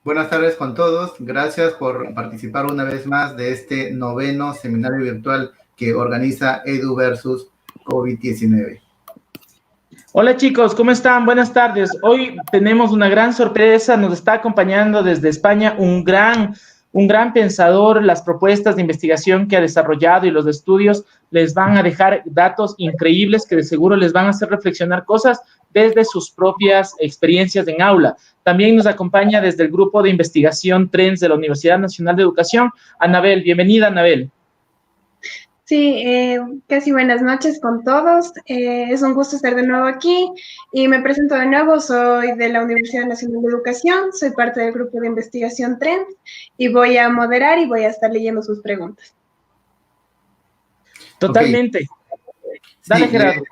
Buenas tardes con todos. Gracias por participar una vez más de este noveno seminario virtual que organiza Edu versus COVID-19. Hola chicos, ¿cómo están? Buenas tardes. Hoy tenemos una gran sorpresa. Nos está acompañando desde España un gran pensador. Las propuestas de investigación que ha desarrollado y los estudios les van a dejar datos increíbles que de seguro les van a hacer reflexionar cosas desde sus propias experiencias en aula. También nos acompaña desde el grupo de investigación TRENDS de la Universidad Nacional de Educación, Anabel. Bienvenida, Anabel. Sí, casi buenas noches con todos. Es un gusto estar de nuevo aquí y me presento de nuevo. Soy de la Universidad Nacional de Educación, soy parte del grupo de investigación TREND y voy a moderar y voy a estar leyendo sus preguntas. Totalmente. Okay. Dale, sí, Gerardo.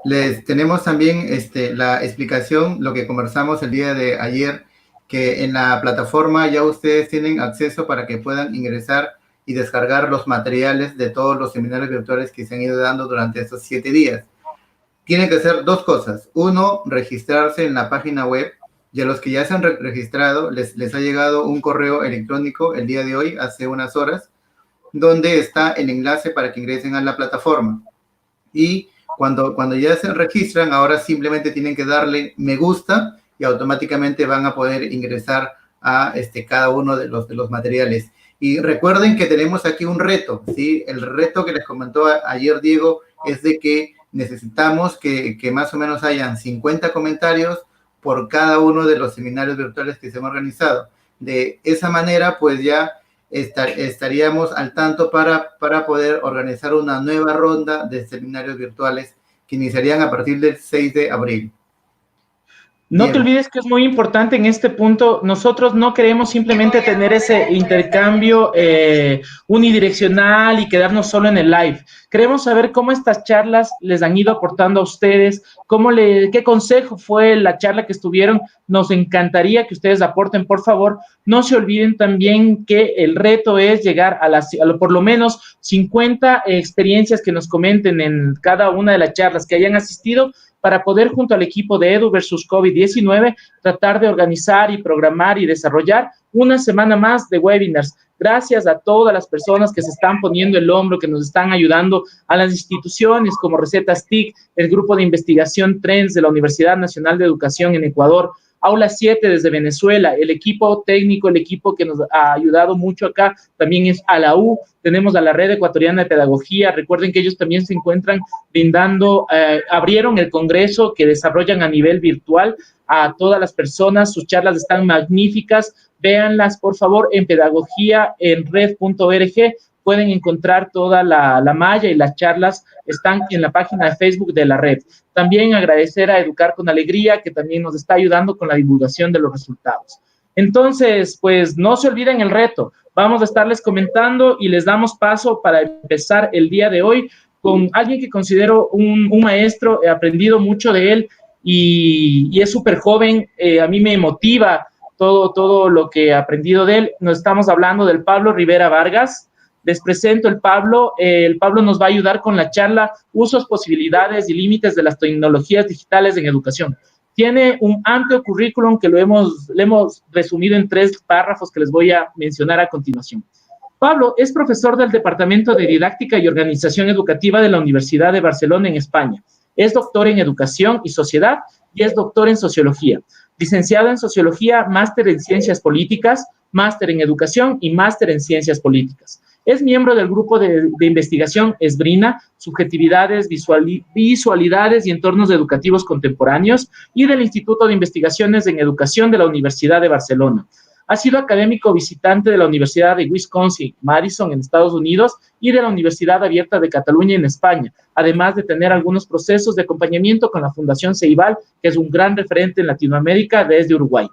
Les tenemos también la explicación, lo que conversamos el día de ayer, que en la plataforma ya ustedes tienen acceso para que puedan ingresar y descargar los materiales de todos los seminarios virtuales que se han ido dando durante estos 7 días. Tienen que hacer dos cosas. Uno, registrarse en la página web, y a los que ya se han registrado les ha llegado un correo electrónico el día de hoy, hace unas horas, donde está el enlace para que ingresen a la plataforma. Y cuando ya se registran, ahora simplemente tienen que darle me gusta y automáticamente van a poder ingresar a cada uno de los materiales. Y recuerden que tenemos aquí un reto, ¿sí? El reto que les comentó ayer Diego es de que necesitamos que más o menos hayan 50 comentarios por cada uno de los seminarios virtuales que se han organizado. De esa manera, pues ya estaríamos al tanto para poder organizar una nueva ronda de seminarios virtuales que iniciarían a partir del 6 de abril. No te olvides que es muy importante en este punto. Nosotros no queremos simplemente tener ese intercambio unidireccional y quedarnos solo en el live. Queremos saber cómo estas charlas les han ido aportando a ustedes, qué consejo fue la charla que estuvieron. Nos encantaría que ustedes aporten, por favor. No se olviden también que el reto es llegar a por lo menos 50 experiencias que nos comenten en cada una de las charlas que hayan asistido, para poder, junto al equipo de Edu versus COVID-19, tratar de organizar y programar y desarrollar una semana más de webinars. Gracias a todas las personas que se están poniendo el hombro, que nos están ayudando, a las instituciones como Recetas TIC, el grupo de investigación TRENDS de la Universidad Nacional de Educación en Ecuador, Aula 7 desde Venezuela, el equipo técnico, el equipo que nos ha ayudado mucho acá, también es a la U, tenemos a la Red Ecuatoriana de Pedagogía. Recuerden que ellos también se encuentran brindando, abrieron el congreso que desarrollan a nivel virtual a todas las personas, sus charlas están magníficas, véanlas por favor en pedagogía en red.org, pueden encontrar toda la malla y las charlas están en la página de Facebook de la red. También agradecer a Educar con Alegría, que también nos está ayudando con la divulgación de los resultados. Entonces, pues no se olviden el reto. Vamos a estarles comentando y les damos paso para empezar el día de hoy con alguien que considero un maestro. He aprendido mucho de él y es súper joven. A mí me motiva todo lo que he aprendido de él. Nos estamos hablando del Pablo Rivera Vargas. Les presento el Pablo nos va a ayudar con la charla Usos, posibilidades y límites de las tecnologías digitales en educación. Tiene un amplio currículum que le hemos resumido en 3 párrafos que les voy a mencionar a continuación. Pablo es profesor del Departamento de Didáctica y Organización Educativa de la Universidad de Barcelona en España. Es doctor en Educación y Sociedad y es doctor en Sociología. Licenciado en Sociología, máster en Ciencias Políticas, máster en Educación y máster en Ciencias Políticas. Es miembro del grupo de investigación Esbrina, Subjetividades, Visualidades y Entornos Educativos Contemporáneos, y del Instituto de Investigaciones en Educación de la Universidad de Barcelona. Ha sido académico visitante de la Universidad de Wisconsin-Madison en Estados Unidos y de la Universidad Abierta de Cataluña en España, además de tener algunos procesos de acompañamiento con la Fundación Ceibal, que es un gran referente en Latinoamérica desde Uruguay.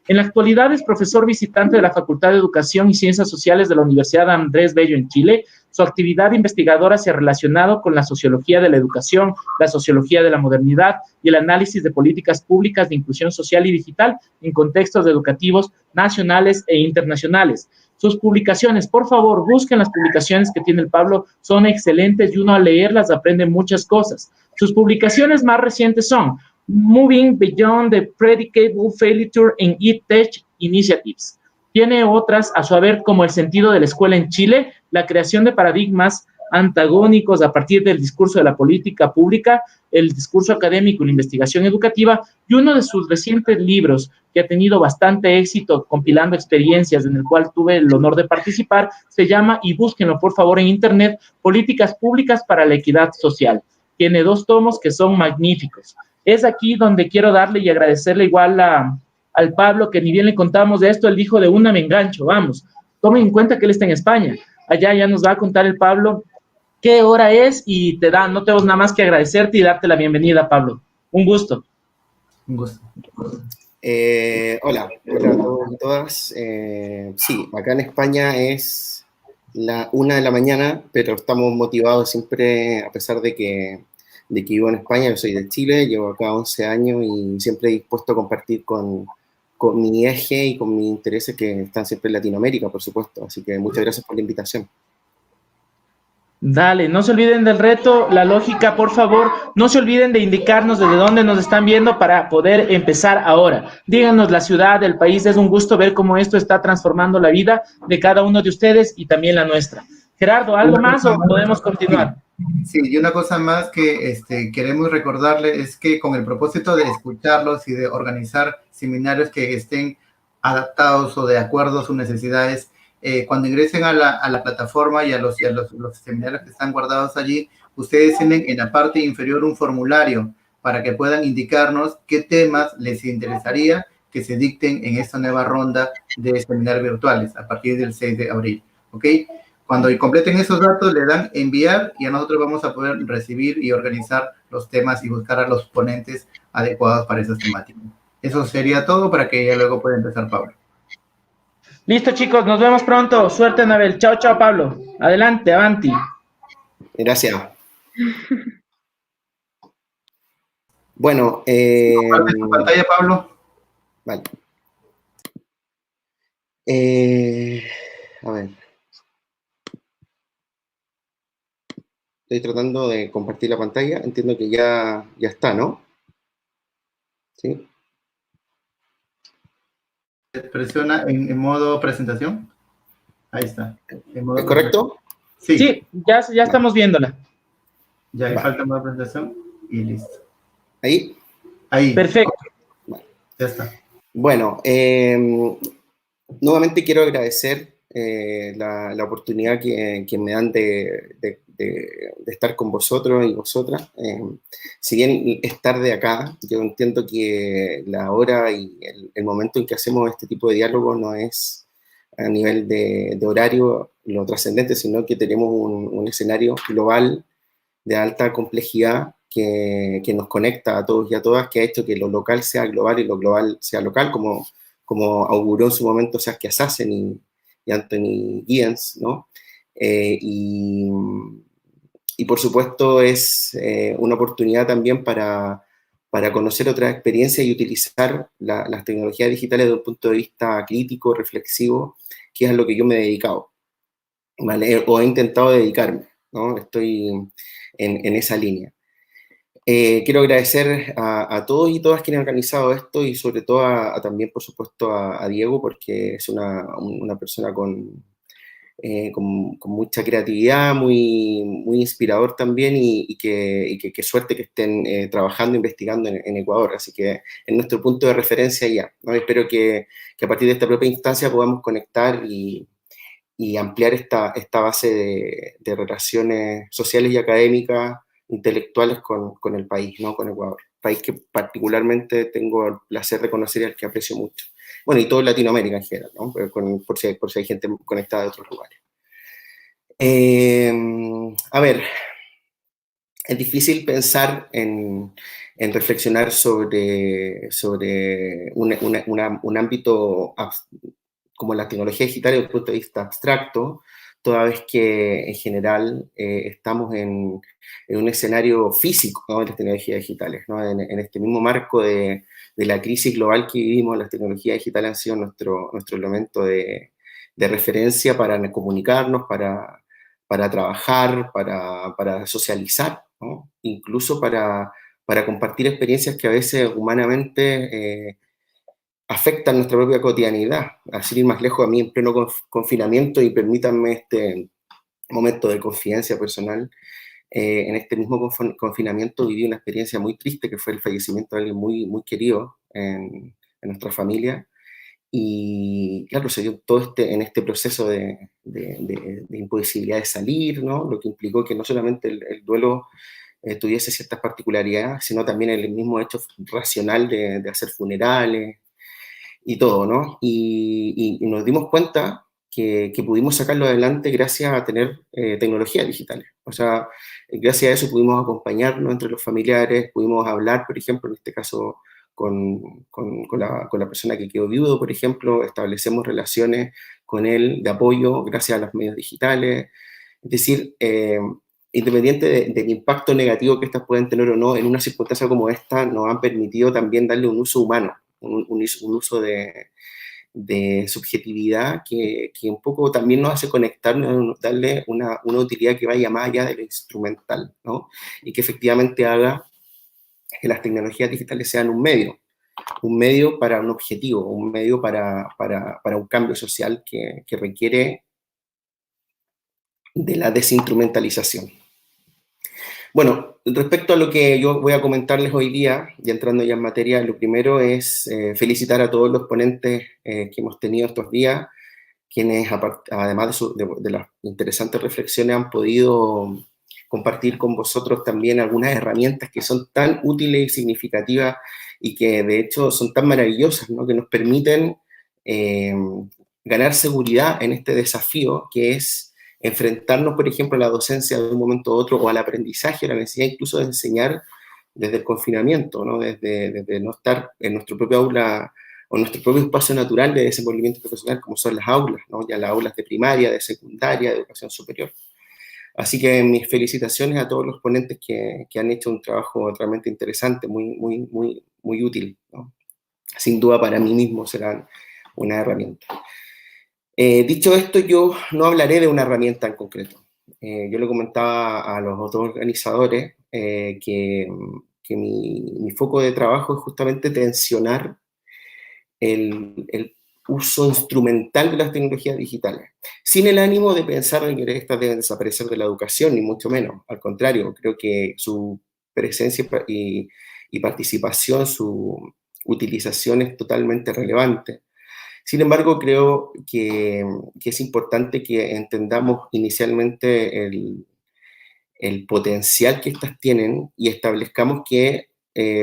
En la actualidad es profesor visitante de la Facultad de Educación y Ciencias Sociales de la Universidad Andrés Bello en Chile. Su actividad investigadora se ha relacionado con la sociología de la educación, la sociología de la modernidad y el análisis de políticas públicas de inclusión social y digital en contextos educativos nacionales e internacionales. Sus publicaciones, por favor, busquen las publicaciones que tiene el Pablo, son excelentes y uno al leerlas aprende muchas cosas. Sus publicaciones más recientes son Moving Beyond the Predictable Failure in EdTech Initiatives. Tiene otras a su haber como el sentido de la escuela en Chile, la creación de paradigmas antagónicos a partir del discurso de la política pública, el discurso académico y la investigación educativa, y uno de sus recientes libros que ha tenido bastante éxito compilando experiencias en el cual tuve el honor de participar, se llama, y búsquenlo por favor en internet, Políticas Públicas para la Equidad Social. Tiene 2 tomos que son magníficos. Es aquí donde quiero darle y agradecerle igual al Pablo, que ni bien le contamos de esto, él dijo de una me engancho, vamos, tomen en cuenta que él está en España. Allá ya nos va a contar el Pablo qué hora es y no tenemos nada más que agradecerte y darte la bienvenida, Pablo. Un gusto. Un gusto. Hola a todos y todas. Sí, acá en España es la 1 de la mañana, pero estamos motivados siempre, a pesar de que vivo en España. Yo soy de Chile, llevo acá 11 años y siempre dispuesto a compartir con mi eje y con mis intereses que están siempre en Latinoamérica, por supuesto. Así que muchas gracias por la invitación. Dale, no se olviden del reto, la lógica, por favor, no se olviden de indicarnos desde dónde nos están viendo para poder empezar ahora. Díganos la ciudad, el país, es un gusto ver cómo esto está transformando la vida de cada uno de ustedes y también la nuestra. Gerardo, ¿algo más o podemos continuar? Sí, y una cosa más que queremos recordarle es que con el propósito de escucharlos y de organizar seminarios que estén adaptados o de acuerdo a sus necesidades, cuando ingresen a la plataforma y a los seminarios que están guardados allí, ustedes tienen en la parte inferior un formulario para que puedan indicarnos qué temas les interesaría que se dicten en esta nueva ronda de seminarios virtuales a partir del 6 de abril, ¿ok? Cuando completen esos datos, le dan enviar y a nosotros vamos a poder recibir y organizar los temas y buscar a los ponentes adecuados para esas temáticas. Eso sería todo para que ya luego pueda empezar Pablo. Listo, chicos, nos vemos pronto. Suerte, Anabel. Chao, chao, Pablo. Adelante, avanti. Gracias. Bueno, ¿Comparte tu pantalla, Pablo? Vale. A ver. Estoy tratando de compartir la pantalla. Entiendo que ya está, ¿no? ¿Sí? Presiona en modo presentación. Ahí está. ¿Es correcto? Sí, ya estamos viéndola. Ya le falta modo presentación y listo. ¿Ahí? Ahí. Perfecto. Vale. Ya está. Bueno, nuevamente quiero agradecer la oportunidad que me dan de estar con vosotros y vosotras. Si bien es tarde acá, yo entiendo que la hora y el momento en que hacemos este tipo de diálogo no es a nivel de horario lo trascendente, sino que tenemos un escenario global de alta complejidad que nos conecta a todos y a todas, que ha hecho que lo local sea global y lo global sea local, como auguró en su momento Saskia Sassen y Anthony Giddens, ¿no? Y por supuesto es una oportunidad también para conocer otras experiencias y utilizar las tecnologías digitales desde un punto de vista crítico, reflexivo, que es a lo que yo me he dedicado, ¿vale? O he intentado dedicarme, ¿no? Estoy en esa línea. Quiero agradecer a todos y todas quienes han organizado esto y sobre todo también, por supuesto, a Diego, porque es una persona con mucha creatividad, muy inspirador también y qué suerte que estén trabajando, investigando en Ecuador. Así que es nuestro punto de referencia ya, ¿no? Espero que a partir de esta propia instancia podamos conectar y ampliar esta base de relaciones sociales y académicas, intelectuales con el país, ¿no? Con Ecuador. País que particularmente tengo el placer de conocer y al que aprecio mucho. Bueno, y todo Latinoamérica en general, ¿no? Por si hay gente conectada de otros lugares. A ver, es difícil pensar en reflexionar sobre un ámbito como la tecnología digital desde el punto de vista abstracto, toda vez que en general estamos en un escenario físico, ¿no? De las tecnologías digitales, ¿no? En este mismo marco de la crisis global que vivimos, las tecnologías digitales han sido nuestro elemento de referencia para comunicarnos, para trabajar, para socializar, ¿no? Incluso para compartir experiencias que a veces humanamente afectan nuestra propia cotidianidad. Así ir más lejos, a mí en pleno confinamiento, y permítanme este momento de confidencia personal, en este mismo confinamiento viví una experiencia muy triste, que fue el fallecimiento de alguien muy, muy querido en nuestra familia. Y claro, se dio todo en este proceso de imposibilidad de salir, ¿no? Lo que implicó que no solamente el duelo tuviese ciertas particularidades, sino también el mismo hecho racional de hacer funerales y todo, ¿no? Y nos dimos cuenta que pudimos sacarlo adelante gracias a tener tecnologías digitales. O sea, gracias a eso pudimos acompañarnos entre los familiares, pudimos hablar, por ejemplo, en este caso con la persona que quedó viudo, por ejemplo, establecemos relaciones con él de apoyo gracias a los medios digitales. Es decir, independiente del impacto negativo que estas pueden tener o no, en una circunstancia como esta nos han permitido también darle un uso humano, un uso de subjetividad que un poco también nos hace conectarnos, darle una utilidad que vaya más allá de lo instrumental, ¿no? Y que efectivamente haga que las tecnologías digitales sean un medio para un objetivo, un medio para un cambio social que requiere de la desinstrumentalización. Bueno, respecto a lo que yo voy a comentarles hoy día, y entrando ya en materia, lo primero es felicitar a todos los ponentes que hemos tenido estos días, quienes además de las interesantes reflexiones han podido compartir con vosotros también algunas herramientas que son tan útiles y significativas y que de hecho son tan maravillosas, ¿no? Que nos permiten ganar seguridad en este desafío que es enfrentarnos, por ejemplo, a la docencia de un momento a otro, o al aprendizaje, a la necesidad incluso de enseñar desde el confinamiento, ¿no? Desde no estar en nuestro propio aula o nuestro propio espacio natural de desenvolvimiento profesional, como son las aulas, ¿no? Ya las aulas de primaria, de secundaria, de educación superior. Así que mis felicitaciones a todos los ponentes que han hecho un trabajo realmente interesante, muy útil, ¿no? Sin duda para mí mismo serán una herramienta. Dicho esto, yo no hablaré de una herramienta en concreto. Yo le comentaba a los otros organizadores que mi foco de trabajo es justamente tensionar el uso instrumental de las tecnologías digitales, sin el ánimo de pensar en que estas deben desaparecer de la educación, ni mucho menos. Al contrario, creo que su presencia y participación, su utilización es totalmente relevante. Sin embargo, creo que es importante que entendamos inicialmente el potencial que estas tienen y establezcamos que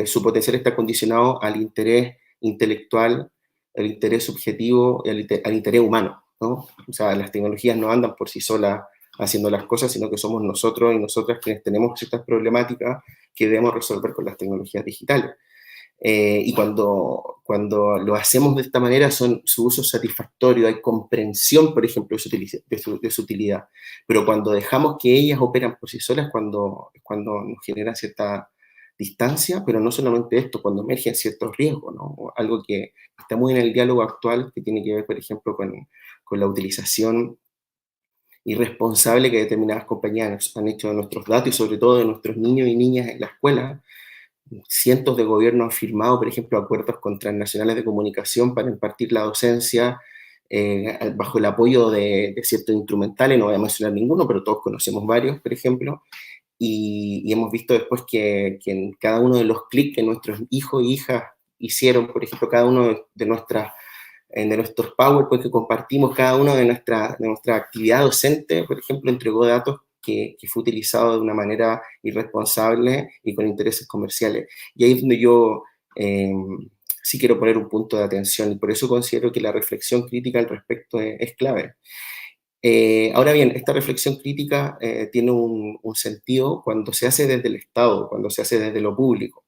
su potencial está condicionado al interés intelectual, al interés subjetivo y al interés humano, ¿no? O sea, las tecnologías no andan por sí solas haciendo las cosas, sino que somos nosotros y nosotras quienes tenemos ciertas problemáticas que debemos resolver con las tecnologías digitales. Y cuando lo hacemos de esta manera, su uso es satisfactorio, hay comprensión, por ejemplo, de su utilidad. Pero cuando dejamos que ellas operan por sí solas, cuando nos genera cierta distancia, pero no solamente esto, cuando emergen ciertos riesgos, ¿no? Algo que está muy en el diálogo actual, que tiene que ver, por ejemplo, con la utilización irresponsable que determinadas compañías han hecho de nuestros datos y sobre todo de nuestros niños y niñas en la escuela. Cientos de gobiernos han firmado, por ejemplo, acuerdos con transnacionales de comunicación para impartir la docencia bajo el apoyo de ciertos instrumentales, no voy a mencionar ninguno, pero todos conocemos varios, por ejemplo, y hemos visto después que en cada uno de los clics que nuestros hijos e hijas hicieron, por ejemplo, cada uno de nuestros PowerPoint que compartimos, cada uno de nuestra actividad docente, por ejemplo, entregó datos que fue utilizado de una manera irresponsable y con intereses comerciales. Y ahí es donde yo sí quiero poner un punto de atención, y por eso considero que la reflexión crítica al respecto es clave. Ahora bien, esta reflexión crítica tiene un sentido cuando se hace desde el Estado, cuando se hace desde lo público,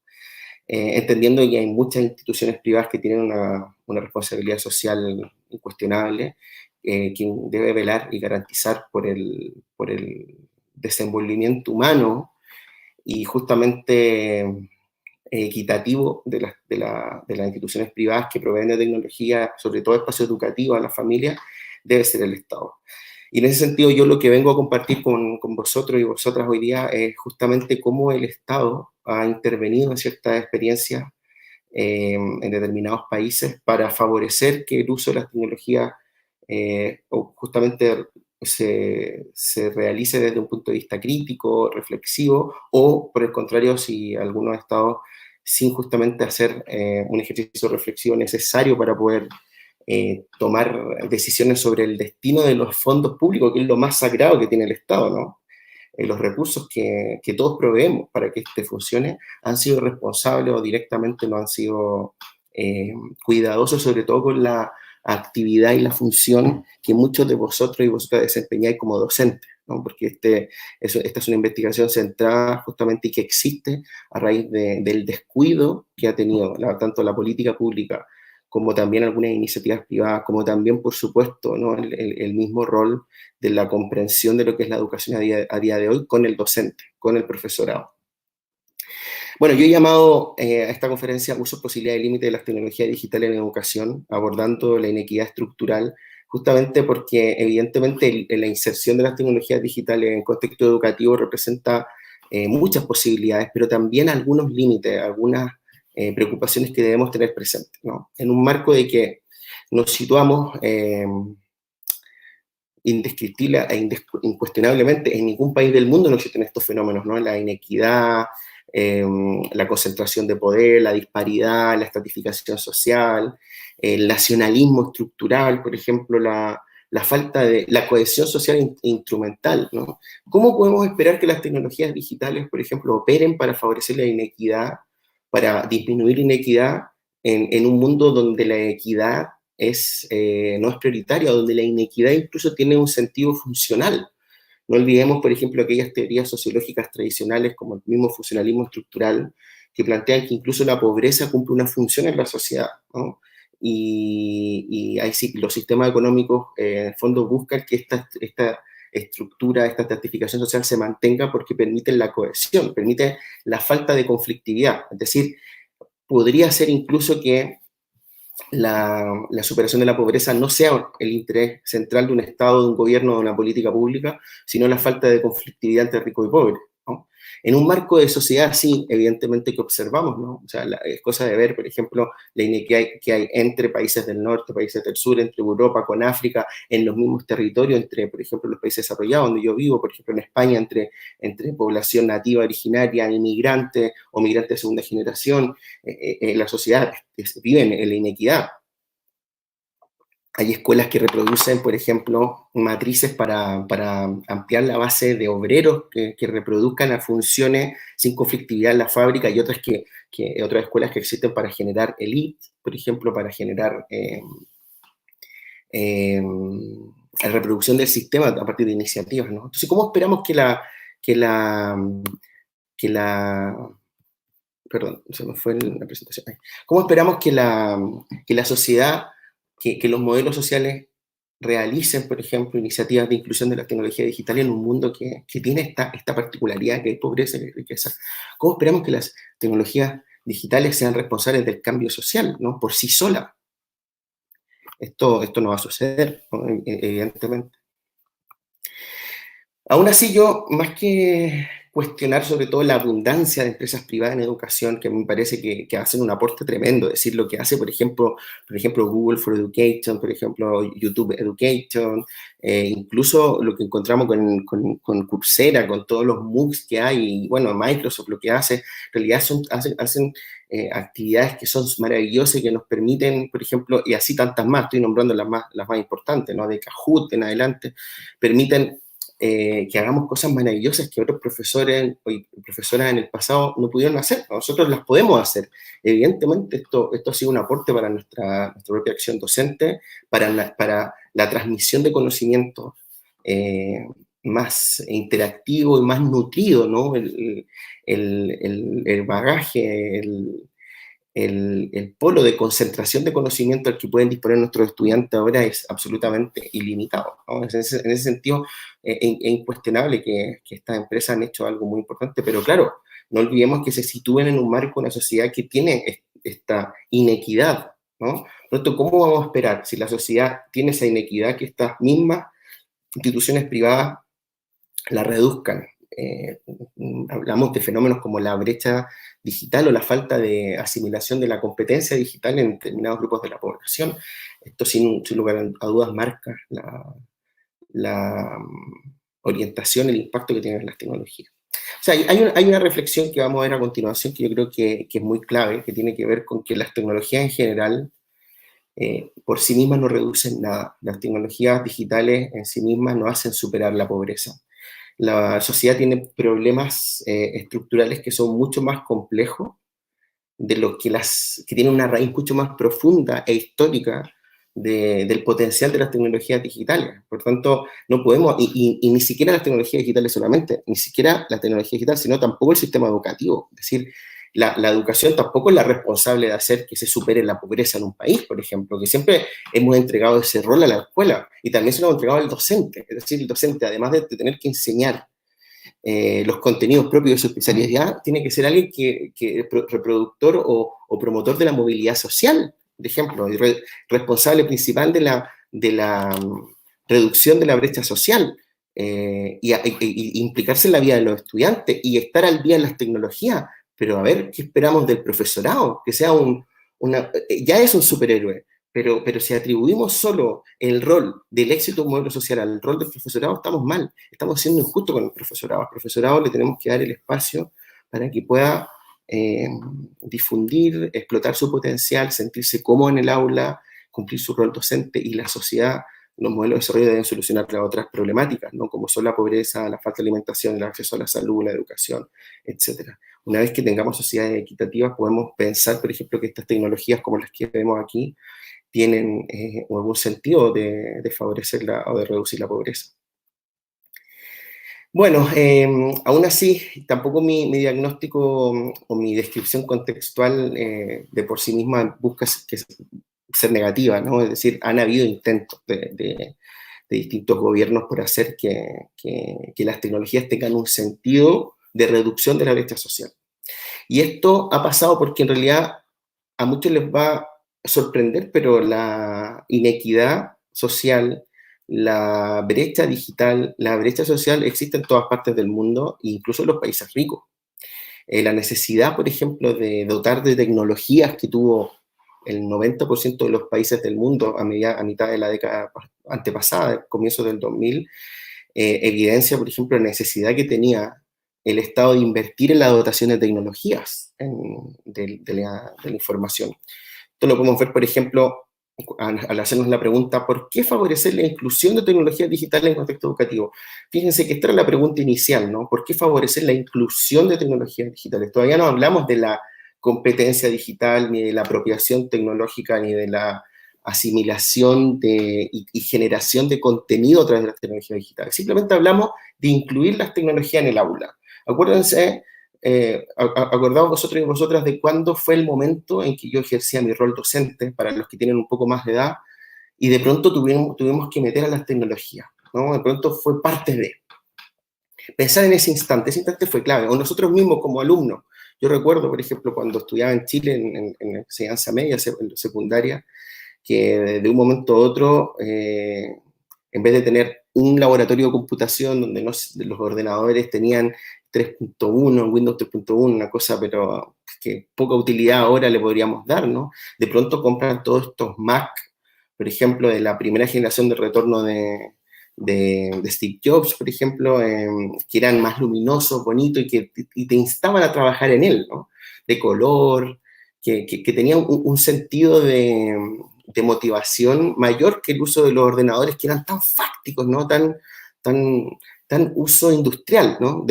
entendiendo que hay muchas instituciones privadas que tienen una responsabilidad social incuestionable, quien debe velar y garantizar por el desenvolvimiento humano y justamente equitativo de las instituciones privadas que proveen de tecnología, sobre todo espacio educativo a las familias, debe ser el Estado. Y en ese sentido yo lo que vengo a compartir con vosotros y vosotras hoy día es justamente cómo el Estado ha intervenido en ciertas experiencias en determinados países para favorecer que el uso de las tecnologías justamente se realice desde un punto de vista crítico, reflexivo, o por el contrario, si algunos estados, sin justamente hacer un ejercicio reflexivo necesario para poder tomar decisiones sobre el destino de los fondos públicos, que es lo más sagrado que tiene el Estado, ¿no? Los recursos que todos proveemos para que este funcione han sido responsables o directamente no han sido cuidadosos, sobre todo con la actividad y la función que muchos de vosotros y vosotras desempeñáis como docentes, ¿no? Porque esta es una investigación centrada justamente y que existe a raíz del descuido que ha tenido tanto la política pública como también algunas iniciativas privadas, como también, por supuesto, ¿no? el mismo rol de la comprensión de lo que es la educación a día de hoy con el docente, con el profesorado. Bueno, yo he llamado a esta conferencia Uso, Posibilidad y Límite de las Tecnologías Digitales en Educación, abordando la inequidad estructural, justamente porque evidentemente la inserción de las tecnologías digitales en contexto educativo representa muchas posibilidades, pero también algunos límites, algunas preocupaciones que debemos tener presentes, ¿no? En un marco de que nos situamos indescriptible e incuestionablemente en ningún país del mundo no existen estos fenómenos, ¿no? La inequidad, la concentración de poder, la disparidad, la estratificación social, el nacionalismo estructural, por ejemplo, la falta de la cohesión social instrumental, ¿no? ¿Cómo podemos esperar que las tecnologías digitales, por ejemplo, operen para favorecer la inequidad, para disminuir la inequidad en un mundo donde la equidad no es prioritaria, donde la inequidad incluso tiene un sentido funcional? No olvidemos, por ejemplo, aquellas teorías sociológicas tradicionales como el mismo funcionalismo estructural, que plantean que incluso la pobreza cumple una función en la sociedad, ¿no? Y ahí sí, los sistemas económicos en el fondo buscan que esta estructura, esta estratificación social se mantenga porque permiten la cohesión, permite la falta de conflictividad. Es decir, podría ser incluso que la superación de la pobreza no sea el interés central de un Estado, de un gobierno, de una política pública, sino la falta de conflictividad entre rico y pobre, ¿no? En un marco de sociedad, sí, evidentemente que observamos, ¿no? O sea, es cosa de ver, por ejemplo, la inequidad que hay entre países del norte, países del sur, entre Europa con África, en los mismos territorios, entre, por ejemplo, los países desarrollados, donde yo vivo, por ejemplo, en España, entre población nativa originaria, inmigrante o migrante de segunda generación. La sociedad vive en la inequidad. Hay escuelas que reproducen, por ejemplo, matrices para ampliar la base de obreros que reproduzcan las funciones sin conflictividad en la fábrica, y otras otras escuelas que existen para generar elite, por ejemplo, para generar la reproducción del sistema a partir de iniciativas, ¿no? Entonces, ¿cómo esperamos perdón, se me fue la presentación. ¿Cómo esperamos que la sociedad, que los modelos sociales realicen, por ejemplo, iniciativas de inclusión de la tecnología digital en un mundo que tiene esta particularidad, que hay pobreza y riqueza? ¿Cómo esperamos que las tecnologías digitales sean responsables del cambio social, ¿no? Por sí solas? Esto no va a suceder, ¿no? Evidentemente. Aún así, yo, más que cuestionar sobre todo la abundancia de empresas privadas en educación, que me parece que hacen un aporte tremendo, es decir, lo que hace, por ejemplo, Google for Education, por ejemplo, YouTube Education, incluso lo que encontramos con Coursera, con todos los MOOCs que hay, y bueno, Microsoft lo que hace, en realidad hacen actividades que son maravillosas y que nos permiten, por ejemplo, y así tantas más, estoy nombrando las más importantes, ¿no? De Kahoot en adelante, permiten que hagamos cosas maravillosas que otros profesores y profesoras en el pasado no pudieron hacer. Nosotros las podemos hacer. Evidentemente, esto ha sido un aporte para nuestra propia acción docente, para la transmisión de conocimiento más interactivo y más nutrido, ¿no? El bagaje, el polo de concentración de conocimiento al que pueden disponer nuestros estudiantes ahora es absolutamente ilimitado, ¿no? En ese sentido, es incuestionable que estas empresas han hecho algo muy importante, pero claro, no olvidemos que se sitúen en un marco, una sociedad que tiene esta inequidad, ¿no? Por lo tanto, ¿cómo vamos a esperar si la sociedad tiene esa inequidad que estas mismas instituciones privadas la reduzcan hablamos de fenómenos como la brecha digital o la falta de asimilación de la competencia digital en determinados grupos de la población. Esto sin lugar a dudas marca la orientación, el impacto que tienen las tecnologías. O sea, hay una reflexión que vamos a ver a continuación que yo creo que es muy clave, que tiene que ver con que las tecnologías en general por sí mismas no reducen nada. Las tecnologías digitales en sí mismas no hacen superar la pobreza. La sociedad tiene problemas estructurales que son mucho más complejos, de lo que tienen una raíz mucho más profunda e histórica del potencial de las tecnologías digitales. Por tanto, no podemos, y ni siquiera las tecnologías digitales solamente, ni siquiera la tecnología digital, sino tampoco el sistema educativo. Es decir, la educación tampoco es la responsable de hacer que se supere la pobreza en un país, por ejemplo, que siempre hemos entregado ese rol a la escuela, y también se lo hemos entregado al docente. Es decir, el docente, además de tener que enseñar los contenidos propios de su especialidad, tiene que ser alguien que reproductor o promotor de la movilidad social, por ejemplo, y responsable principal de la reducción de la brecha social, y implicarse en la vida de los estudiantes y estar al día en las tecnologías. Pero a ver, ¿qué esperamos del profesorado? Que sea ya es un superhéroe, pero si atribuimos solo el rol del éxito de un modelo social al rol del profesorado, estamos mal, estamos siendo injustos con el profesorado. Al profesorado le tenemos que dar el espacio para que pueda difundir, explotar su potencial, sentirse cómodo en el aula, cumplir su rol docente, y la sociedad, los modelos de desarrollo deben solucionar las otras problemáticas, ¿no? Como son la pobreza, la falta de alimentación, el acceso a la salud, la educación, etc. Una vez que tengamos sociedades equitativas, podemos pensar, por ejemplo, que estas tecnologías como las que vemos aquí tienen algún sentido de favorecer o de reducir la pobreza. Bueno, aún así, tampoco mi diagnóstico o mi descripción contextual de por sí misma busca ser negativa, ¿no? Es decir, han habido intentos de distintos gobiernos por hacer que las tecnologías tengan un sentido de reducción de la brecha social. Y esto ha pasado porque en realidad a muchos les va a sorprender, pero la inequidad social, la brecha digital, la brecha social existe en todas partes del mundo, incluso en los países ricos. La necesidad, por ejemplo, de dotar de tecnologías que tuvo el 90% de los países del mundo a mitad de la década antepasada, comienzos del 2000, evidencia, por ejemplo, la necesidad que tenía el Estado de invertir en la dotación de tecnologías de la información. Esto lo podemos ver, por ejemplo, al hacernos la pregunta, ¿por qué favorecer la inclusión de tecnologías digitales en contexto educativo? Fíjense que esta era la pregunta inicial, ¿no? ¿Por qué favorecer la inclusión de tecnologías digitales? Todavía no hablamos de la competencia digital, ni de la apropiación tecnológica, ni de la asimilación y generación de contenido a través de las tecnologías digitales. Simplemente hablamos de incluir las tecnologías en el aula. Acuérdense, acordaos vosotros y vosotras de cuándo fue el momento en que yo ejercía mi rol docente, para los que tienen un poco más de edad, y de pronto tuvimos que meter a las tecnologías, ¿no? De pronto fue parte de. Pensar en ese instante fue clave, o nosotros mismos como alumnos. Yo recuerdo, por ejemplo, cuando estudiaba en Chile en enseñanza media, en secundaria, que de un momento a otro, en vez de tener un laboratorio de computación donde los ordenadores tenían 3.1, Windows 3.1, una cosa, pero que poca utilidad ahora le podríamos dar, ¿no? De pronto compran todos estos Mac, por ejemplo, de la primera generación de retorno de Steve Jobs, por ejemplo, que eran más luminosos, bonitos, y te instaban a trabajar en él, ¿no? De color, que tenían un sentido de motivación mayor que el uso de los ordenadores, que eran tan fácticos, ¿no? Tan uso industrial, ¿no?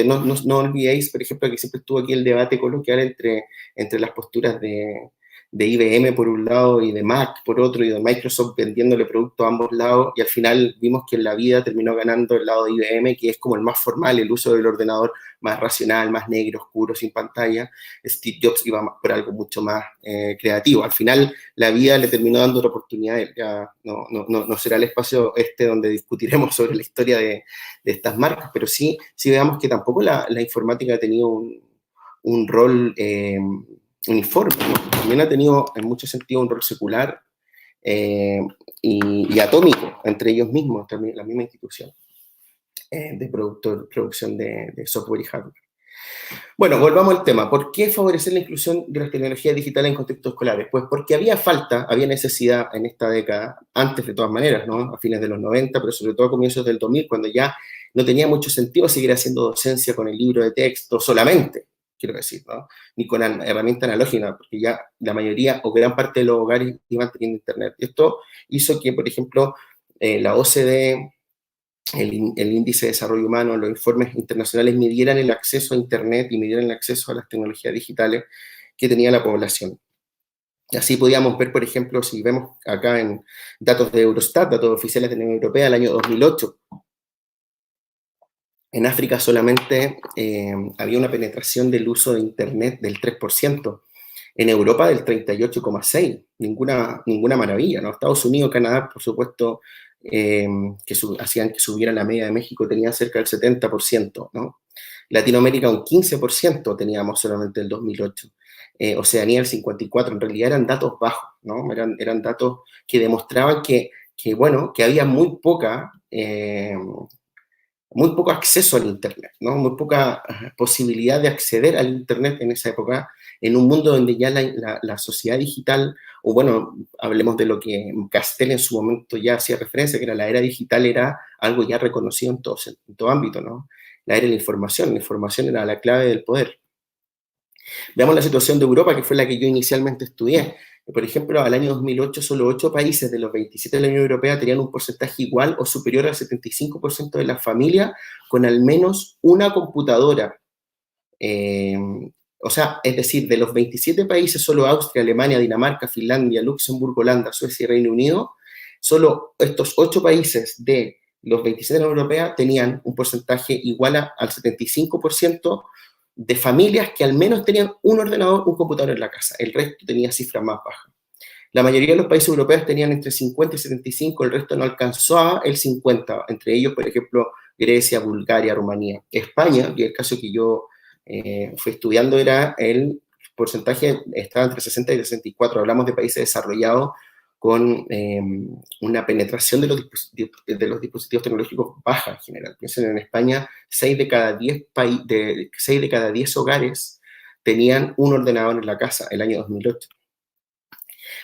No olvidéis, por ejemplo, que siempre estuvo aquí el debate coloquial entre las posturas de IBM por un lado y de Mac por otro, y de Microsoft vendiéndole productos a ambos lados, y al final vimos que en la vida terminó ganando el lado de IBM, que es como el más formal, el uso del ordenador más racional, más negro, oscuro, sin pantalla. Steve Jobs iba por algo mucho más creativo. Al final la vida le terminó dando otra oportunidad. Ya no será el espacio donde discutiremos sobre la historia de estas marcas, pero sí veamos que tampoco la informática ha tenido un rol uniforme, ¿no? También ha tenido en muchos sentidos un rol secular y atómico entre ellos mismos, también la misma institución. de producción de software y hardware. Bueno, volvamos al tema. ¿Por qué favorecer la inclusión de las tecnologías digitales en contextos escolares? Pues porque había necesidad en esta década, antes de todas maneras, ¿no? A fines de los 90, pero sobre todo a comienzos del 2000, cuando ya no tenía mucho sentido seguir haciendo docencia con el libro de texto solamente, quiero decir, ¿no? Ni con herramienta analógica, porque ya la mayoría o gran parte de los hogares iban teniendo internet. Esto hizo que, por ejemplo, la OCDE, el Índice de Desarrollo Humano, los informes internacionales midieran el acceso a Internet y midieran el acceso a las tecnologías digitales que tenía la población. Y así podíamos ver, por ejemplo, si vemos acá en datos de Eurostat, datos oficiales de la Unión Europea, el año 2008, en África solamente había una penetración del uso de Internet del 3%, en Europa del 38,6%, ninguna maravilla, ¿no? Estados Unidos, Canadá, por supuesto, hacían que subiera la media de México, tenía cerca del 70%, ¿no? Latinoamérica un 15% teníamos solamente el 2008, Oceanía el 54%, en realidad eran datos bajos, ¿no? Eran datos que demostraban que había muy poco acceso al Internet, ¿no? Muy poca posibilidad de acceder al Internet en esa época, en un mundo donde ya la sociedad digital, o bueno, hablemos de lo que Castel en su momento ya hacía referencia, que era la era digital, era algo ya reconocido en todo ámbito, ¿no? La era de la información era la clave del poder. Veamos la situación de Europa, que fue la que yo inicialmente estudié. Por ejemplo, al año 2008, solo 8 países de los 27 de la Unión Europea tenían un porcentaje igual o superior al 75% de las familias con al menos una computadora. O sea, es decir, de los 27 países, solo Austria, Alemania, Dinamarca, Finlandia, Luxemburgo, Holanda, Suecia y Reino Unido, solo estos 8 países de los 27 de la Unión Europea tenían un porcentaje igual al 75% de familias que al menos tenían un ordenador, un computador en la casa. El resto tenía cifras más bajas. La mayoría de los países europeos tenían entre 50 y 75, el resto no alcanzó a el 50, entre ellos, por ejemplo, Grecia, Bulgaria, Rumanía. España, y el caso que yo fui estudiando, era el porcentaje, estaba entre 60 y 64, hablamos de países desarrollados con una penetración de los dispositivos tecnológicos baja en general. Piensen, en España, 6 de cada 10 hogares tenían un ordenador en la casa el año 2008.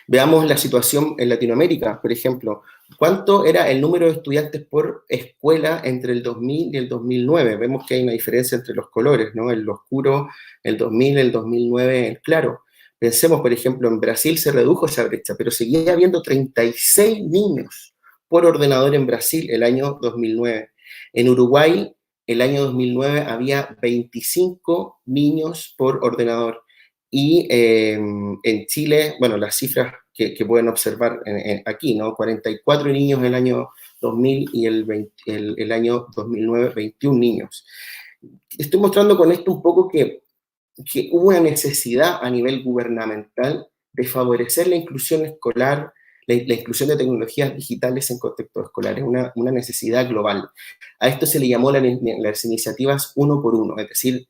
Veamos la situación en Latinoamérica, por ejemplo. ¿Cuánto era el número de estudiantes por escuela entre el 2000 y el 2009? Vemos que hay una diferencia entre los colores, ¿no? El oscuro, el 2000, el 2009, el claro. Pensemos, por ejemplo, en Brasil se redujo esa brecha, pero seguía habiendo 36 niños por ordenador en Brasil el año 2009. En Uruguay, el año 2009, había 25 niños por ordenador. Y en Chile, bueno, las cifras que pueden observar aquí, ¿no? 44 niños en el año 2000 y el año 2009, 21 niños. Estoy mostrando con esto un poco que hubo una necesidad a nivel gubernamental de favorecer la inclusión escolar, la inclusión de tecnologías digitales en contextos escolares, una necesidad global. A esto se le llamó las iniciativas 1 por 1, es decir,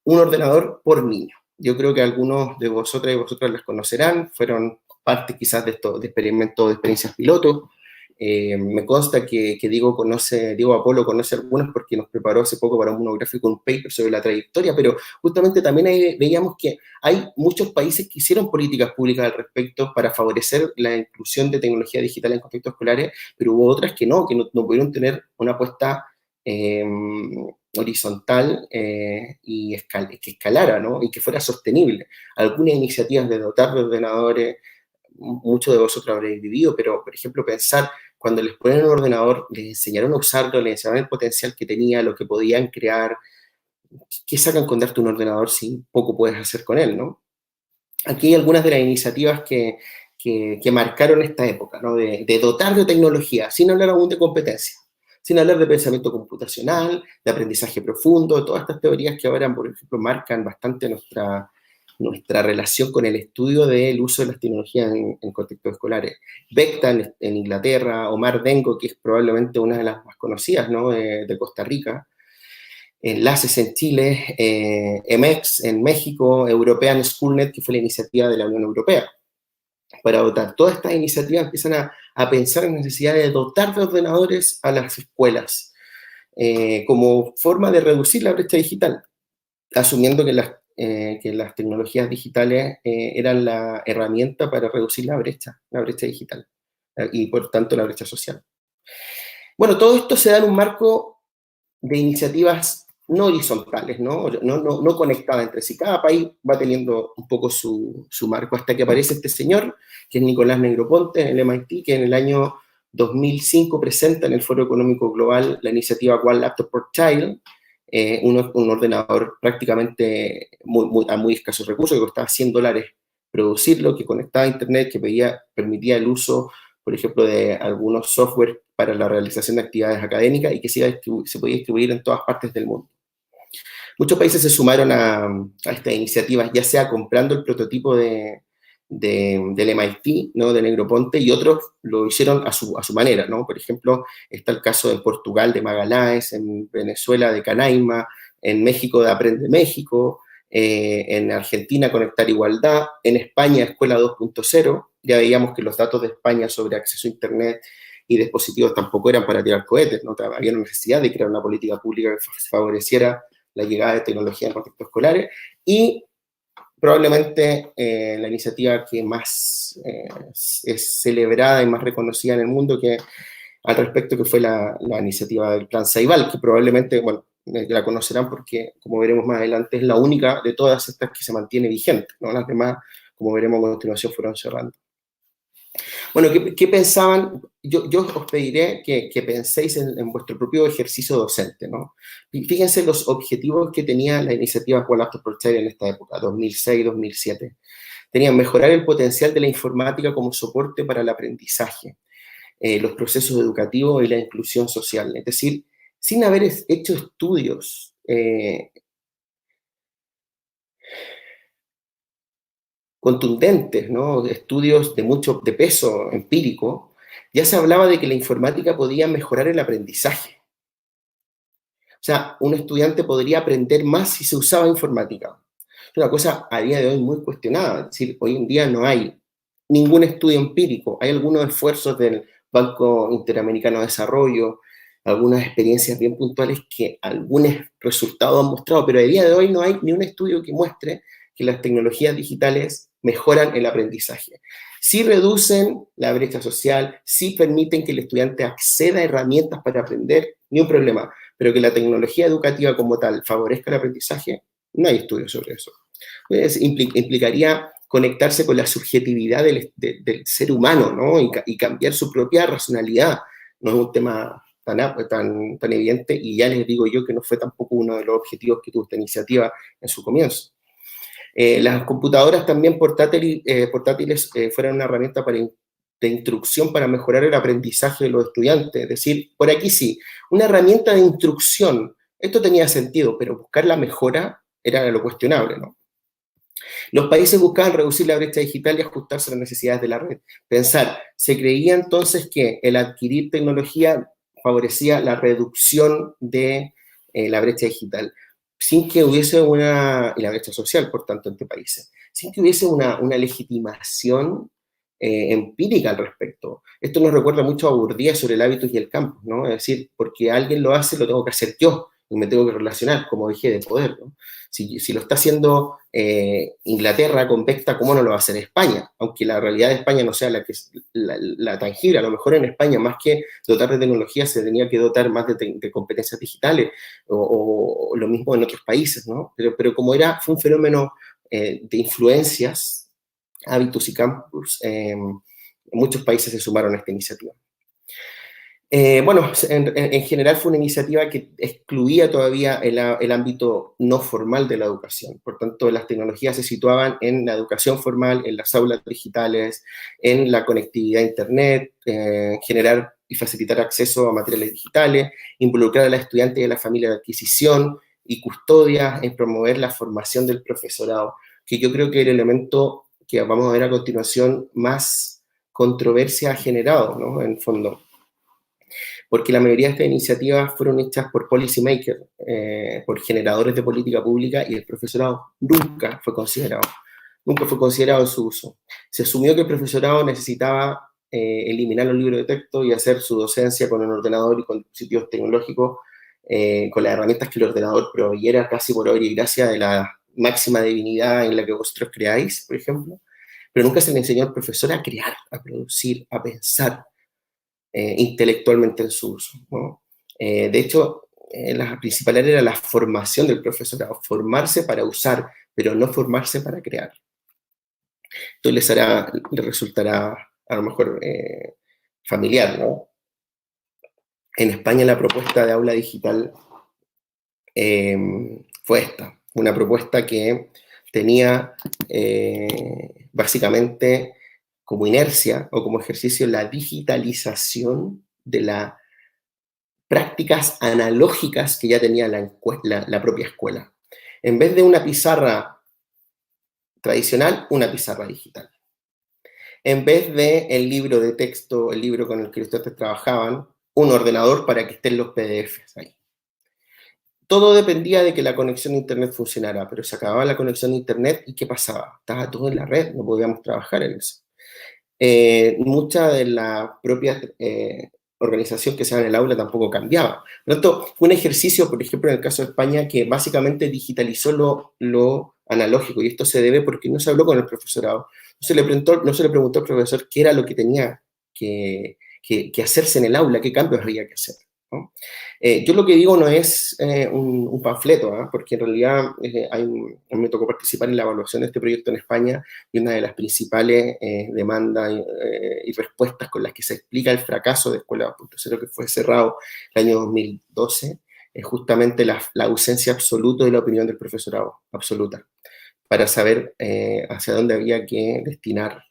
un ordenador por niño. Yo creo que algunos de vosotras y vosotras las conocerán, fueron parte quizás de estos experimentos, de experiencias pilotos. Me consta que Diego Apolo conoce algunas porque nos preparó hace poco para un monográfico, un paper sobre la trayectoria, pero justamente también ahí veíamos que hay muchos países que hicieron políticas públicas al respecto para favorecer la inclusión de tecnología digital en contextos escolares, pero hubo otras que no pudieron tener una apuesta horizontal y que escalara, ¿no? Y que fuera sostenible. Algunas iniciativas de dotar de ordenadores, muchos de vosotros habréis vivido, pero por ejemplo pensar, cuando les ponen un ordenador, les enseñaron a usarlo, les enseñaron el potencial que tenía, lo que podían crear. ¿Qué sacan con darte un ordenador si poco puedes hacer con él, no? Aquí hay algunas de las iniciativas que marcaron esta época, ¿no? De dotar de tecnología, sin hablar aún de competencia, sin hablar de pensamiento computacional, de aprendizaje profundo, todas estas teorías que ahora, por ejemplo, marcan bastante nuestra relación con el estudio del uso de las tecnologías en contextos escolares. Vecta en Inglaterra, Omar Dengo, que es probablemente una de las más conocidas, ¿no? de Costa Rica, Enlaces en Chile, EMEX en México, European Schoolnet, que fue la iniciativa de la Unión Europea. Para dotar, todas estas iniciativas empiezan a pensar en la necesidad de dotar de ordenadores a las escuelas. como forma de reducir la brecha digital, asumiendo que las tecnologías digitales eran la herramienta para reducir la brecha digital, y por tanto la brecha social. Bueno, todo esto se da en un marco de iniciativas no horizontales, no conectadas entre sí. Cada país va teniendo un poco su marco, hasta que aparece este señor, que es Nicolás Negroponte, en el MIT, que en el año 2005 presenta en el Foro Económico Global la iniciativa One Laptop per Child, un ordenador prácticamente a muy escasos recursos, que costaba $100 producirlo, que conectaba a internet, que permitía el uso, por ejemplo, de algunos software para la realización de actividades académicas, y que se podía distribuir en todas partes del mundo. Muchos países se sumaron a estas iniciativas, ya sea comprando el prototipo del MIT, ¿no?, de Negroponte, y otros lo hicieron a su manera, ¿no? Por ejemplo, está el caso de Portugal de Magaláes, en Venezuela de Canaima, en México de Aprende México, en Argentina Conectar Igualdad, en España Escuela 2.0. Ya veíamos que los datos de España sobre acceso a internet y dispositivos tampoco eran para tirar cohetes, ¿no? Había una necesidad de crear una política pública que favoreciera la llegada de tecnología en contextos escolares, y probablemente la iniciativa que más es celebrada y más reconocida en el mundo al respecto, que fue la iniciativa del Plan Ceibal, que probablemente, bueno, la conocerán porque, como veremos más adelante, es la única de todas estas que se mantiene vigente, ¿no? Las demás, como veremos a continuación, fueron cerrando. Bueno, ¿qué pensaban? Yo os pediré que penséis en vuestro propio ejercicio docente, ¿no? Fíjense los objetivos que tenía la iniciativa One Laptop per Child en esta época, 2006-2007. Tenían mejorar el potencial de la informática como soporte para el aprendizaje, los procesos educativos y la inclusión social. Es decir, sin haber hecho estudios contundentes, ¿no?, estudios de peso empírico, ya se hablaba de que la informática podía mejorar el aprendizaje. O sea, un estudiante podría aprender más si se usaba informática. Es una cosa a día de hoy muy cuestionada. Es decir, hoy en día no hay ningún estudio empírico. Hay algunos esfuerzos del Banco Interamericano de Desarrollo, algunas experiencias bien puntuales que algunos resultados han mostrado, pero a día de hoy no hay ni un estudio que muestre que las tecnologías digitales mejoran el aprendizaje. Sí reducen la brecha social, sí permiten que el estudiante acceda a herramientas para aprender, ni un problema, pero que la tecnología educativa como tal favorezca el aprendizaje, no hay estudios sobre eso. Entonces, implicaría conectarse con la subjetividad del ser humano, ¿no? Y cambiar su propia racionalidad. No es un tema tan evidente, y ya les digo yo que no fue tampoco uno de los objetivos que tuvo esta iniciativa en su comienzo. Las computadoras también portátiles fueron una herramienta de instrucción para mejorar el aprendizaje de los estudiantes. Es decir, por aquí sí, una herramienta de instrucción, esto tenía sentido, pero buscar la mejora era lo cuestionable, ¿no? Los países buscaban reducir la brecha digital y ajustarse a las necesidades de la red. Se creía entonces que el adquirir tecnología favorecía la reducción de la brecha digital, sin que hubiese y la brecha social, por tanto, entre países, sin que hubiese una legitimación empírica al respecto. Esto nos recuerda mucho a Bourdieu sobre el hábitus y el campus, ¿no? Es decir, porque alguien lo hace, lo tengo que hacer yo, y me tengo que relacionar, como dije, de poder, ¿no? Si lo está haciendo Inglaterra con Vecta, ¿cómo no lo va a hacer España? Aunque la realidad de España no sea la tangible. A lo mejor en España, más que dotar de tecnología, se tenía que dotar más de competencias digitales, o lo mismo en otros países, ¿no? Pero como fue un fenómeno de influencias, hábitos y campus, muchos países se sumaron a esta iniciativa. Bueno, en general fue una iniciativa que excluía todavía el ámbito no formal de la educación. Por tanto, las tecnologías se situaban en la educación formal, en las aulas digitales, en la conectividad a internet, generar y facilitar acceso a materiales digitales, involucrar a los estudiantes y a la familia de adquisición y custodia, en promover la formación del profesorado, que yo creo que es el elemento que vamos a ver a continuación más controversia ha generado, ¿no?, en fondo. Porque la mayoría de estas iniciativas fueron hechas por policymakers, por generadores de política pública, y el profesorado nunca fue considerado en su uso. Se asumió que el profesorado necesitaba eliminar los libros de texto y hacer su docencia con un ordenador y con dispositivos tecnológicos con las herramientas que el ordenador proveyera casi por obra y gracia de la máxima divinidad en la que vosotros creáis, por ejemplo, pero nunca se le enseñó al profesor a crear, a producir, a pensar intelectualmente en su uso, ¿no? De hecho, la principal área era la formación del profesorado, formarse para usar, pero no formarse para crear. Entonces les resultará a lo mejor familiar, ¿no? En España la propuesta de aula digital fue esta, una propuesta que tenía básicamente como inercia o como ejercicio la digitalización de las prácticas analógicas que ya tenía la propia escuela. En vez de una pizarra tradicional, una pizarra digital. En vez de el libro de texto, el libro con el que ustedes trabajaban, un ordenador para que estén los PDFs ahí. Todo dependía de que la conexión a internet funcionara, pero se acababa la conexión a internet y ¿qué pasaba? Estaba todo en la red, no podíamos trabajar en eso. Mucha de la propia organización que se da en el aula tampoco cambiaba. Por lo tanto, fue un ejercicio, por ejemplo, en el caso de España, que básicamente digitalizó lo analógico, y esto se debe porque no se habló con el profesorado. No se le preguntó al profesor qué era lo que tenía que hacerse en el aula, qué cambios había que hacer, ¿no? Yo lo que digo no es un panfleto, ¿eh? Porque en realidad me tocó participar en la evaluación de este proyecto en España, y una de las principales demandas y respuestas con las que se explica el fracaso de Escuela 2.0, que fue cerrado el año 2012, es justamente la ausencia absoluta de la opinión del profesorado, absoluta, para saber hacia dónde había que destinar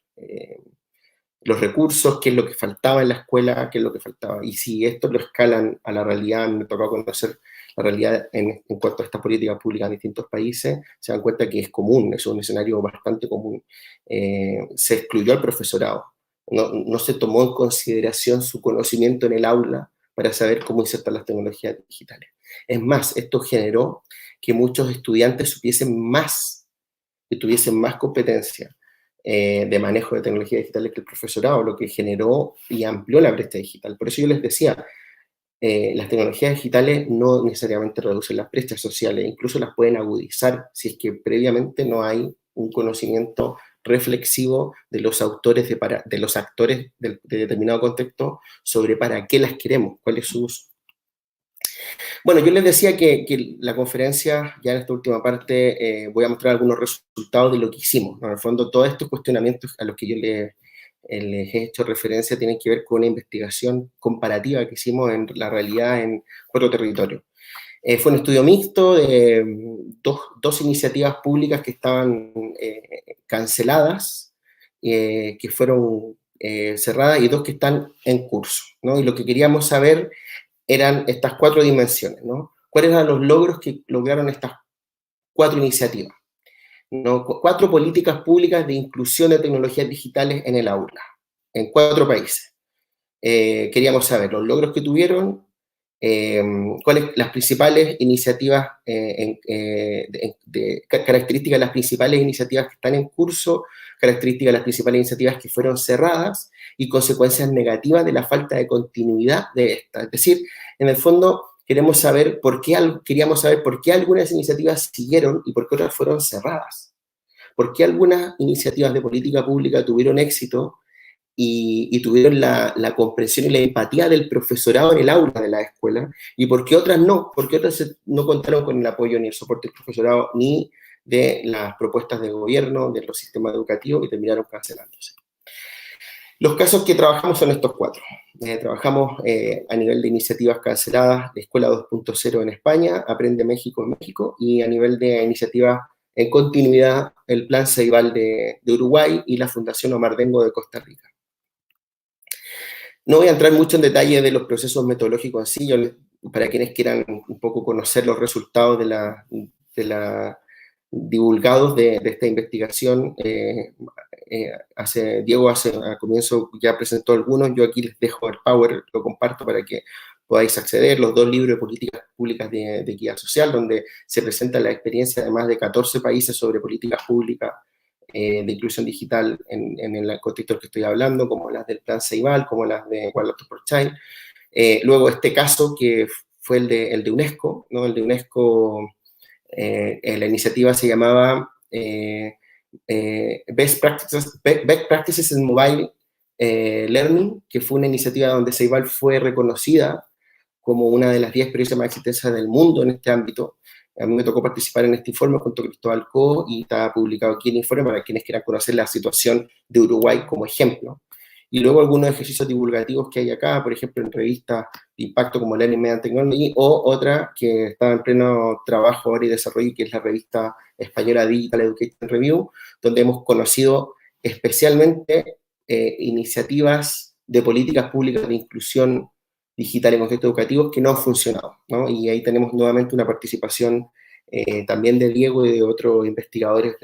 los recursos, qué es lo que faltaba en la escuela, qué es lo que faltaba. Y si esto lo escalan a la realidad, me tocó conocer la realidad en cuanto a estas políticas públicas en distintos países, se dan cuenta que es común, es un escenario bastante común. Se excluyó al profesorado, no se tomó en consideración su conocimiento en el aula para saber cómo insertar las tecnologías digitales. Es más, esto generó que muchos estudiantes supiesen más, que tuviesen más competencia de manejo de tecnologías digitales que el profesorado, lo que generó y amplió la brecha digital. Por eso yo les decía, las tecnologías digitales no necesariamente reducen las brechas sociales, incluso las pueden agudizar si es que previamente no hay un conocimiento reflexivo de los autores, de los actores de determinado contexto sobre para qué las queremos, cuál es su uso. Bueno, yo les decía que la conferencia, ya en esta última parte, voy a mostrar algunos resultados de lo que hicimos, ¿no? En el fondo, todos estos cuestionamientos a los que yo les he hecho referencia tienen que ver con una investigación comparativa que hicimos en la realidad en 4 territorios. Fue un estudio mixto de dos iniciativas públicas que estaban canceladas, que fueron cerradas, y 2 que están en curso, ¿no? Y lo que queríamos saber eran estas 4 dimensiones, ¿no? ¿Cuáles eran los logros que lograron estas 4 iniciativas? ¿No? 4 políticas públicas de inclusión de tecnologías digitales en el aula, en 4 países. Queríamos saber los logros que tuvieron, cuáles las principales iniciativas, características de las principales iniciativas que están en curso, características de las principales iniciativas que fueron cerradas y consecuencias negativas de la falta de continuidad de estas. Es decir, en el fondo queríamos saber por qué algunas iniciativas siguieron y por qué otras fueron cerradas. ¿Por qué algunas iniciativas de política pública tuvieron éxito y tuvieron la comprensión y la empatía del profesorado en el aula de la escuela, y por qué otras no? Porque otras no contaron con el apoyo ni el soporte del profesorado ni de las propuestas de gobierno, de los sistemas educativos, y terminaron cancelándose. Los casos que trabajamos son estos 4. Trabajamos a nivel de iniciativas canceladas de Escuela 2.0 en España, Aprende México en México, y a nivel de iniciativas en continuidad, el Plan Ceibal de Uruguay y la Fundación Omar Dengo de Costa Rica. No voy a entrar mucho en detalle de los procesos metodológicos en sí, para quienes quieran un poco conocer los resultados divulgados de esta investigación. Diego al comienzo ya presentó algunos, yo aquí les dejo el PowerPoint, lo comparto para que podáis acceder, los 2 libros de políticas públicas de equidad social, donde se presenta la experiencia de más de 14 países sobre políticas públicas de inclusión digital en el contexto del que estoy hablando, como las del Plan Ceibal, como las de One Laptop per Child. Luego este caso que fue el de UNESCO, ¿no? El de UNESCO, la iniciativa se llamaba Best Practices in Mobile Learning, que fue una iniciativa donde Ceibal fue reconocida como una de las 10 experiencias más exitosas del mundo en este ámbito. A mí me tocó participar en este informe junto a Cristóbal Cobo y está publicado aquí el informe para quienes quieran conocer la situación de Uruguay como ejemplo. Y luego algunos ejercicios divulgativos que hay acá, por ejemplo, en revistas de impacto como Learning Media Technology, o otra que está en pleno trabajo ahora y desarrollo, que es la revista española Digital Education Review, donde hemos conocido especialmente iniciativas de políticas públicas de inclusión digital en contextos educativos que no han funcionado, ¿no? Y ahí tenemos nuevamente una participación también de Diego y de otros investigadores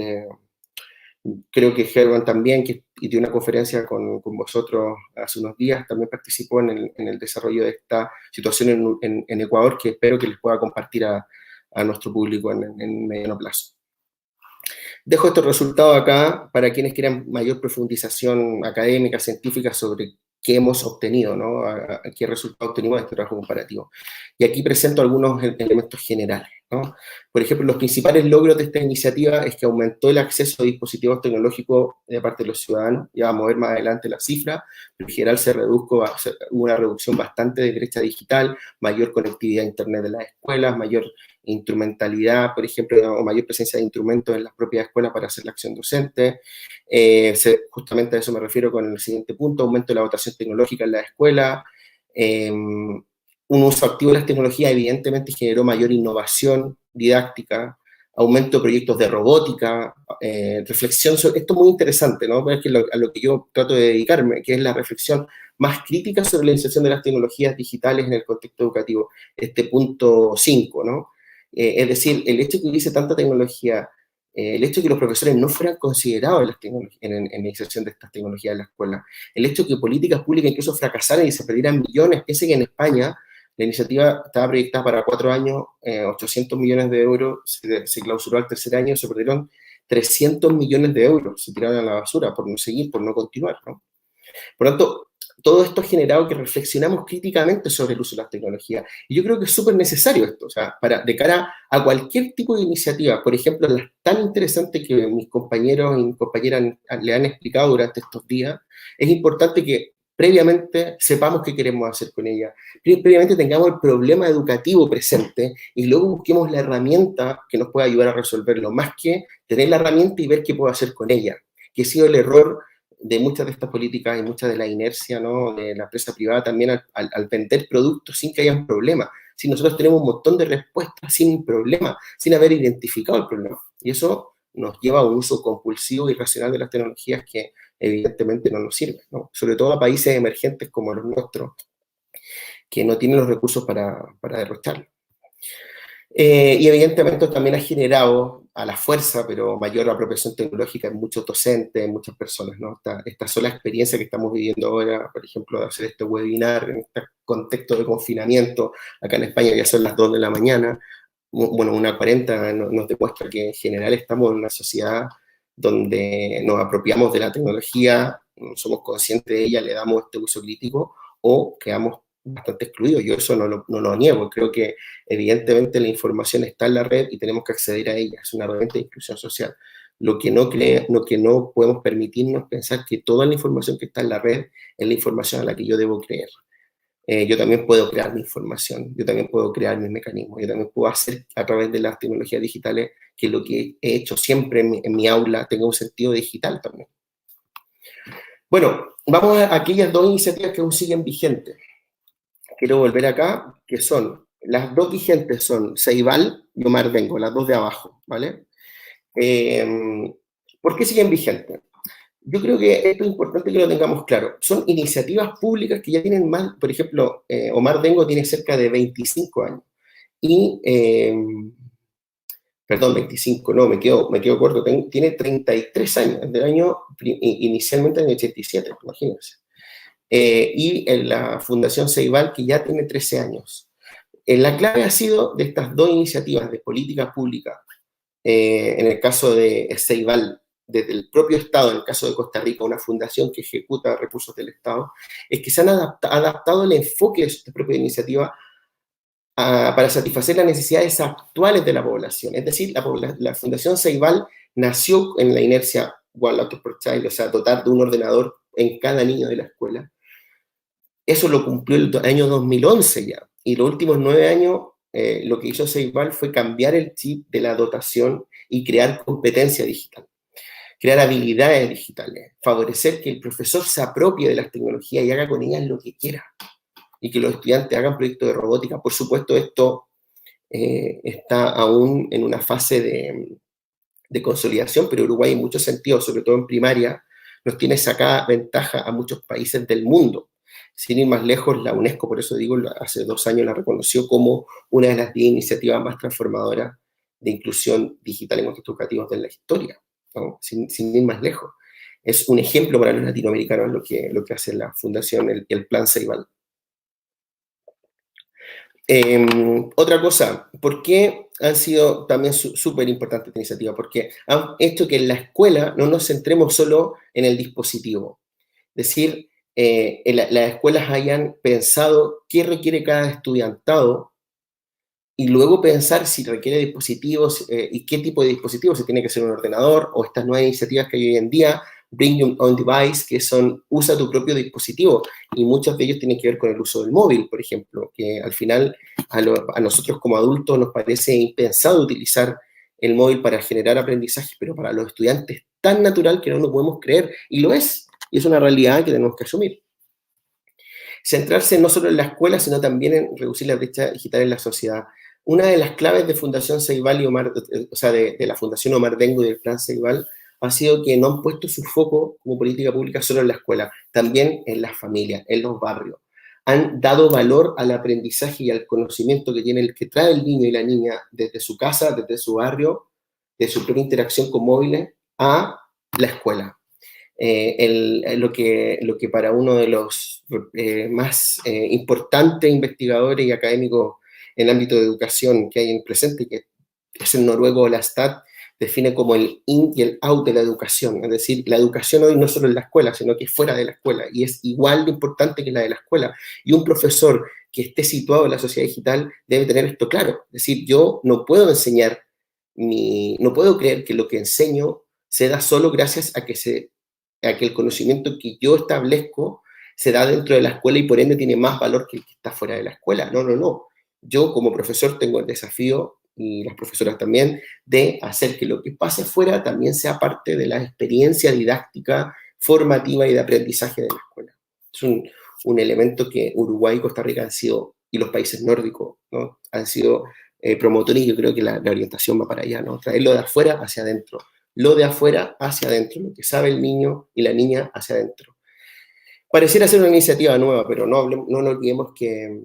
creo que Germán también, y dio una conferencia con vosotros hace unos días, también participó en el desarrollo de esta situación en Ecuador, que espero que les pueda compartir a nuestro público en mediano plazo. Dejo estos resultados acá para quienes quieran mayor profundización académica, científica sobre qué hemos obtenido, ¿no? Qué resultados obtenimos de este trabajo comparativo. Y aquí presento algunos elementos generales, ¿no? Por ejemplo, los principales logros de esta iniciativa es que aumentó el acceso a dispositivos tecnológicos de parte de los ciudadanos. Ya vamos a ver más adelante la cifra, pero en general hubo una reducción bastante de brecha digital, mayor conectividad a Internet de las escuelas, mayor instrumentalidad, por ejemplo, o mayor presencia de instrumentos en las propias escuelas para hacer la acción docente. Justamente a eso me refiero con el siguiente punto: aumento de la dotación tecnológica en la escuela. Un uso activo de las tecnologías evidentemente generó mayor innovación didáctica, aumento de proyectos de robótica, reflexión sobre, esto es muy interesante, ¿no? Es que a lo que yo trato de dedicarme, que es la reflexión más crítica sobre la inserción de las tecnologías digitales en el contexto educativo, este punto 5, ¿no? Es decir, el hecho de que hubiese tanta tecnología, el hecho de que los profesores no fueran considerados en la inserción de estas tecnologías en la escuela, el hecho de que políticas públicas incluso fracasaran y se perdieran millones. Piensen que en España la iniciativa estaba proyectada para 4 años, 800 millones de euros, se clausuró al tercer año, se perdieron 300 millones de euros, se tiraron a la basura por no seguir, por no continuar, ¿no? Por lo tanto, todo esto ha generado que reflexionamos críticamente sobre el uso de las tecnologías. Y yo creo que es súper necesario esto, o sea, de cara a cualquier tipo de iniciativa, por ejemplo, las tan interesantes que mis compañeros y mis compañeras le han explicado durante estos días, es importante que previamente sepamos qué queremos hacer con ella, previamente tengamos el problema educativo presente y luego busquemos la herramienta que nos pueda ayudar a resolverlo, más que tener la herramienta y ver qué puedo hacer con ella, que ha sido el error de muchas de estas políticas y mucha de la inercia, ¿no?, de la empresa privada también al vender productos sin que haya un problema. Si nosotros tenemos un montón de respuestas sin problema, sin haber identificado el problema. Y eso nos lleva a un uso compulsivo y irracional de las tecnologías que evidentemente no nos sirven, ¿no? Sobre todo a países emergentes como los nuestros, que no tienen los recursos para derrocharlo. Y evidentemente también ha generado a la fuerza, pero mayor apropiación tecnológica en muchos docentes, en muchas personas, ¿no? Esta sola experiencia que estamos viviendo ahora, por ejemplo, de hacer este webinar en este contexto de confinamiento, acá en España ya son las 2 de la mañana, bueno, 1:40 nos demuestra que en general estamos en una sociedad donde nos apropiamos de la tecnología, somos conscientes de ella, le damos este uso crítico o quedamos bastante excluidos. Yo eso no lo niego, creo que evidentemente la información está en la red y tenemos que acceder a ella, es una herramienta de inclusión social. Lo que no podemos permitirnos pensar que toda la información que está en la red es la información a la que yo debo creer. Yo también puedo crear mi información, yo también puedo crear mis mecanismos, yo también puedo hacer a través de las tecnologías digitales que lo que he hecho siempre en mi aula tenga un sentido digital también. Bueno, vamos a aquellas 2 iniciativas que aún siguen vigentes. Quiero volver acá, que son, las 2 vigentes son Ceibal y Omar Bengo, las 2 de abajo, ¿vale? ¿Por qué siguen vigentes? Yo creo que esto es importante que lo tengamos claro. Son iniciativas públicas que ya tienen más, por ejemplo, Omar Bengo tiene cerca de 25 años. Y, perdón, 25, no, me quedo corto, tiene 33 años, inicialmente en el 87, imagínense. Y en la Fundación Ceibal, que ya tiene 13 años. La clave ha sido de estas 2 iniciativas de política pública, en el caso de Ceibal, desde el propio Estado, en el caso de Costa Rica, una fundación que ejecuta recursos del Estado, es que se han adaptado el enfoque de esta propia iniciativa para satisfacer las necesidades actuales de la población. Es decir, la Fundación Ceibal nació en la inercia One Laptop per Child, o sea, dotar de un ordenador en cada niño de la escuela. Eso lo cumplió el año 2011 ya. Y los últimos 9 años, lo que hizo Ceibal fue cambiar el chip de la dotación y crear competencia digital, crear habilidades digitales, favorecer que el profesor se apropie de las tecnologías y haga con ellas lo que quiera, y que los estudiantes hagan proyectos de robótica. Por supuesto, esto está aún en una fase de consolidación, pero Uruguay en muchos sentidos, sobre todo en primaria, nos tiene sacada ventaja a muchos países del mundo. Sin ir más lejos, la UNESCO, por eso digo, hace 2 años la reconoció como una de las 10 iniciativas más transformadoras de inclusión digital en contextos educativos de la historia, ¿no? Sin ir más lejos. Es un ejemplo para los latinoamericanos lo que hace la Fundación, el Plan Ceibal. Otra cosa, ¿por qué han sido también súper importante esta iniciativa? Porque han hecho que en la escuela no nos centremos solo en el dispositivo. Es decir, las escuelas hayan pensado qué requiere cada estudiantado y luego pensar si requiere dispositivos y qué tipo de dispositivos, si tiene que ser un ordenador o estas nuevas iniciativas que hay hoy en día, Bring Your Own Device, que son usa tu propio dispositivo, y muchos de ellos tienen que ver con el uso del móvil, por ejemplo, que al final a nosotros como adultos nos parece impensado utilizar el móvil para generar aprendizaje, pero para los estudiantes es tan natural que no lo podemos creer, y lo es, y es una realidad que tenemos que asumir. Centrarse no solo en la escuela, sino también en reducir la brecha digital en la sociedad. Una de las claves de Fundación Ceibal y Omar, o sea, de la Fundación Omar Dengo y del Plan Ceibal, ha sido que no han puesto su foco como política pública solo en la escuela, también en las familias, en los barrios. Han dado valor al aprendizaje y al conocimiento que tiene el que trae el niño y la niña desde su casa, desde su barrio, de su propia interacción con móviles, a la escuela. Lo que para uno de los más importantes investigadores y académicos en el ámbito de educación que hay en presente, que es el noruego Lastad, define como el in y el out de la educación. Es decir, la educación hoy no solo en la escuela, sino que fuera de la escuela, y es igual de importante que la de la escuela. Y un profesor que esté situado en la sociedad digital debe tener esto claro. Es decir, yo no puedo enseñar, no puedo creer que lo que enseño se da solo gracias a que el conocimiento que yo establezco se da dentro de la escuela y por ende tiene más valor que el que está fuera de la escuela. No, no, no. Yo como profesor tengo el desafío, y las profesoras también, de hacer que lo que pase fuera también sea parte de la experiencia didáctica, formativa y de aprendizaje de la escuela. Es un elemento que Uruguay y Costa Rica han sido, y los países nórdicos, ¿no?, han sido promotores, y yo creo que la orientación va para allá, ¿no? Traerlo de afuera hacia adentro, lo de afuera hacia adentro, lo que sabe el niño y la niña hacia adentro. Pareciera ser una iniciativa nueva, pero no nos olvidemos que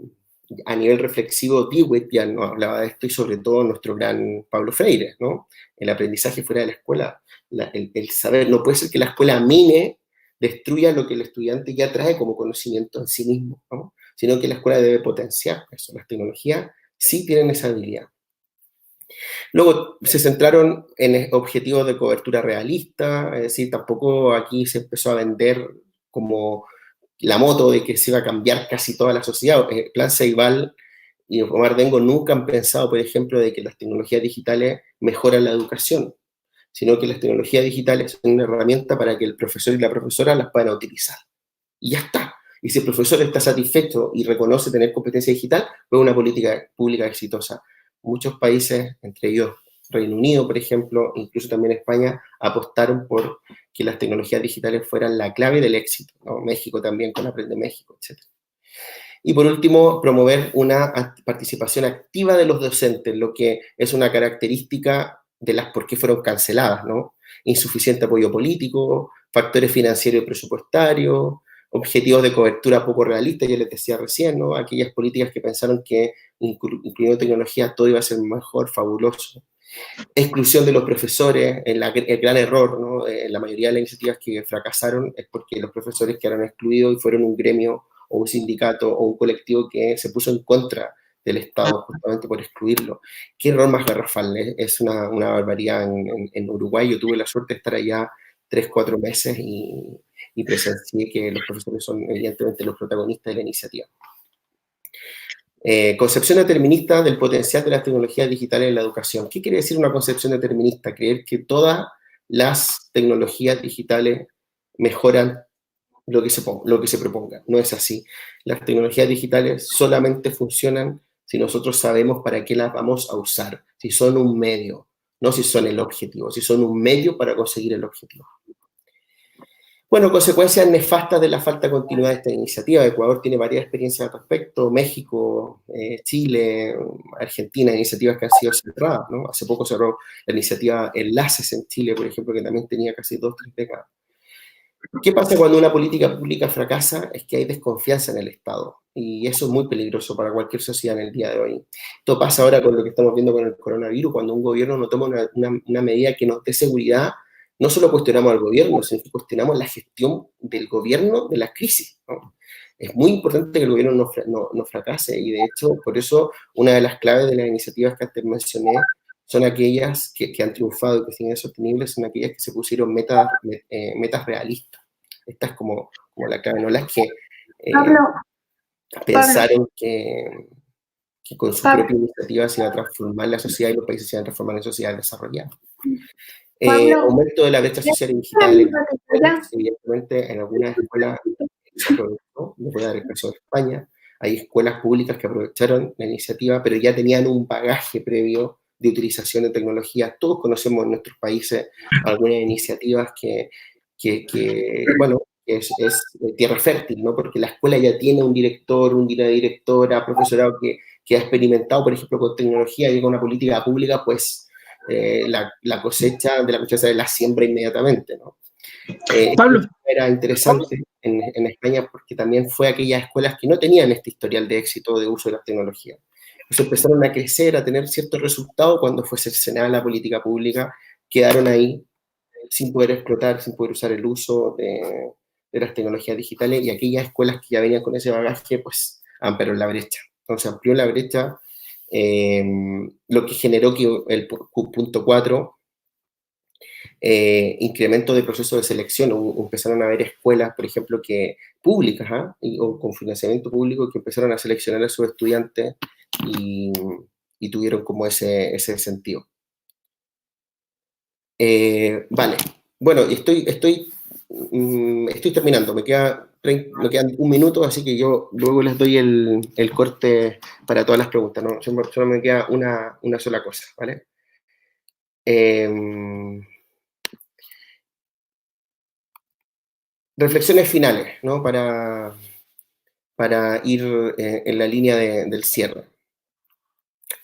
a nivel reflexivo, DeWitt ya nos hablaba de esto, y sobre todo nuestro gran Pablo Freire, ¿no? El aprendizaje fuera de la escuela, el saber, no puede ser que la escuela mine, destruya lo que el estudiante ya trae como conocimiento en sí mismo, ¿no? Sino que la escuela debe potenciar eso. Las tecnologías sí tienen esa habilidad. Luego se centraron en objetivos de cobertura realista, es decir, tampoco aquí se empezó a vender como la moto de que se iba a cambiar casi toda la sociedad. Plan Ceibal y Omar Dengo nunca han pensado, por ejemplo, de que las tecnologías digitales mejoran la educación, sino que las tecnologías digitales son una herramienta para que el profesor y la profesora las puedan utilizar. Y ya está. Y si el profesor está satisfecho y reconoce tener competencia digital, pues una política pública exitosa. Muchos países, entre ellos Reino Unido, por ejemplo, incluso también España, apostaron por que las tecnologías digitales fueran la clave del éxito, ¿no? México también con Aprende México, etc. Y por último, promover una participación activa de los docentes, lo que es una característica de las por qué fueron canceladas, ¿no? Insuficiente apoyo político, factores financieros y presupuestarios, objetivos de cobertura poco realistas, yo les decía recién, ¿no? Aquellas políticas que pensaron que incluyendo tecnología todo iba a ser mejor, fabuloso. Exclusión de los profesores, el gran error, ¿no? La mayoría de las iniciativas que fracasaron es porque los profesores quedaron excluidos y fueron un gremio o un sindicato o un colectivo que se puso en contra del Estado justamente por excluirlo. ¿Qué error más garrafal? Es una barbaridad en Uruguay. Yo tuve la suerte de estar allá 3-4 meses y presencié que los profesores son evidentemente los protagonistas de la iniciativa. Concepción determinista del potencial de las tecnologías digitales en la educación. ¿Qué quiere decir una concepción determinista? Creer que todas las tecnologías digitales mejoran lo que se proponga. No es así. Las tecnologías digitales solamente funcionan si nosotros sabemos para qué las vamos a usar, si son un medio, no si son el objetivo, si son un medio para conseguir el objetivo. Bueno, consecuencias nefastas de la falta de continuidad de esta iniciativa. Ecuador tiene varias experiencias al respecto, México, Chile, Argentina, iniciativas que han sido cerradas, ¿no? Hace poco cerró la iniciativa Enlaces en Chile, por ejemplo, que también tenía casi 2 o 3 décadas. ¿Qué pasa cuando una política pública fracasa? Es que hay desconfianza en el Estado, y eso es muy peligroso para cualquier sociedad en el día de hoy. Esto pasa ahora con lo que estamos viendo con el coronavirus, cuando un gobierno no toma una medida que nos dé seguridad. No solo cuestionamos al gobierno, sino que cuestionamos la gestión del gobierno de la crisis, ¿no? Es muy importante que el gobierno no fracase, y de hecho, por eso, una de las claves de las iniciativas que antes mencioné son aquellas que han triunfado y que siguen sostenibles, son aquellas que se pusieron metas realistas. Esta es como la clave, no las que pensaron que con su propia iniciativa se iba a transformar la sociedad y los países se iban a transformar en sociedades desarrolladas. Aumento de la brecha social y digital. Evidentemente, en algunas escuelas se aprovechó. Le voy a dar el caso de España. Hay escuelas públicas que aprovecharon la iniciativa, pero ya tenían un bagaje previo de utilización de tecnología. Todos conocemos en nuestros países algunas iniciativas que bueno, es tierra fértil, ¿no? Porque la escuela ya tiene un director, una directora, profesorado que ha experimentado, por ejemplo, con tecnología y con una política pública, pues la cosecha de la cosecha la siembra inmediatamente, ¿no? Pablo. Era interesante en España porque también fue aquellas escuelas que no tenían este historial de éxito de uso de las tecnologías. Entonces empezaron a crecer, a tener ciertos resultados cuando fue cercenada la política pública, quedaron ahí sin poder explotar, sin poder usar el uso de las tecnologías digitales, y aquellas escuelas que ya venían con ese bagaje, pues ampliaron la brecha. Entonces amplió la brecha, lo que generó que el punto 4, incremento de procesos de selección. Empezaron a haber escuelas, por ejemplo, públicas, o con financiamiento público, que empezaron a seleccionar a sus estudiantes y tuvieron como ese sentido. Vale, bueno, estoy terminando, me quedan 1 minuto, así que yo luego les doy el corte para todas las preguntas, ¿no? Solo me queda una sola cosa, ¿vale? Reflexiones finales, ¿no? Para ir en la línea del cierre.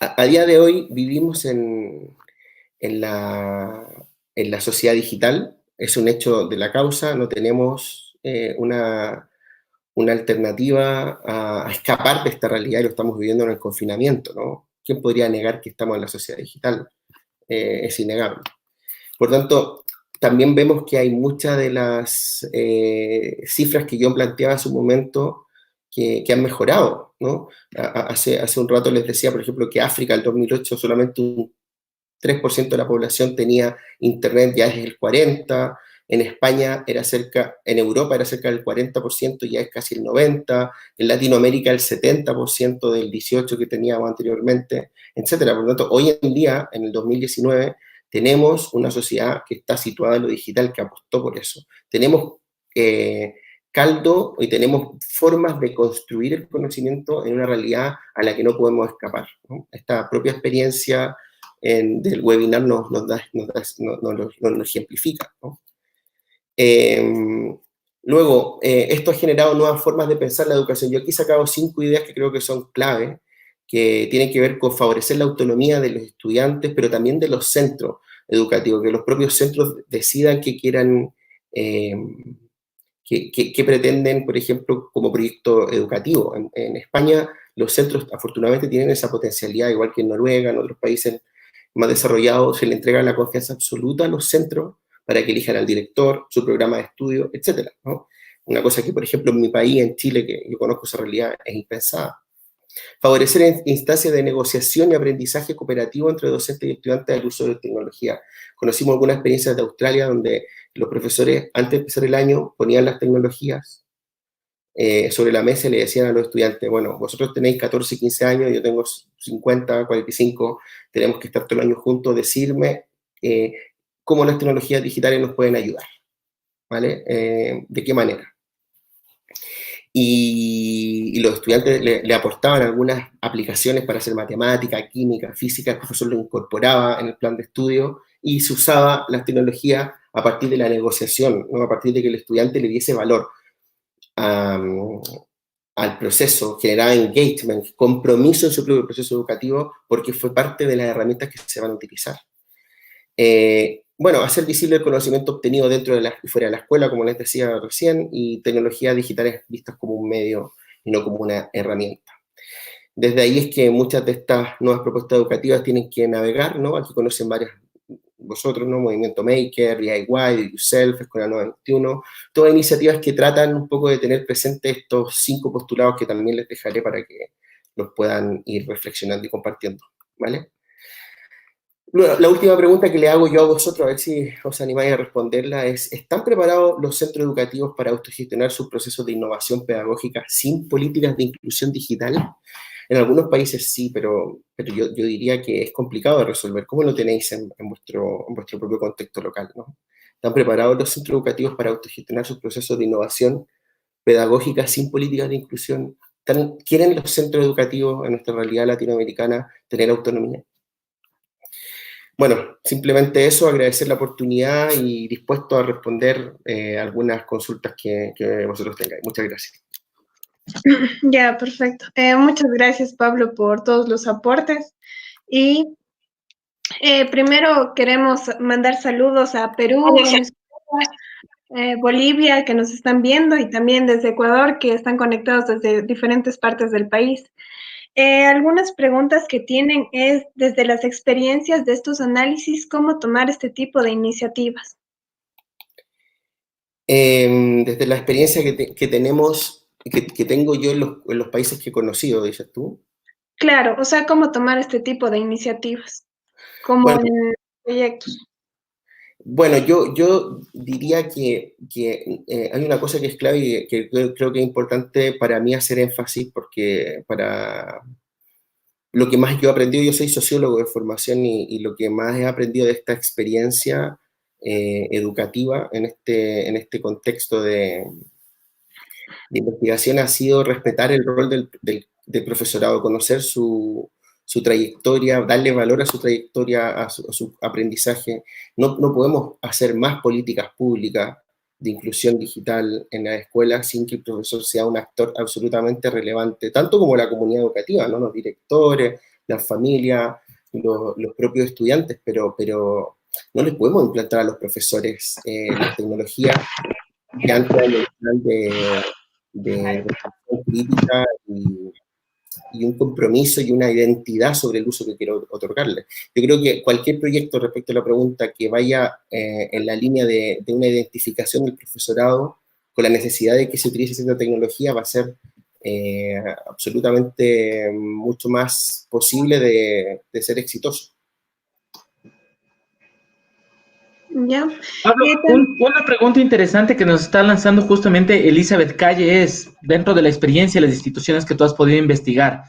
A día de hoy vivimos en la sociedad digital, es un hecho de la causa, no tenemos una alternativa a escapar de esta realidad, y lo estamos viviendo en el confinamiento, ¿no? ¿Quién podría negar que estamos en la sociedad digital? Es innegable. Por tanto, también vemos que hay muchas de las cifras que yo planteaba hace un momento que han mejorado, ¿no? Hace un rato les decía, por ejemplo, que África, en 2008, solamente un 3% de la población tenía internet, ya es el 40%, en España en Europa era cerca del 40%, ya es casi el 90%, en Latinoamérica el 70% del 18% que teníamos anteriormente, etcétera. Por lo tanto, hoy en día, en el 2019, tenemos una sociedad que está situada en lo digital, que apostó por eso. Tenemos caldo y tenemos formas de construir el conocimiento en una realidad a la que no podemos escapar, ¿no? Esta propia experiencia del webinar nos lo ejemplifica, ¿no? Luego, esto ha generado nuevas formas de pensar la educación. Yo aquí he sacado 5 ideas que creo que son clave, que tienen que ver con favorecer la autonomía de los estudiantes, pero también de los centros educativos, que los propios centros decidan qué quieran, qué pretenden, por ejemplo, como proyecto educativo. En España, los centros afortunadamente tienen esa potencialidad, igual que en Noruega, en otros países más desarrollados, se le entrega la confianza absoluta a los centros para que elijan al director, su programa de estudio, etcétera, ¿no? Una cosa que, por ejemplo, en mi país, en Chile, que yo conozco esa realidad, es impensada. Favorecer instancias de negociación y aprendizaje cooperativo entre docentes y estudiantes del uso de tecnología. Conocimos algunas experiencias de Australia donde los profesores, antes de empezar el año, ponían las tecnologías sobre la mesa y le decían a los estudiantes, bueno, vosotros tenéis 14, 15 años, yo tengo 50, 45, tenemos que estar todo el año juntos, decirme cómo las tecnologías digitales nos pueden ayudar, ¿vale? ¿De qué manera? Y los estudiantes le aportaban algunas aplicaciones para hacer matemática, química, física, el profesor lo incorporaba en el plan de estudio y se usaba las tecnologías a partir de la negociación, ¿no? A partir de que el estudiante le diese valor al proceso, generaba engagement, compromiso en su propio proceso educativo, porque fue parte de las herramientas que se van a utilizar. Bueno, hacer visible el conocimiento obtenido dentro de y fuera de la escuela, como les decía recién, y tecnologías digitales vistas como un medio y no como una herramienta. Desde ahí es que muchas de estas nuevas propuestas educativas tienen que navegar, ¿no? Aquí conocen varias, vosotros, ¿no? Movimiento Maker, DIY, Do It Yourself, Escuela 91, todas iniciativas que tratan un poco de tener presente estos 5 postulados que también les dejaré para que los puedan ir reflexionando y compartiendo, ¿vale? La última pregunta que le hago yo a vosotros, a ver si os animáis a responderla, es: ¿están preparados los centros educativos para autogestionar sus procesos de innovación pedagógica sin políticas de inclusión digital? En algunos países sí, pero yo diría que es complicado de resolver. ¿Cómo lo tenéis en vuestro propio contexto local, ¿no? ¿Están preparados los centros educativos para autogestionar sus procesos de innovación pedagógica sin políticas de inclusión? ¿Quieren los centros educativos en nuestra realidad latinoamericana tener autonomía? Bueno, simplemente eso, agradecer la oportunidad y dispuesto a responder algunas consultas que vosotros tengáis. Muchas gracias. Ya, perfecto. Muchas gracias, Pablo, por todos los aportes. Y primero queremos mandar saludos a Perú, Venezuela, Bolivia, que nos están viendo, y también desde Ecuador, que están conectados desde diferentes partes del país. Algunas preguntas que tienen es, desde las experiencias de estos análisis, ¿cómo tomar este tipo de iniciativas? Desde la experiencia que tenemos, que tengo yo en los países que he conocido, dices tú. Claro, o sea, ¿cómo tomar este tipo de iniciativas? Como Bueno, en proyectos. Bueno, yo diría que hay una cosa que es clave y que creo que es importante para mí hacer énfasis, porque para lo que más yo he aprendido, yo soy sociólogo de formación y lo que más he aprendido de esta experiencia educativa en este contexto de investigación ha sido respetar el rol del profesorado, conocer su trayectoria, darle valor a su trayectoria, a su aprendizaje. No podemos hacer más políticas públicas de inclusión digital en la escuela sin que el profesor sea un actor absolutamente relevante, tanto como la comunidad educativa, ¿no? Los directores, las familias, los propios estudiantes, pero no les podemos implantar a los profesores las tecnologías que antes de reflexión crítica y un compromiso y una identidad sobre el uso que quiero otorgarle. Yo creo que cualquier proyecto respecto a la pregunta que vaya en la línea de una identificación del profesorado con la necesidad de que se utilice cierta tecnología va a ser absolutamente mucho más posible de ser exitoso. Ya. Pablo, una pregunta interesante que nos está lanzando justamente Elizabeth Calle es, dentro de la experiencia y las instituciones que tú has podido investigar,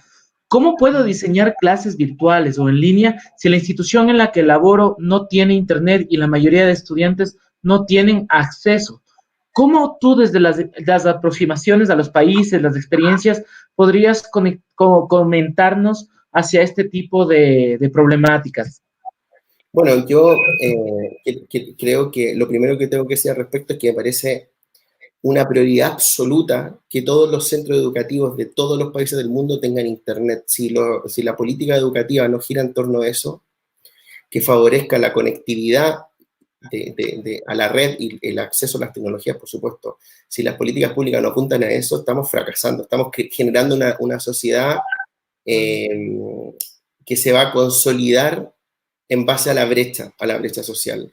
¿cómo puedo diseñar clases virtuales o en línea si la institución en la que laboro no tiene internet y la mayoría de estudiantes no tienen acceso? ¿Cómo tú desde las aproximaciones a los países, las experiencias, podrías comentarnos hacia este tipo de problemáticas? Bueno, yo creo que lo primero que tengo que decir al respecto es que me parece una prioridad absoluta que todos los centros educativos de todos los países del mundo tengan internet. Si la política educativa no gira en torno a eso, que favorezca la conectividad a la red y el acceso a las tecnologías, por supuesto. Si las políticas públicas no apuntan a eso, estamos fracasando, estamos generando una sociedad que se va a consolidar en base a la brecha social.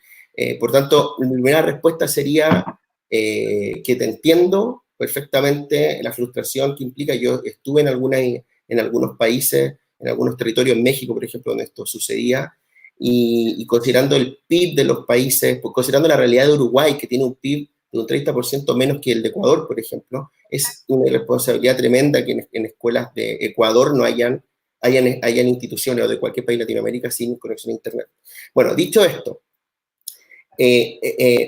Por tanto, mi primera respuesta sería que te entiendo perfectamente la frustración que implica. Yo estuve en algunos países, en algunos territorios, en México, por ejemplo, donde esto sucedía, y considerando el PIB de los países, considerando la realidad de Uruguay, que tiene un PIB de un 30% menos que el de Ecuador, por ejemplo. Es una irresponsabilidad tremenda que en escuelas de Ecuador no hayan instituciones o de cualquier país de Latinoamérica sin conexión a Internet. Bueno, dicho esto,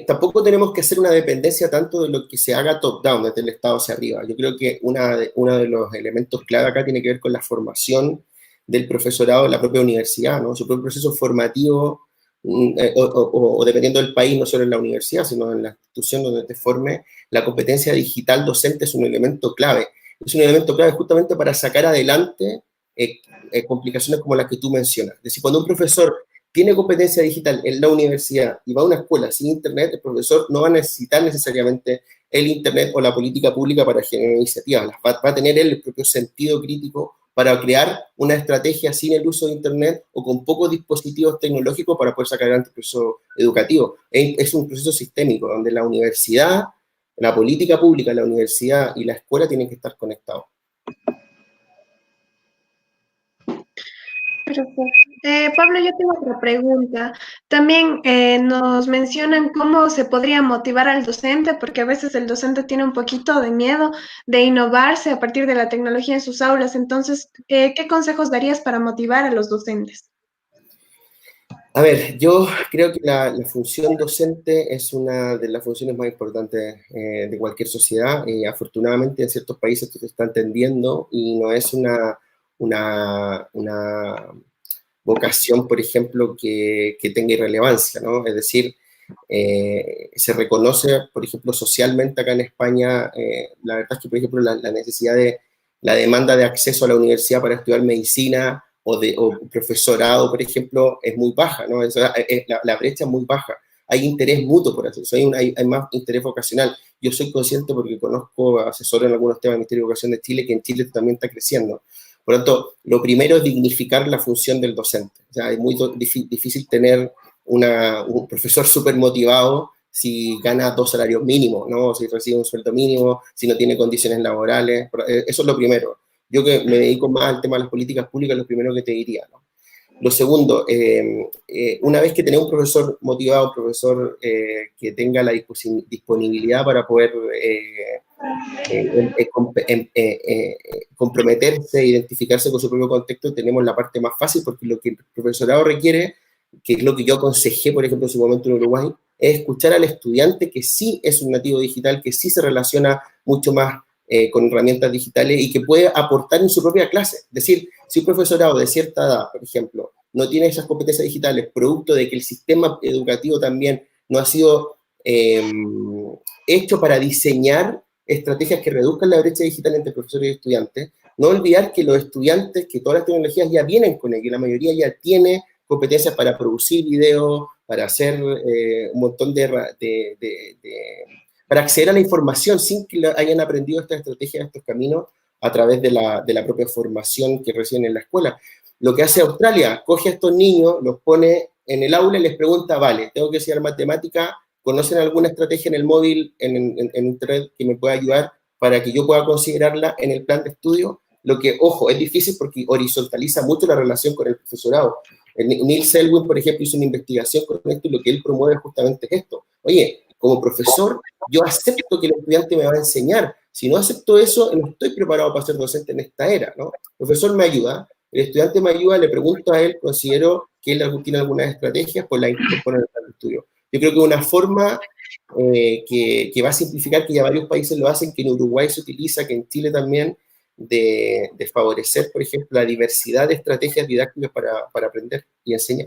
tampoco tenemos que hacer una dependencia tanto de lo que se haga top-down, desde el Estado hacia arriba. Yo creo que uno de los elementos clave acá tiene que ver con la formación del profesorado en la propia universidad, ¿no? Su propio proceso formativo, o dependiendo del país, no solo en la universidad, sino en la institución donde te forme, la competencia digital docente es un elemento clave. Es un elemento clave justamente para sacar adelante complicaciones como las que tú mencionas. Es decir, cuando un profesor tiene competencia digital en la universidad y va a una escuela sin Internet, el profesor no va a necesitar necesariamente el Internet o la política pública para generar iniciativas. Va a tener él el propio sentido crítico para crear una estrategia sin el uso de Internet o con pocos dispositivos tecnológicos para poder sacar adelante el proceso educativo. Es un proceso sistémico donde la universidad, la política pública, la universidad y la escuela tienen que estar conectados. Perfecto. Pablo, yo tengo otra pregunta. También nos mencionan cómo se podría motivar al docente, porque a veces el docente tiene un poquito de miedo de innovarse a partir de la tecnología en sus aulas. Entonces, ¿qué consejos darías para motivar a los docentes? A ver, yo creo que la función docente es una de las funciones más importantes de cualquier sociedad. Afortunadamente en ciertos países esto se está entendiendo y no es una vocación, por ejemplo, que tenga irrelevancia, ¿no? Es decir, se reconoce, por ejemplo, socialmente acá en España, la verdad es que, por ejemplo, la necesidad la demanda de acceso a la universidad para estudiar medicina o profesorado, por ejemplo, es muy baja, ¿no? La brecha es muy baja. Hay interés mutuo por eso, hay más interés vocacional. Yo soy consciente porque conozco, asesoro en algunos temas del Ministerio de Educación de Chile, que en Chile también está creciendo. Por lo tanto, lo primero es dignificar la función del docente. O sea, es muy difícil tener un profesor súper motivado si gana 2 salarios mínimos, ¿no? Si recibe un sueldo mínimo, si no tiene condiciones laborales. Eso es lo primero. Yo que me dedico más al tema de las políticas públicas, lo primero que te diría, ¿no? Lo segundo, una vez que tenés un profesor motivado, un profesor que tenga la disponibilidad para poder comprometerse, identificarse con su propio contexto, tenemos la parte más fácil, porque lo que el profesorado requiere, que es lo que yo aconsejé, por ejemplo, en su momento en Uruguay, es escuchar al estudiante que sí es un nativo digital, que sí se relaciona mucho más con herramientas digitales y que puede aportar en su propia clase. Es decir, si un profesorado de cierta edad, por ejemplo, no tiene esas competencias digitales, producto de que el sistema educativo también no ha sido hecho para diseñar estrategias que reduzcan la brecha digital entre profesores y estudiantes, no olvidar que los estudiantes, que todas las tecnologías ya vienen con ello, y la mayoría ya tiene competencias para producir videos, para hacer un montón para acceder a la información sin que hayan aprendido estas estrategias, estos caminos, a través de la propia formación que reciben en la escuela. Lo que hace Australia, coge a estos niños, los pone en el aula y les pregunta, vale, tengo que enseñar matemática, ¿conocen alguna estrategia en el móvil, en internet, que me pueda ayudar para que yo pueda considerarla en el plan de estudio? Lo que, ojo, es difícil porque horizontaliza mucho la relación con el profesorado. Neil Selwyn, por ejemplo, hizo una investigación con esto y lo que él promueve justamente es esto. Oye, como profesor, yo acepto que el estudiante me va a enseñar. Si no acepto eso, no estoy preparado para ser docente en esta era, ¿no? El profesor me ayuda, el estudiante me ayuda, le pregunto a él, considero que él tiene algunas estrategias, pues la incorporo en el plan de estudio. Yo creo que una forma que va a simplificar, que ya varios países lo hacen, que en Uruguay se utiliza, que en Chile también, de favorecer, por ejemplo, la diversidad de estrategias didácticas para aprender y enseñar.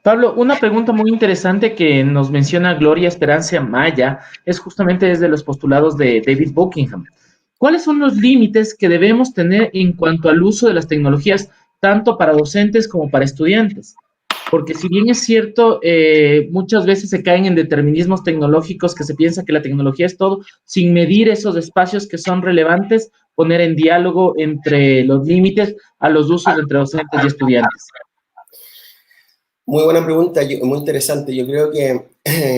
Pablo, una pregunta muy interesante que nos menciona Gloria Esperanza Maya es justamente desde los postulados de David Buckingham. ¿Cuáles son los límites que debemos tener en cuanto al uso de las tecnologías, tanto para docentes como para estudiantes? Porque si bien es cierto, muchas veces se caen en determinismos tecnológicos, que se piensa que la tecnología es todo, sin medir esos espacios que son relevantes, poner en diálogo entre los límites a los usos entre docentes y estudiantes. Muy buena pregunta, muy interesante. Yo creo que,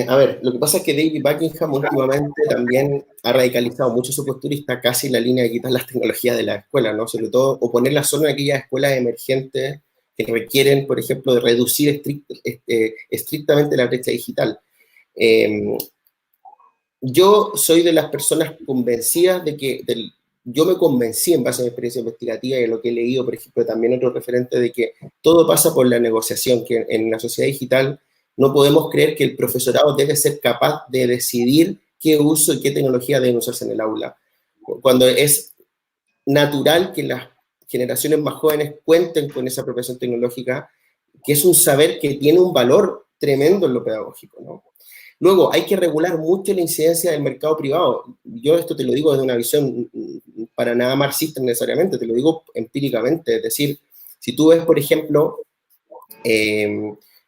a ver, lo que pasa es que David Buckingham últimamente también ha radicalizado mucho su postura y está casi en la línea de quitar las tecnologías de la escuela, ¿no? Sobre todo, o ponerlas solo en aquellas escuelas emergentes que requieren, por ejemplo, de reducir estrictamente la brecha digital. Yo soy de las personas convencidas de que, yo me convencí en base a mi experiencia investigativa y en lo que he leído, por ejemplo, también otros referentes, de que todo pasa por la negociación, que en la sociedad digital no podemos creer que el profesorado debe ser capaz de decidir qué uso y qué tecnología deben usarse en el aula. Cuando es natural que las generaciones más jóvenes cuenten con esa apropiación tecnológica, que es un saber que tiene un valor tremendo en lo pedagógico, ¿no? Luego, hay que regular mucho la incidencia del mercado privado. Yo esto te lo digo desde una visión para nada marxista necesariamente, te lo digo empíricamente. Es decir, si tú ves, por ejemplo,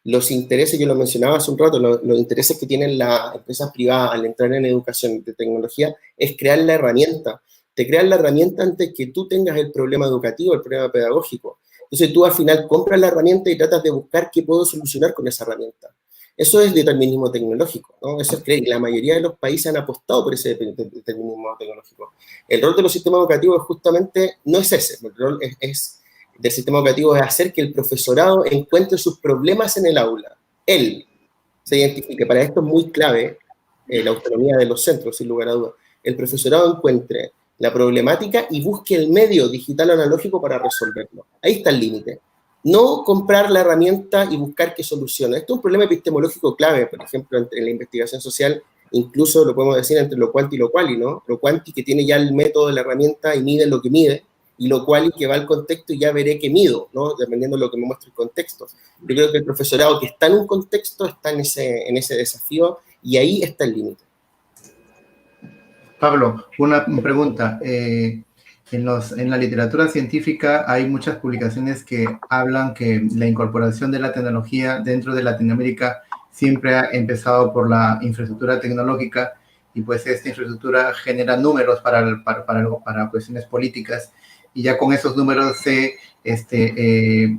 los intereses, yo lo mencionaba hace un rato, los intereses que tienen las empresas privadas al entrar en educación de tecnología, es crear la herramienta. Te crean la herramienta antes que tú tengas el problema educativo, el problema pedagógico. Entonces tú al final compras la herramienta y tratas de buscar qué puedo solucionar con esa herramienta. Eso es determinismo tecnológico, ¿no? Eso es, la mayoría de los países han apostado por ese determinismo tecnológico. El rol de los sistemas educativos justamente no es ese, el rol del sistema educativo es hacer que el profesorado encuentre sus problemas en el aula. Él se identifique. Para esto es muy clave la autonomía de los centros, sin lugar a dudas. El profesorado encuentre la problemática y busque el medio digital o analógico para resolverlo. Ahí está el límite. No comprar la herramienta y buscar qué soluciona. Esto es un problema epistemológico clave, por ejemplo, en la investigación social, incluso lo podemos decir entre lo cuanti y lo quali, ¿no? Lo cuanti que tiene ya el método de la herramienta y mide lo que mide, y lo quali que va al contexto y ya veré qué mido, ¿no? Dependiendo de lo que me muestre el contexto. Yo creo que el profesorado que está en un contexto está en ese desafío, y ahí está el límite. Pablo, una pregunta. En la literatura científica hay muchas publicaciones que hablan que la incorporación de la tecnología dentro de Latinoamérica siempre ha empezado por la infraestructura tecnológica, y pues esta infraestructura genera números para cuestiones políticas, y ya con esos números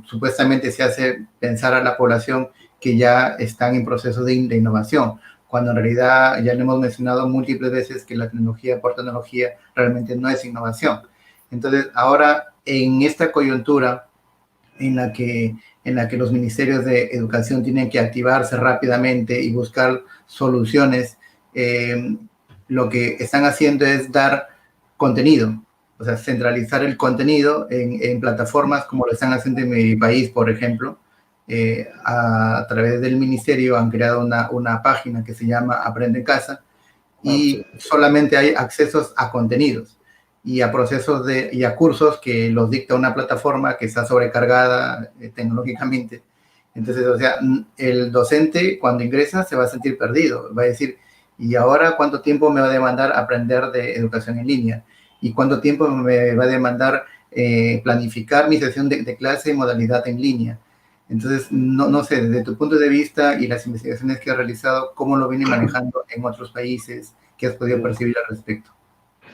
supuestamente se hace pensar a la población que ya están en proceso de innovación, cuando en realidad ya lo hemos mencionado múltiples veces que la tecnología por tecnología realmente no es innovación. Entonces, ahora en esta coyuntura en la que los ministerios de educación tienen que activarse rápidamente y buscar soluciones, lo que están haciendo es dar contenido, o sea, centralizar el contenido en plataformas como lo están haciendo en mi país, por ejemplo. A través del ministerio han creado una página que se llama Aprende en Casa, y solamente hay accesos a contenidos y a procesos y a cursos que los dicta una plataforma que está sobrecargada tecnológicamente. Entonces, o sea, el docente cuando ingresa se va a sentir perdido, va a decir, ¿y ahora cuánto tiempo me va a demandar aprender de educación en línea? ¿Y cuánto tiempo me va a demandar planificar mi sesión de clase en modalidad en línea? Entonces, no sé, desde tu punto de vista y las investigaciones que has realizado, ¿cómo lo vienen manejando en otros países? ¿Qué has podido percibir al respecto?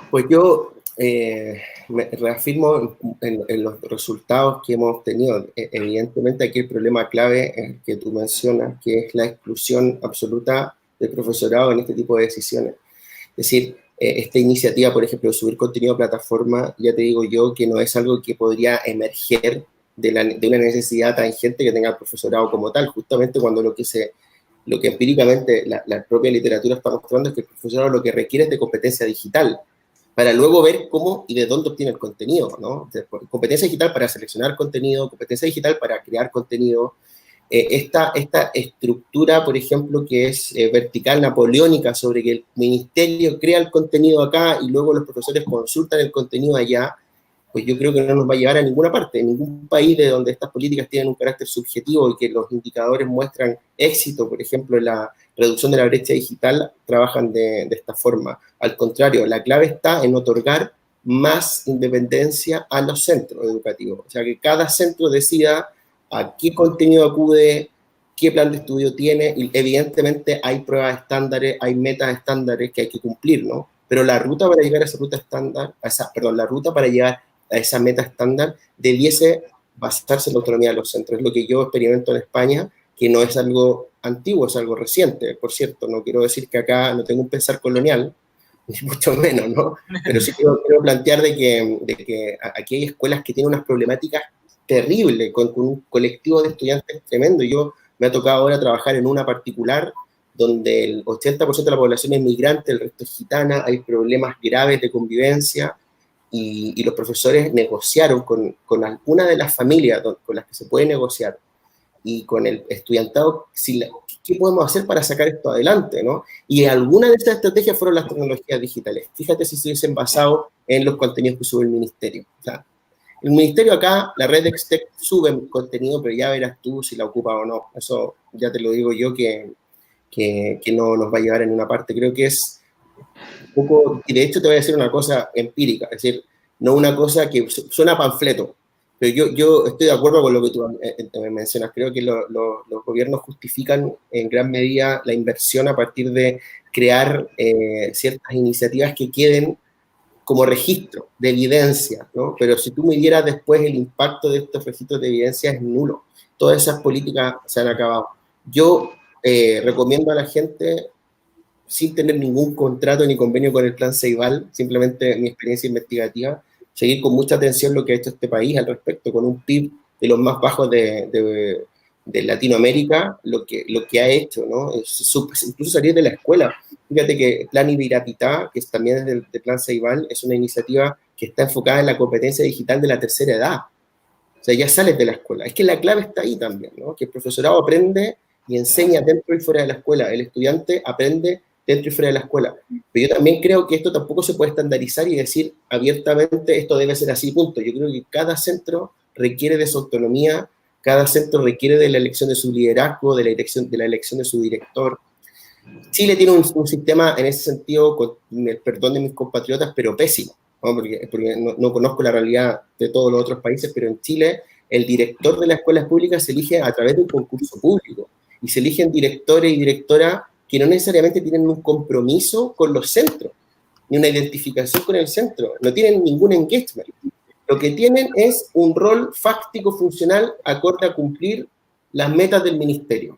Pues yo me reafirmo en los resultados que hemos tenido. Evidentemente aquí el problema clave es el que tú mencionas, que es la exclusión absoluta del profesorado en este tipo de decisiones. Es decir, esta iniciativa, por ejemplo, de subir contenido a plataforma, ya te digo yo que no es algo que podría emerger de una necesidad tangente que tenga el profesorado como tal, justamente cuando lo que empíricamente la propia literatura está mostrando es que el profesorado lo que requiere es de competencia digital, para luego ver cómo y de dónde obtiene el contenido, ¿no? Competencia digital para seleccionar contenido, competencia digital para crear contenido. Esta estructura, por ejemplo, que es vertical napoleónica, sobre que el ministerio crea el contenido acá y luego los profesores consultan el contenido allá, pues yo creo que no nos va a llevar a ninguna parte. En ningún país de donde estas políticas tienen un carácter subjetivo y que los indicadores muestran éxito, por ejemplo, en la reducción de la brecha digital, trabajan de esta forma. Al contrario, la clave está en otorgar más independencia a los centros educativos. O sea, que cada centro decida a qué contenido acude, qué plan de estudio tiene, y evidentemente hay pruebas estándares, hay metas estándares que hay que cumplir, ¿no? Pero la ruta para llegar a esa ruta estándar, la ruta para llegar a esa meta estándar debiese basarse en la autonomía de los centros. Es lo que yo experimento en España, que no es algo antiguo, es algo reciente. Por cierto, no quiero decir que acá no tengo un pensar colonial, ni mucho menos, ¿no? Pero sí quiero plantear de que aquí hay escuelas que tienen unas problemáticas terribles, con un colectivo de estudiantes tremendo. Yo me ha tocado ahora trabajar en una particular donde el 80% de la población es migrante, el resto es gitana, hay problemas graves de convivencia, y los profesores negociaron con alguna de las familias con las que se puede negociar, y con el estudiantado, ¿qué podemos hacer para sacar esto adelante, ¿no? Y alguna de estas estrategias fueron las tecnologías digitales. Fíjate si se hubiesen basado en los contenidos que sube el ministerio. O sea, el ministerio acá, la red Extec sube contenido, pero ya verás tú si la ocupa o no. Eso ya te lo digo yo que no nos va a llevar en una parte. Creo que es un poco, y de hecho te voy a decir una cosa empírica, es decir, no una cosa que suena panfleto. Pero yo estoy de acuerdo con lo que tú mencionas. Creo que los gobiernos justifican en gran medida la inversión a partir de crear ciertas iniciativas que queden como registro de evidencia, ¿no? Pero si tú midieras después el impacto de estos registros de evidencia es nulo. Todas esas políticas se han acabado. Yo recomiendo a la gente, sin tener ningún contrato ni convenio con el Plan Ceibal, simplemente mi experiencia investigativa, seguir con mucha atención lo que ha hecho este país al respecto, con un PIB de los más bajos de Latinoamérica, lo que ha hecho, ¿no? Incluso salir de la escuela. Fíjate que Plan Ibirapitá, que también es del Plan Ceibal, es una iniciativa que está enfocada en la competencia digital de la tercera edad. O sea, ya sales de la escuela. Es que la clave está ahí también, ¿no? Que el profesorado aprende y enseña dentro y fuera de la escuela. El estudiante aprende dentro y fuera de la escuela. Pero yo también creo que esto tampoco se puede estandarizar y decir abiertamente esto debe ser así, punto. Yo creo que cada centro requiere de su autonomía, cada centro requiere de la elección de su liderazgo, de la elección de su director. Chile tiene un sistema en ese sentido, con el perdón de mis compatriotas, pero pésimo, ¿no? Porque no conozco la realidad de todos los otros países, pero en Chile el director de las escuelas públicas se elige a través de un concurso público y se eligen directores y directoras que no necesariamente tienen un compromiso con los centros, ni una identificación con el centro, no tienen ningún engagement. Lo que tienen es un rol fáctico funcional acorde a cumplir las metas del ministerio.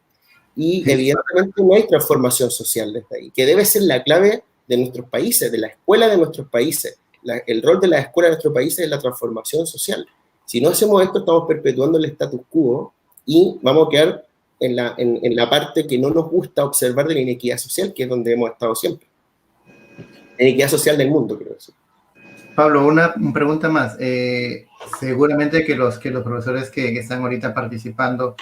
Y evidentemente no hay transformación social desde ahí, que debe ser la clave de nuestros países, de la escuela de nuestros países. El rol de la escuela de nuestros países es la transformación social. Si no hacemos esto, estamos perpetuando el status quo y vamos a quedar en la parte que no nos gusta observar de la inequidad social, que es donde hemos estado siempre. La inequidad social del mundo, creo decir. Pablo, una pregunta más. Seguramente que los profesores que están ahorita participando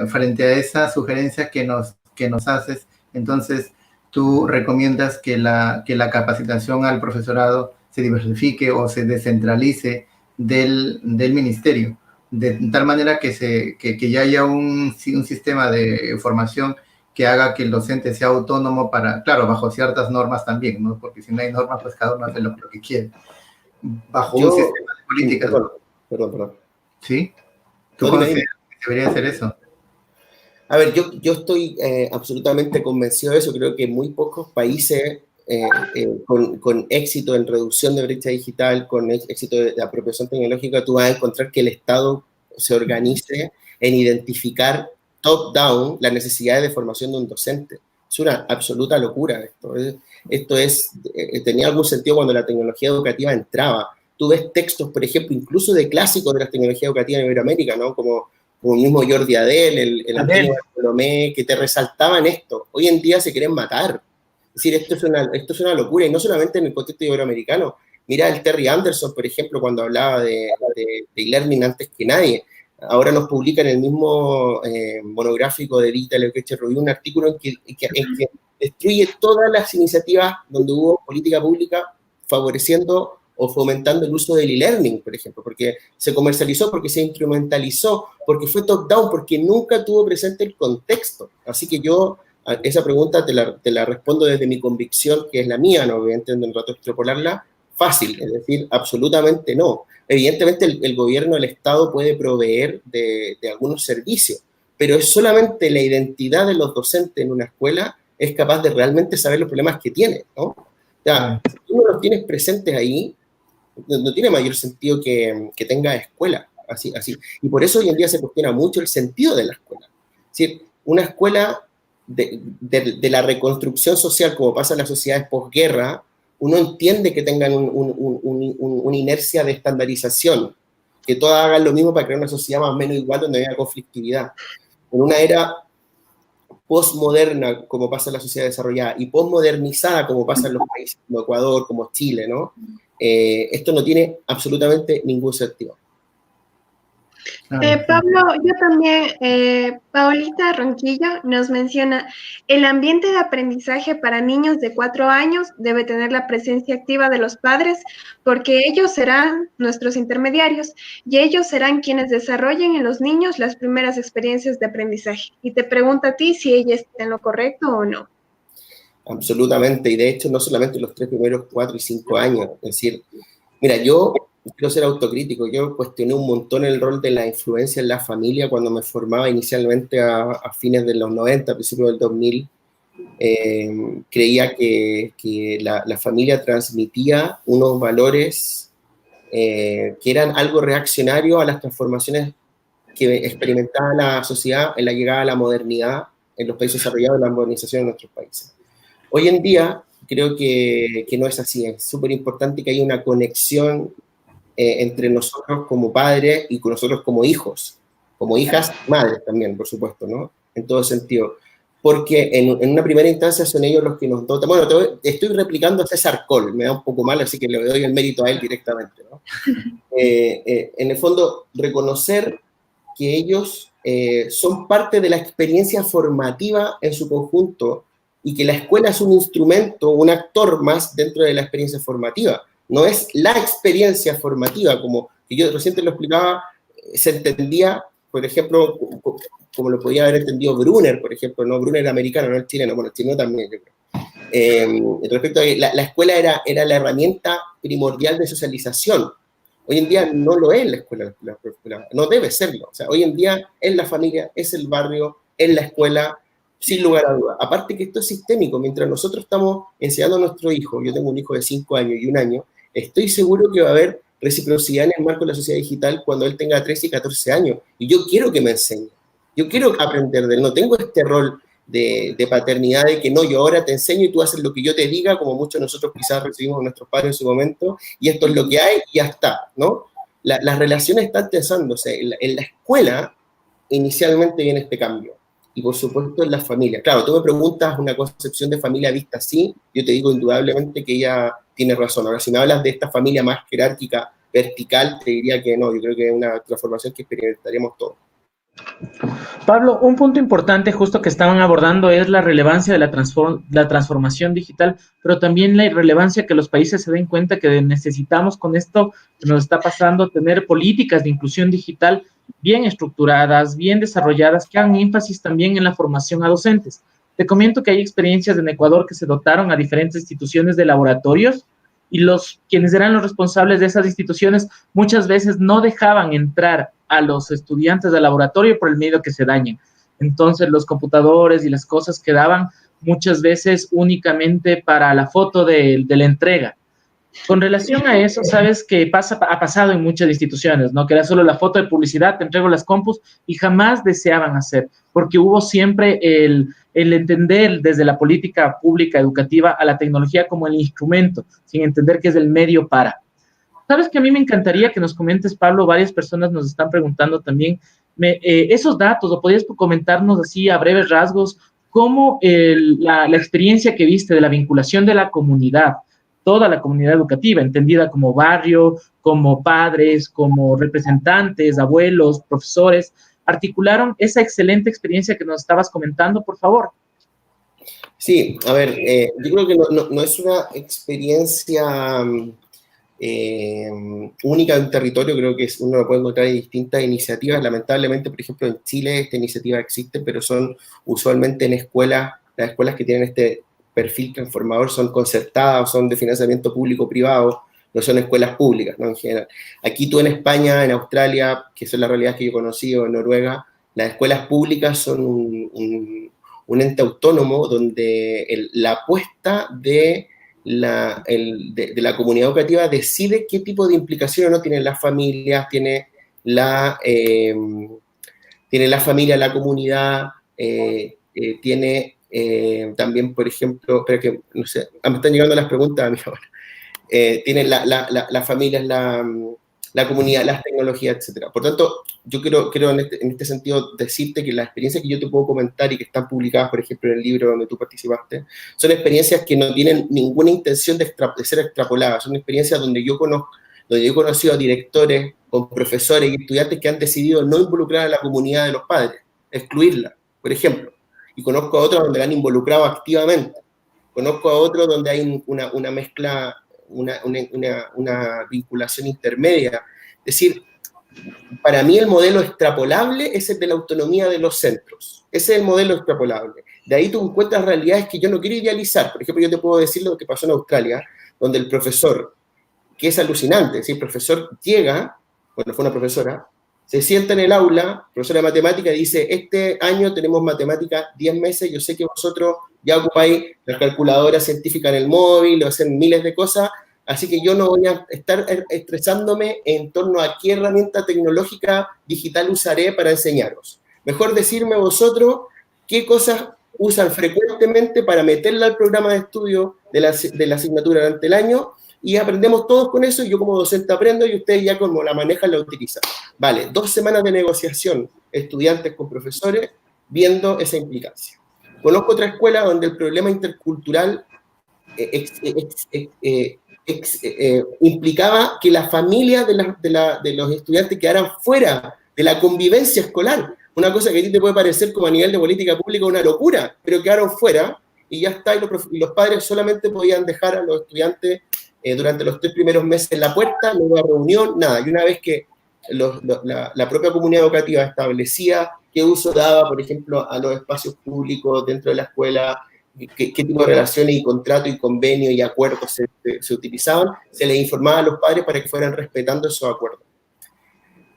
frente a esa sugerencia que nos haces, entonces tú recomiendas que la capacitación al profesorado se diversifique o se descentralice del ministerio, de tal manera que ya haya un sistema de formación que haga que el docente sea autónomo claro, bajo ciertas normas también, ¿no? Porque si no hay normas, pues cada uno hace lo que quiere. Bajo un sistema de políticas. Perdón. ¿Sí? ¿Tú consideras que debería ser eso? A ver, yo estoy absolutamente convencido de eso. Creo que muy pocos países con éxito en reducción de brecha digital, con éxito de apropiación tecnológica, tú vas a encontrar que el Estado se organice en identificar top-down las necesidades de formación de un docente. Es una absoluta locura esto. Tenía algún sentido cuando la tecnología educativa entraba. Tú ves textos, por ejemplo, incluso de clásicos de la tecnología educativa en Iberoamérica, ¿no? Como el mismo Jordi Adel, el antiguo Bartolomé, que te resaltaban esto. Hoy en día se quieren matar. Es decir, esto es una locura, y no solamente en el contexto iberoamericano. Mira el Terry Anderson, por ejemplo, cuando hablaba de e-learning antes que nadie. Ahora nos publica en el mismo monográfico de Digital Education Review un artículo en que destruye todas las iniciativas donde hubo política pública favoreciendo o fomentando el uso del e-learning, por ejemplo, porque se comercializó, porque se instrumentalizó, porque fue top-down, porque nunca tuvo presente el contexto. Así que yo esa pregunta te la respondo desde mi convicción, que es la mía, no voy a entender un rato extrapolarla, fácil, es decir, absolutamente no. Evidentemente el gobierno, el Estado puede proveer de algunos servicios, pero es solamente la identidad de los docentes en una escuela es capaz de realmente saber los problemas que tiene, ¿no? O sea, si tú no los tienes presentes ahí, no tiene mayor sentido que tenga escuela, así. Y por eso hoy en día se cuestiona mucho el sentido de la escuela. Es decir, una escuela de la reconstrucción social, como pasa en las sociedades posguerra, uno entiende que tengan una inercia de estandarización, que todas hagan lo mismo para crear una sociedad más o menos igual donde haya conflictividad. En una era postmoderna, como pasa en la sociedad desarrollada, y postmodernizada, como pasa en los países como Ecuador, como Chile, ¿no? Esto no tiene absolutamente ningún sentido. Pablo, yo también, Paulita Ronquillo nos menciona, el ambiente de aprendizaje para niños de 4 años debe tener la presencia activa de los padres porque ellos serán nuestros intermediarios y ellos serán quienes desarrollen en los niños las primeras experiencias de aprendizaje. Y te pregunta a ti si ella está en lo correcto o no. Absolutamente, y de hecho no solamente los 3 primeros 4 y 5 años, es decir, mira, yo quiero ser autocrítico, yo cuestioné un montón el rol de la influencia en la familia cuando me formaba inicialmente a fines de los 90, a principios del 2000, creía que la familia transmitía unos valores que eran algo reaccionario a las transformaciones que experimentaba la sociedad en la llegada a la modernidad en los países desarrollados, la modernización de nuestros países. Hoy en día creo que no es así, es súper importante que haya una conexión entre nosotros como padres y con nosotros como hijos, como hijas, madres también, por supuesto, ¿no? En todo sentido. Porque en una primera instancia son ellos los que nos dotan. Bueno, estoy replicando a César Coll, me da un poco mal, así que le doy el mérito a él directamente, ¿no? En el fondo, reconocer que ellos son parte de la experiencia formativa en su conjunto y que la escuela es un instrumento, un actor más dentro de la experiencia formativa. No es la experiencia formativa, como que yo recién lo explicaba, se entendía, por ejemplo, como lo podía haber entendido Brunner, por ejemplo, no Brunner americano, no el chileno, bueno, el chileno también, yo creo. Respecto a la escuela era la herramienta primordial de socialización. Hoy en día no lo es la escuela, no debe serlo. O sea, hoy en día es la familia, es el barrio, es la escuela, sin lugar a dudas. Aparte que esto es sistémico, mientras nosotros estamos enseñando a nuestro hijo, yo tengo un hijo de 5 años y 1 año, estoy seguro que va a haber reciprocidad en el marco de la sociedad digital cuando él tenga 13 y 14 años. Y yo quiero que me enseñe. Yo quiero aprender de él. No tengo este rol de paternidad de que no, yo ahora te enseño y tú haces lo que yo te diga, como muchos de nosotros quizás recibimos a nuestros padres en su momento, y esto es lo que hay y ya está, ¿no? Las relaciones están tensándose. En la escuela inicialmente viene este cambio. Y por supuesto en la familia. Claro, tú me preguntas una concepción de familia vista así, yo te digo indudablemente que ella tiene razón. Ahora, si me hablas de esta familia más jerárquica, vertical, te diría que no, yo creo que es una transformación que experimentaríamos todos. Pablo, un punto importante justo que estaban abordando es la relevancia de la transformación digital, pero también la irrelevancia que los países se den cuenta que necesitamos con esto que nos está pasando tener políticas de inclusión digital bien estructuradas, bien desarrolladas, que hagan énfasis también en la formación a docentes. Te comento que hay experiencias en Ecuador que se dotaron a diferentes instituciones de laboratorios y quienes eran los responsables de esas instituciones muchas veces no dejaban entrar a los estudiantes del laboratorio por el miedo que se dañen. Entonces los computadores y las cosas quedaban muchas veces únicamente para la foto de la entrega. Con relación a eso, sabes que ha pasado en muchas instituciones, ¿no? Que era solo la foto de publicidad, te entrego las compus, y jamás deseaban hacer, porque hubo siempre el entender desde la política pública educativa a la tecnología como el instrumento, sin entender que es el medio para. Sabes que a mí me encantaría que nos comentes, Pablo, varias personas nos están preguntando también esos datos, o podrías comentarnos así a breves rasgos, cómo la experiencia que viste de la vinculación de la comunidad, toda la comunidad educativa, entendida como barrio, como padres, como representantes, abuelos, profesores, articularon esa excelente experiencia que nos estabas comentando, por favor. Sí, a ver, yo creo que no es una experiencia única de un territorio, creo que uno lo puede encontrar en distintas iniciativas. Lamentablemente, por ejemplo, en Chile esta iniciativa existe, pero son usualmente en escuelas, las escuelas que tienen este perfil transformador son concertadas o son de financiamiento público-privado, no son escuelas públicas, ¿no? En general. Aquí tú en España, en Australia, que son las realidades que yo conocí, o en Noruega, las escuelas públicas son un ente autónomo donde la apuesta de la comunidad educativa decide qué tipo de implicaciones no tienen las familias, tiene la familia, la comunidad, tiene también, por ejemplo, espera que, no sé, me están llegando las preguntas a mí ahora. Tiene las familias, la comunidad, las tecnologías, etcétera. Por tanto, yo quiero en este sentido decirte que las experiencias que yo te puedo comentar y que están publicadas, por ejemplo, en el libro donde tú participaste, son experiencias que no tienen ninguna intención de ser extrapoladas, son experiencias donde yo he conocido a directores, con profesores y estudiantes que han decidido no involucrar a la comunidad de los padres, excluirla, por ejemplo. Y conozco a otros donde la han involucrado activamente. Conozco a otros donde hay una mezcla, una vinculación intermedia. Es decir, para mí el modelo extrapolable es el de la autonomía de los centros. Ese es el modelo extrapolable. De ahí tú encuentras realidades que yo no quiero idealizar. Por ejemplo, yo te puedo decir lo que pasó en Australia, donde el profesor, que es alucinante, es decir, el profesor llega, bueno, fue una profesora, se sienta en el aula, profesora de matemática, y dice, este año tenemos matemática 10 meses, yo sé que vosotros ya ocupáis la calculadora científica en el móvil, o hacen miles de cosas, así que yo no voy a estar estresándome en torno a qué herramienta tecnológica digital usaré para enseñaros. Mejor decirme vosotros qué cosas usan frecuentemente para meterla al programa de estudio de la asignatura durante el año, y aprendemos todos con eso, y yo como docente aprendo, y ustedes ya como la manejan, la utilizan. Vale, 2 semanas de negociación, estudiantes con profesores, viendo esa implicancia. Conozco otra escuela donde el problema intercultural implicaba que la familia de los estudiantes quedaran fuera de la convivencia escolar. Una cosa que a ti te puede parecer como a nivel de política pública una locura, pero quedaron fuera y ya está, y los padres solamente podían dejar a los estudiantes durante los 3 primeros meses en la puerta, no hubo reunión, nada. Y una vez que la propia comunidad educativa establecía qué uso daba, por ejemplo, a los espacios públicos dentro de la escuela, qué tipo de relaciones y contrato y convenio y acuerdos se utilizaban, se les informaba a los padres para que fueran respetando esos acuerdos.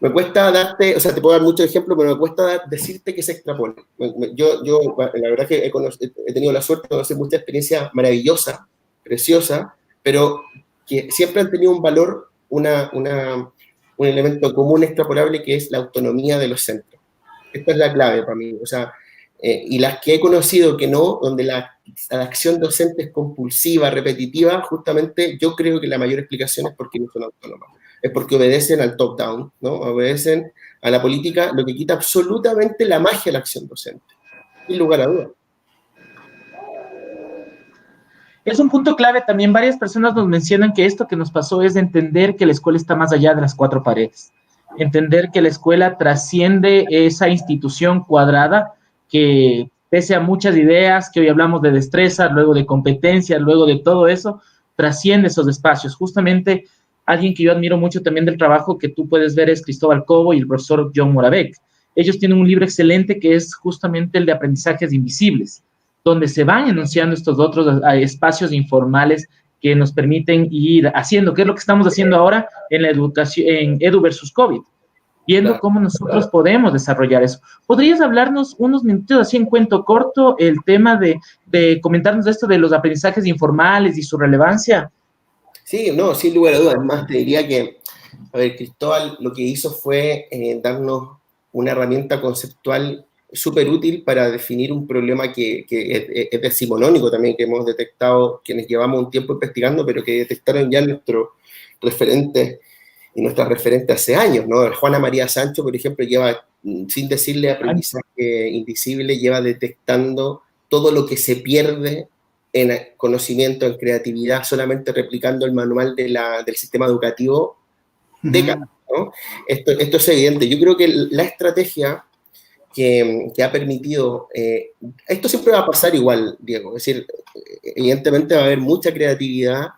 Me cuesta darte, o sea, te puedo dar muchos ejemplos, pero me cuesta decirte que se extrapole. Yo la verdad que he tenido la suerte de conocer mucha experiencia maravillosa, preciosa, pero que siempre han tenido un valor, un elemento común extrapolable, que es la autonomía de los centros. Esta es la clave para mí. O sea, y las que he conocido que no, donde la acción docente es compulsiva, repetitiva, justamente yo creo que la mayor explicación es porque no son autónomas. Es porque obedecen al top-down, ¿no? Obedecen a la política, lo que quita absolutamente la magia de la acción docente. Sin lugar a dudas. Es un punto clave también. Varias personas nos mencionan que esto que nos pasó es de entender que la escuela está más allá de las 4 paredes. Entender que la escuela trasciende esa institución cuadrada que, pese a muchas ideas, que hoy hablamos de destreza, luego de competencias, luego de todo eso, trasciende esos espacios. Justamente, alguien que yo admiro mucho también del trabajo que tú puedes ver es Cristóbal Cobo y el profesor John Moravec. Ellos tienen un libro excelente que es justamente el de aprendizajes invisibles, donde se van enunciando estos otros espacios informales que nos permiten ir haciendo, que es lo que estamos haciendo ahora en la educación, en Edu versus COVID, viendo cómo nosotros podemos desarrollar eso. ¿Podrías hablarnos unos minutos así en cuento corto el tema de comentarnos esto de los aprendizajes informales y su relevancia? Sí, no, sin lugar a dudas. Además, te diría que, a ver, Cristóbal lo que hizo fue darnos una herramienta conceptual súper útil para definir un problema que es decimonónico también, que hemos detectado quienes llevamos un tiempo investigando, pero que detectaron ya nuestros referentes y nuestras referentes hace años, ¿no? Juana María Sancho, por ejemplo, lleva, sin decirle aprendizaje invisible, lleva detectando todo lo que se pierde en conocimiento, en creatividad, solamente replicando el manual del sistema educativo décadas, ¿no? Esto es evidente. Yo creo que la estrategia que ha permitido, esto siempre va a pasar igual, Diego, es decir, evidentemente va a haber mucha creatividad,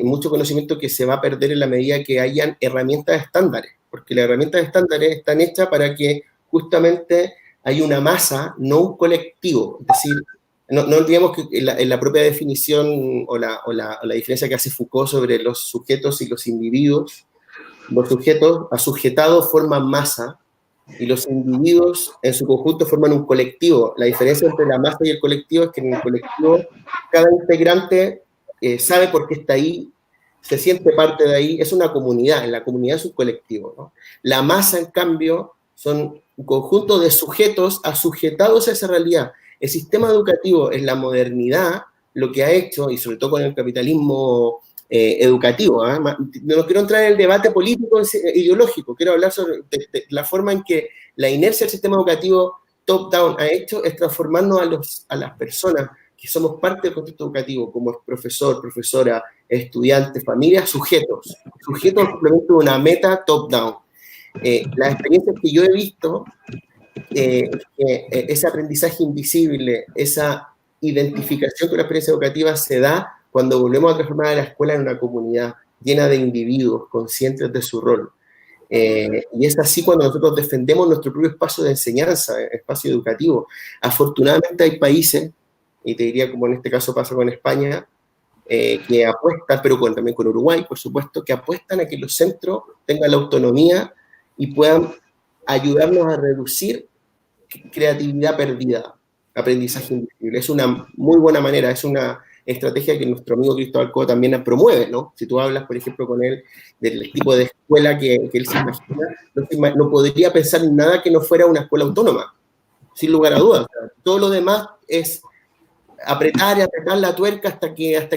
mucho conocimiento que se va a perder en la medida que hayan herramientas estándares, porque las herramientas estándares están hechas para que justamente haya una masa, no un colectivo. Es decir, no olvidemos que en la propia definición o la diferencia que hace Foucault sobre los sujetos y los individuos, los sujetos asujetados forman masa y los individuos en su conjunto forman un colectivo. La diferencia entre la masa y el colectivo es que en el colectivo cada integrante sabe por qué está ahí, se siente parte de ahí, es una comunidad, en la comunidad es un colectivo, ¿no? La masa, en cambio, son un conjunto de sujetos asujetados a esa realidad. El sistema educativo en la modernidad lo que ha hecho, y sobre todo con el capitalismo educativo. No quiero entrar en el debate político ideológico, quiero hablar sobre de la forma en que la inercia del sistema educativo top-down ha hecho es transformarnos a las personas que somos parte del contexto educativo, como profesor, profesora, estudiante, familia, sujetos complemento de una meta top-down. Las experiencias que yo he visto, ese aprendizaje invisible, esa identificación con la experiencia educativa se da cuando volvemos a transformar a la escuela en una comunidad llena de individuos conscientes de su rol. Y es así cuando nosotros defendemos nuestro propio espacio de enseñanza, espacio educativo. Afortunadamente hay países, y te diría como en este caso pasa con España, que apuestan, pero también con Uruguay, por supuesto, que apuestan a que los centros tengan la autonomía y puedan ayudarnos a reducir creatividad perdida, aprendizaje invisible. Es una muy buena manera, es una estrategia que nuestro amigo Cristóbal Cobo también promueve, ¿no? Si tú hablas, por ejemplo, con él del tipo de escuela que él se imagina, no podría pensar en nada que no fuera una escuela autónoma, sin lugar a dudas. O sea, todo lo demás es apretar y apretar la tuerca hasta que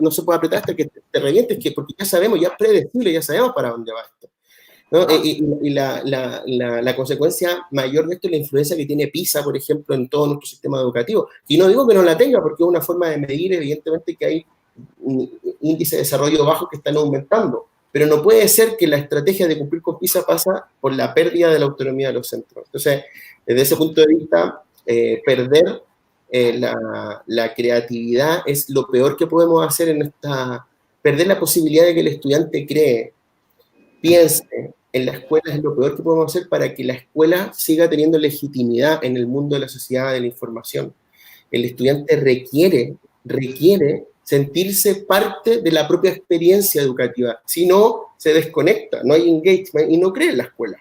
no se pueda apretar hasta que te revientes, porque ya sabemos, ya es predecible, ya sabemos para dónde va esto, ¿no? Y la consecuencia mayor de esto es la influencia que tiene PISA, por ejemplo, en todo nuestro sistema educativo. Y no digo que no la tenga, porque es una forma de medir, evidentemente, que hay índices de desarrollo bajos que están aumentando, pero no puede ser que la estrategia de cumplir con PISA pasa por la pérdida de la autonomía de los centros. Entonces, desde ese punto de vista, perder la creatividad es lo peor que podemos hacer perder la posibilidad de que el estudiante cree, piense en la escuela es lo peor que podemos hacer para que la escuela siga teniendo legitimidad en el mundo de la sociedad de la información. El estudiante requiere sentirse parte de la propia experiencia educativa, si no, se desconecta, no hay engagement y no cree en la escuela.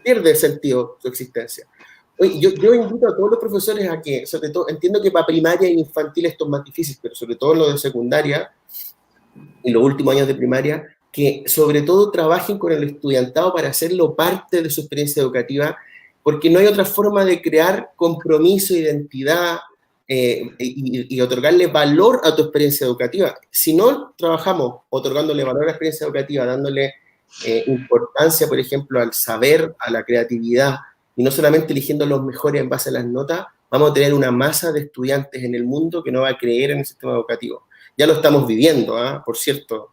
Pierde sentido su existencia. Oye, yo invito a todos los profesores a que, sobre todo, entiendo que para primaria e infantil esto es más difícil, pero sobre todo en lo de secundaria y los últimos años de primaria, que sobre todo trabajen con el estudiantado para hacerlo parte de su experiencia educativa, porque no hay otra forma de crear compromiso, identidad y otorgarle valor a tu experiencia educativa. Si no trabajamos otorgándole valor a la experiencia educativa, dándole importancia, por ejemplo, al saber, a la creatividad, y no solamente eligiendo los mejores en base a las notas, vamos a tener una masa de estudiantes en el mundo que no va a creer en el sistema educativo. Ya lo estamos viviendo, por cierto.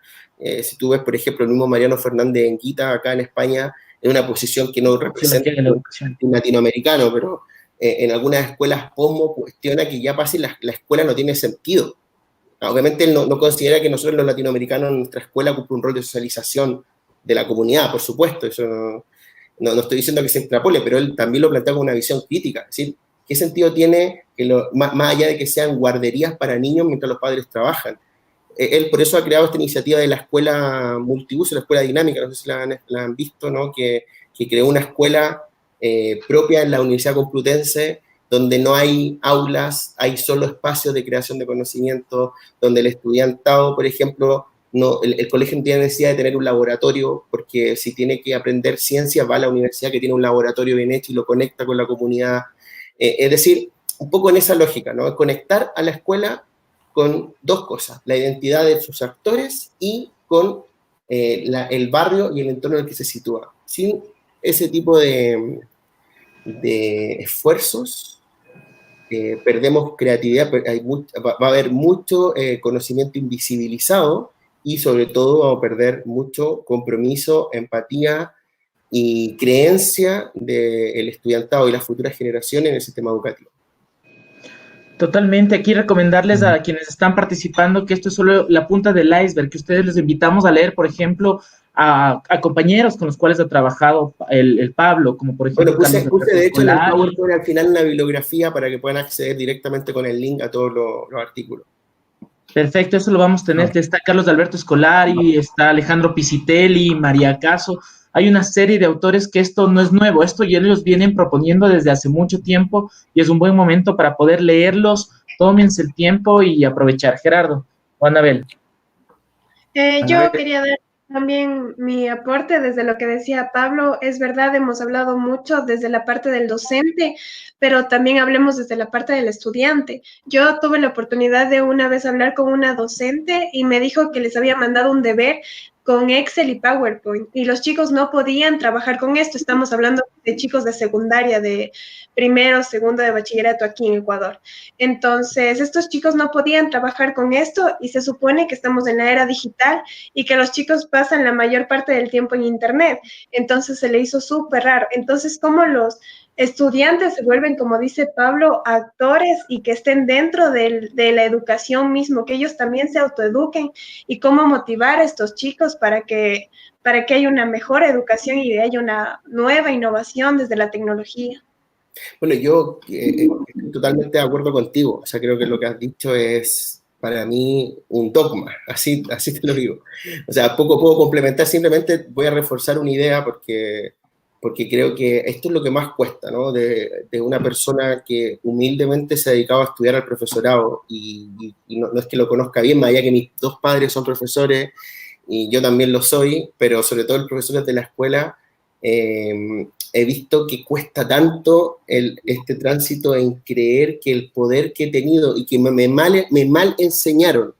Si tú ves, por ejemplo, el mismo Mariano Fernández Enguita, acá en España, en una posición que no representa un latinoamericano, pero en algunas escuelas POMO cuestiona que ya pase la escuela no tiene sentido. Obviamente él no considera que nosotros los latinoamericanos en nuestra escuela cumplen un rol de socialización de la comunidad, por supuesto, eso no estoy diciendo que se extrapole, pero él también lo plantea con una visión crítica, es decir, ¿qué sentido tiene que más allá de que sean guarderías para niños mientras los padres trabajan? Él por eso ha creado esta iniciativa de la escuela multiuso, la escuela dinámica, no sé si la han visto, ¿no? Que creó una escuela propia en la Universidad Complutense, donde no hay aulas, hay solo espacios de creación de conocimiento, donde el estudiantado, por ejemplo, el colegio no tiene necesidad de tener un laboratorio, porque si tiene que aprender ciencia, va a la universidad que tiene un laboratorio bien hecho y lo conecta con la comunidad. Es decir, un poco en esa lógica, ¿no? Conectar a la escuela con dos cosas, la identidad de sus actores y con el barrio y el entorno en el que se sitúa. Sin ese tipo de esfuerzos, perdemos creatividad, va a haber mucho conocimiento invisibilizado y sobre todo vamos a perder mucho compromiso, empatía y creencia del estudiantado y las futuras generaciones en el sistema educativo. Totalmente, aquí recomendarles a quienes están participando que esto es solo la punta del iceberg, que ustedes les invitamos a leer, por ejemplo, a compañeros con los cuales ha trabajado el Pablo, como por ejemplo... Bueno, puse de hecho en el PowerPoint al final una bibliografía para que puedan acceder directamente con el link a todos los artículos. Perfecto, eso lo vamos a tener. Está Carlos Alberto Escolari, está Alejandro Pisitelli, María Caso. Hay una serie de autores que esto no es nuevo, esto ya ellos vienen proponiendo desde hace mucho tiempo y es un buen momento para poder leerlos. Tómense el tiempo y aprovechar. Gerardo o Anabel. Yo quería dar También mi aporte desde lo que decía Pablo, es verdad, hemos hablado mucho desde la parte del docente, pero también hablemos desde la parte del estudiante. Yo tuve la oportunidad de una vez hablar con una docente y me dijo que les había mandado un deber con Excel y PowerPoint y los chicos no podían trabajar con esto. Estamos hablando de chicos de secundaria, de primero, segundo de bachillerato aquí en Ecuador. Entonces, estos chicos no podían trabajar con esto y se supone que estamos en la era digital y que los chicos pasan la mayor parte del tiempo en Internet. Entonces se le hizo súper raro. Entonces, ¿cómo los estudiantes se vuelven, como dice Pablo, actores y que estén dentro de la educación mismo, que ellos también se autoeduquen y cómo motivar a estos chicos para que haya una mejor educación y haya una nueva innovación desde la tecnología? Bueno, yo estoy totalmente de acuerdo contigo. O sea, creo que lo que has dicho es para mí un dogma, así te lo digo. O sea, poco puedo complementar, simplemente voy a reforzar una idea porque creo que esto es lo que más cuesta, ¿no? De una persona que humildemente se ha dedicado a estudiar al profesorado y no es que lo conozca bien, más allá que mis dos padres son profesores y yo también lo soy, pero sobre todo los profesores de la escuela, he visto que cuesta tanto este tránsito en creer que el poder que he tenido y que me mal enseñaron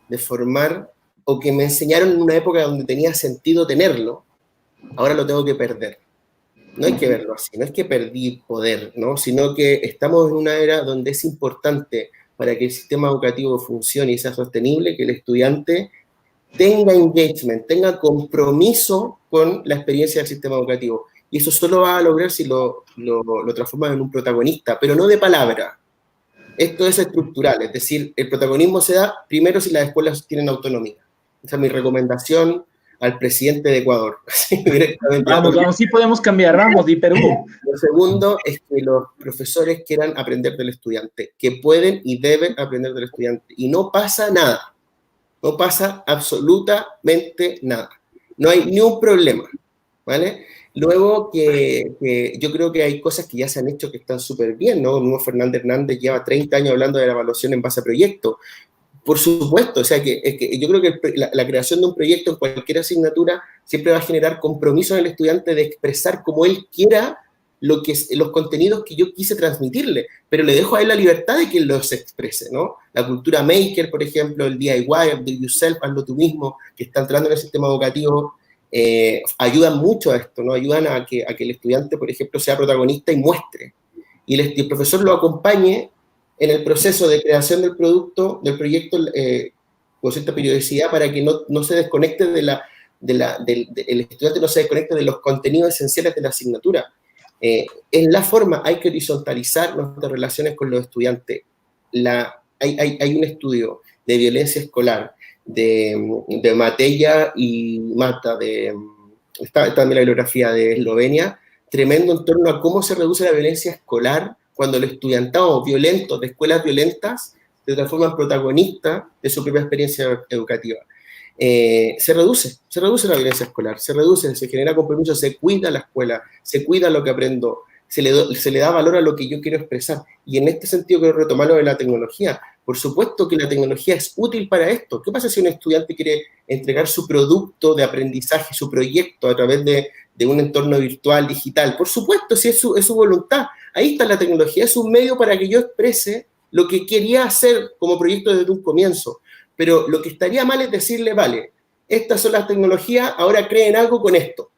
de formar o que me enseñaron en una época donde tenía sentido tenerlo, ahora lo tengo que perder. No hay que verlo así, no es que perdí poder, ¿no? Sino que estamos en una era donde es importante para que el sistema educativo funcione y sea sostenible, que el estudiante tenga engagement, tenga compromiso con la experiencia del sistema educativo. Y eso solo va a lograr si lo transforman en un protagonista, pero no de palabra. Esto es estructural, es decir, el protagonismo se da primero si las escuelas tienen autonomía. Esa es mi recomendación al presidente de Ecuador. Vamos, sí podemos cambiar, vamos, de Perú. Lo segundo es que los profesores quieran aprender del estudiante, que pueden y deben aprender del estudiante. Y no pasa nada. No pasa absolutamente nada. No hay ni un problema, ¿vale? Luego que yo creo que hay cosas que ya se han hecho que están súper bien, ¿no? Nuevo Fernández Hernández lleva 30 años hablando de la evaluación en base a proyectos. Por supuesto, o sea, que yo creo que la creación de un proyecto en cualquier asignatura siempre va a generar compromiso en el estudiante de expresar como él quiera los contenidos que yo quise transmitirle, pero le dejo a él la libertad de que él los exprese, ¿no? La cultura maker, por ejemplo, el DIY, el do it yourself, hazlo tú mismo, que está entrando en el sistema educativo, ayudan mucho a esto, ¿no? Ayudan a que el estudiante, por ejemplo, sea protagonista y muestre, y el profesor lo acompañe en el proceso de creación del producto, del proyecto, con cierta periodicidad para que no se desconecte el estudiante no se desconecte de los contenidos esenciales de la asignatura. En la forma hay que horizontalizar nuestras relaciones con los estudiantes. Hay un estudio de violencia escolar de Matella y Mata, está también la bibliografía de Eslovenia, tremendo en torno a cómo se reduce la violencia escolar cuando el estudiantado violento de escuelas violentas se transforma en protagonista de su propia experiencia educativa. Se reduce la violencia escolar, se genera compromiso, se cuida la escuela, se cuida lo que aprendo, se le da valor a lo que yo quiero expresar. Y en este sentido quiero retomar lo de la tecnología. Por supuesto que la tecnología es útil para esto. ¿Qué pasa si un estudiante quiere entregar su producto de aprendizaje, su proyecto a través de un entorno virtual, digital? Por supuesto, si es su voluntad. Ahí está la tecnología, es un medio para que yo exprese lo que quería hacer como proyecto desde un comienzo. Pero lo que estaría mal es decirle, vale, estas son las tecnologías, ahora creen algo con esto.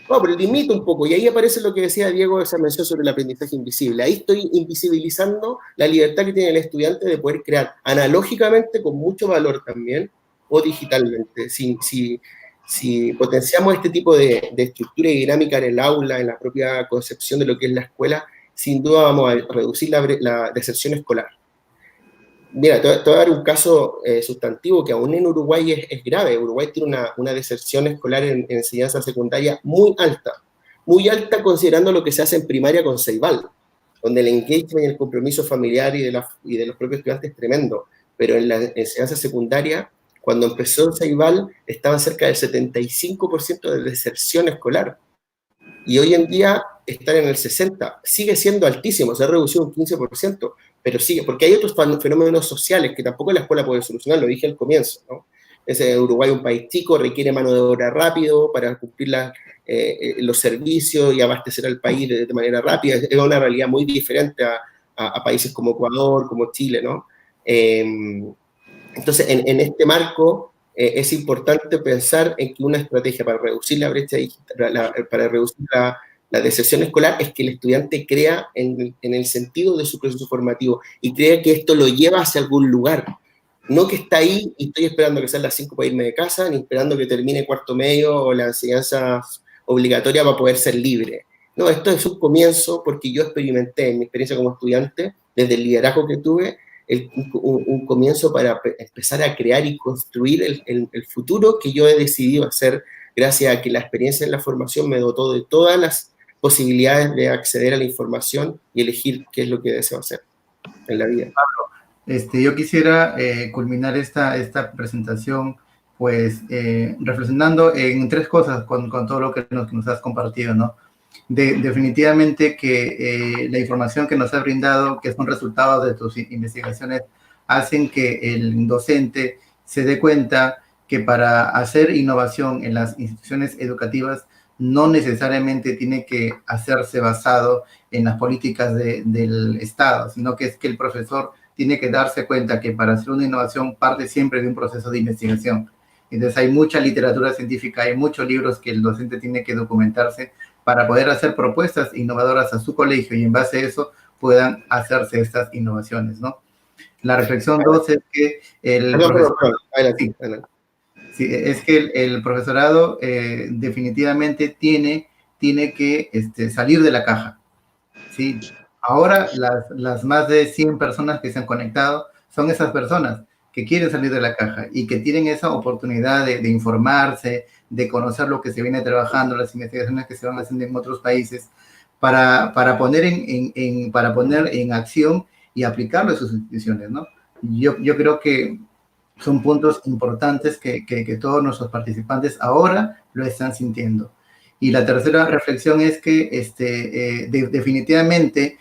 No, pero limito un poco, y ahí aparece lo que decía Diego, esa mención sobre el aprendizaje invisible. Ahí estoy invisibilizando la libertad que tiene el estudiante de poder crear analógicamente, con mucho valor también, o digitalmente. Si potenciamos este tipo de estructura y dinámica en el aula, en la propia concepción de lo que es la escuela, sin duda vamos a reducir la deserción escolar. Mira, te voy a dar un caso sustantivo que aún en Uruguay es grave. Uruguay tiene una deserción escolar en enseñanza secundaria muy alta considerando lo que se hace en primaria con Ceibal, donde el engagement y el compromiso familiar y de los propios estudiantes es tremendo. Pero en la enseñanza secundaria, cuando empezó Ceibal, estaba cerca del 75% de deserción escolar. Y hoy en día están en el 60%. Sigue siendo altísimo, se ha reducido un 15%. Pero sigue, porque hay otros fenómenos sociales que tampoco la escuela puede solucionar, lo dije al comienzo, ¿no? Uruguay es un país chico, requiere mano de obra rápido para cumplir los servicios y abastecer al país de manera rápida. Es una realidad muy diferente a países como Ecuador, como Chile, ¿no? Entonces, en este marco, es importante pensar en que una estrategia para reducir la brecha digital, para reducir la deserción escolar, es que el estudiante crea en el sentido de su proceso formativo y crea que esto lo lleva hacia algún lugar. No que está ahí y estoy esperando que sean las 5 para irme de casa, ni esperando que termine cuarto medio o la enseñanza obligatoria para poder ser libre. No, esto es un comienzo porque yo experimenté en mi experiencia como estudiante, desde el liderazgo que tuve, un comienzo para empezar a crear y construir el futuro que yo he decidido hacer gracias a que la experiencia en la formación me dotó de todas las posibilidades de acceder a la información y elegir qué es lo que deseo hacer en la vida. Pablo, yo quisiera culminar esta presentación, pues, reflexionando en 3 cosas con todo lo que nos has compartido, ¿no? Definitivamente que la información que nos has brindado, que son resultados de tus investigaciones, hacen que el docente se dé cuenta que para hacer innovación en las instituciones educativas no necesariamente tiene que hacerse basado en las políticas del Estado, sino que es que el profesor tiene que darse cuenta que para hacer una innovación parte siempre de un proceso de investigación. Entonces hay mucha literatura científica, hay muchos libros que el docente tiene que documentarse para poder hacer propuestas innovadoras a su colegio y en base a eso puedan hacerse estas innovaciones, ¿no? La reflexión 2 es que el profesorado definitivamente tiene que salir de la caja, ¿sí? Ahora las más de 100 personas que se han conectado son esas personas que quieren salir de la caja y que tienen esa oportunidad de informarse, de conocer lo que se viene trabajando, las investigaciones que se van haciendo en otros países, para poner en acción y aplicarlo a sus instituciones, ¿no? Yo creo que son puntos importantes que todos nuestros participantes ahora lo están sintiendo. Y la tercera reflexión es que definitivamente,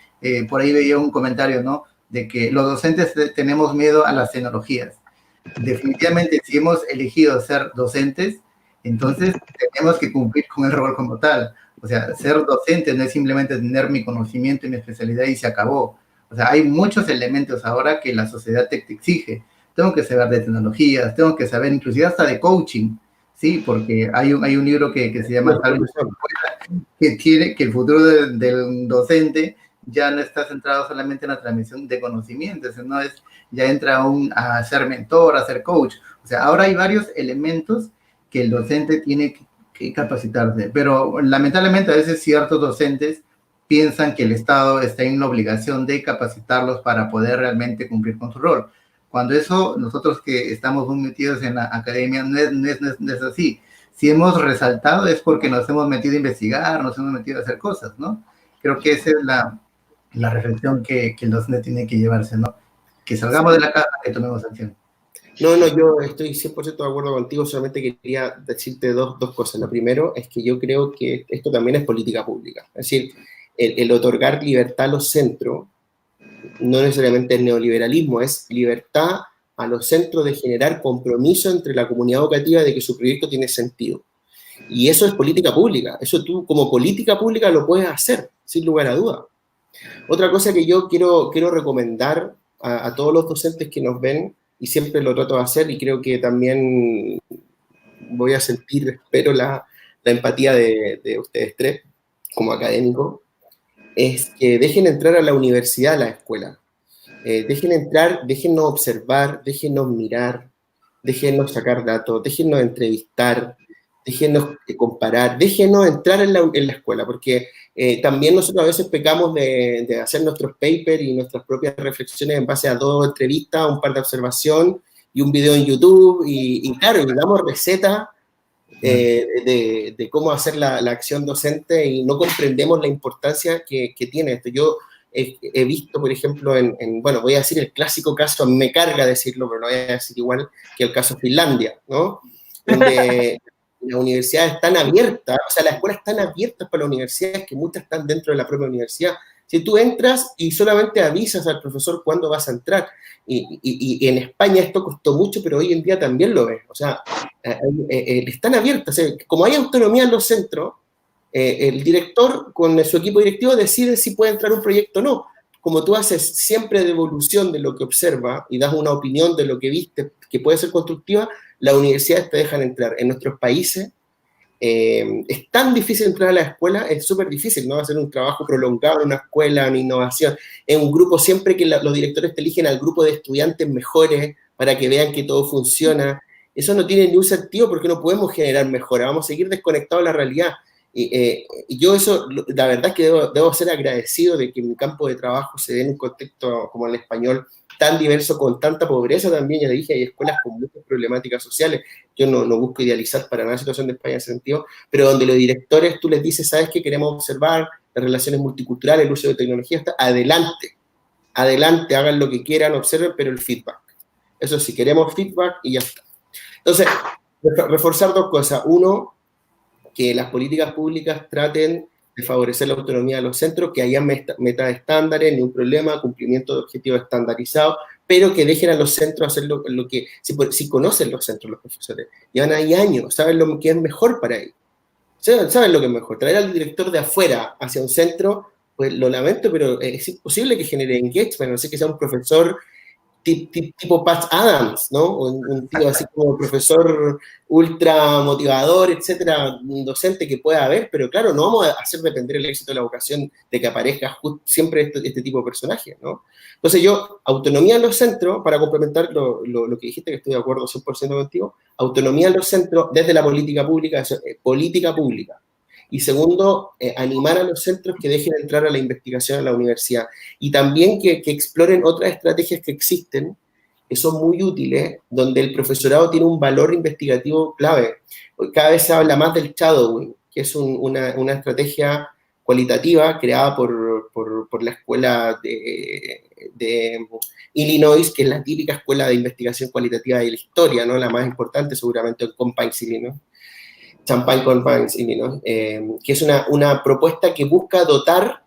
por ahí veía un comentario, ¿no?, de que los docentes tenemos miedo a las tecnologías. Definitivamente, si hemos elegido ser docentes, entonces tenemos que cumplir con el rol como tal. O sea, ser docente no es simplemente tener mi conocimiento y mi especialidad y se acabó. O sea, hay muchos elementos ahora que la sociedad te exige. Tengo que saber de tecnologías, tengo que saber inclusive hasta de coaching, ¿sí? Porque hay un libro que se llama que el futuro del docente ya no está centrado solamente en la transmisión de conocimientos, sino ya entra a ser mentor, a ser coach. O sea, ahora hay varios elementos que el docente tiene que capacitarse, pero lamentablemente a veces ciertos docentes piensan que el Estado está en la obligación de capacitarlos para poder realmente cumplir con su rol. Cuando eso, nosotros que estamos muy metidos en la academia, no es así. Si hemos resaltado es porque nos hemos metido a investigar, nos hemos metido a hacer cosas, ¿no? Creo que esa es la reflexión que el docente tiene que llevarse, ¿no? Que salgamos de la caja, que tomemos acción. No, yo estoy 100% de acuerdo contigo, solamente quería decirte dos cosas. Lo primero es que yo creo que esto también es política pública. Es decir, el otorgar libertad a los centros no necesariamente es neoliberalismo, es libertad a los centros de generar compromiso entre la comunidad educativa de que su proyecto tiene sentido. Y eso es política pública. Eso tú como política pública lo puedes hacer, sin lugar a duda. Otra cosa que yo quiero recomendar a todos los docentes que nos ven, y siempre lo trato de hacer, y creo que también voy a sentir, espero, la empatía de ustedes 3, como académicos, es que dejen entrar a la universidad, a la escuela. Dejen entrar, déjennos observar, déjennos mirar, déjennos sacar datos, déjennos entrevistar, déjennos comparar, déjennos entrar en la escuela, porque también nosotros a veces pecamos de hacer nuestros papers y nuestras propias reflexiones en base a 2 entrevistas, un par de observación y un video en YouTube, y claro, y damos recetas de cómo hacer la acción docente y no comprendemos la importancia que tiene esto. Yo he visto, por ejemplo, bueno, voy a decir el clásico caso, me carga decirlo, pero no voy a decir igual, que el caso Finlandia, ¿no? Donde las universidades están abiertas, o sea, las escuelas están abiertas para las universidades, que muchas están dentro de la propia universidad, Si tú entras y solamente avisas al profesor cuándo vas a entrar, y en España esto costó mucho, pero hoy en día también lo es. O sea, están abiertas. Como hay autonomía en los centros, el director con su equipo directivo decide si puede entrar un proyecto o no. Como tú haces siempre devolución de lo que observa y das una opinión de lo que viste que puede ser constructiva, las universidades te dejan entrar. En nuestros países es tan difícil entrar a la escuela, es súper difícil, ¿no? Hacer un trabajo prolongado en una escuela, en innovación, en un grupo, siempre que los directores te eligen al grupo de estudiantes mejores para que vean que todo funciona. Eso no tiene ningún sentido porque no podemos generar mejora, vamos a seguir desconectados de la realidad. Y yo eso, la verdad es que debo ser agradecido de que mi campo de trabajo se dé en un contexto como el español tan diverso, con tanta pobreza también. Ya le dije, hay escuelas con muchas problemáticas sociales. Yo no busco idealizar para nada la situación de España en ese sentido, pero donde los directores tú les dices, ¿sabes qué? Queremos observar las relaciones multiculturales, el uso de tecnología, está adelante, hagan lo que quieran, observen, pero el feedback. Eso sí, queremos feedback y ya está. Entonces, reforzar dos cosas. Uno, que las políticas públicas traten de favorecer la autonomía de los centros, que haya metas estándares, ni un problema, cumplimiento de objetivos estandarizados, pero que dejen a los centros hacer lo que, si conocen los centros los profesores, llevan ahí años, saben lo que es mejor para ellos, saben lo que es mejor. Traer al director de afuera hacia un centro, pues lo lamento, pero es imposible que genere engagement, no sé, que sea un profesor tipo Patch Adams, ¿no? Un tío así como profesor ultra motivador, etcétera, un docente que pueda haber, pero claro, no vamos a hacer depender el éxito de la vocación de que aparezca siempre este tipo de personajes, ¿no? Entonces yo, autonomía en los centros, para complementar lo que dijiste, que estoy de acuerdo 100% contigo, autonomía en los centros desde la política pública, política pública. Y segundo, animar a los centros que dejen entrar a la investigación a la universidad. Y también que exploren otras estrategias que existen, que son muy útiles, donde el profesorado tiene un valor investigativo clave. Cada vez se habla más del shadowing, que es una estrategia cualitativa creada por la escuela de Illinois, que es la típica escuela de investigación cualitativa de la historia, ¿no? La más importante seguramente en Compass, Illinois. Champaign Compass, ¿no? Que es una propuesta que busca dotar,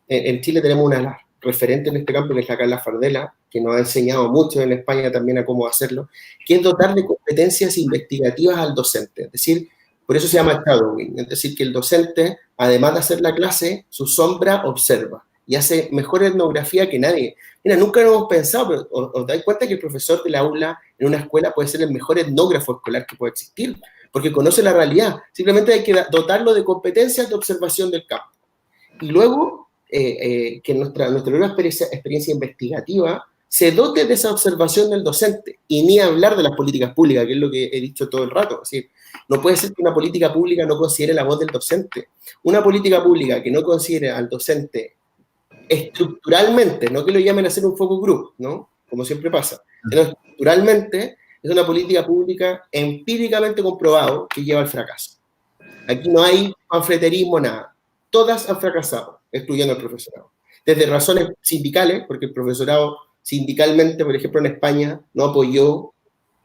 en Chile tenemos una referente en este campo, que es la Carla Fardela, que nos ha enseñado mucho en España también a cómo hacerlo, que es dotar de competencias investigativas al docente, es decir, por eso se llama shadowing, es decir, que el docente, además de hacer la clase, su sombra observa y hace mejor etnografía que nadie. Mira, nunca lo hemos pensado, pero os dais cuenta que el profesor del aula en una escuela puede ser el mejor etnógrafo escolar que puede existir, porque conoce la realidad. Simplemente hay que dotarlo de competencias de observación del campo. Y luego, que nuestra nueva experiencia investigativa se dote de esa observación del docente, y ni hablar de las políticas públicas, que es lo que he dicho todo el rato. Es decir, no puede ser que una política pública no considere la voz del docente. Una política pública que no considere al docente estructuralmente, no que lo llamen a hacer un focus group, ¿no? Como siempre pasa, sino estructuralmente, es una política pública empíricamente comprobado que lleva al fracaso. Aquí no hay panfleterismo, nada. Todas han fracasado, excluyendo al profesorado. Desde razones sindicales, porque el profesorado sindicalmente, por ejemplo, en España, no apoyó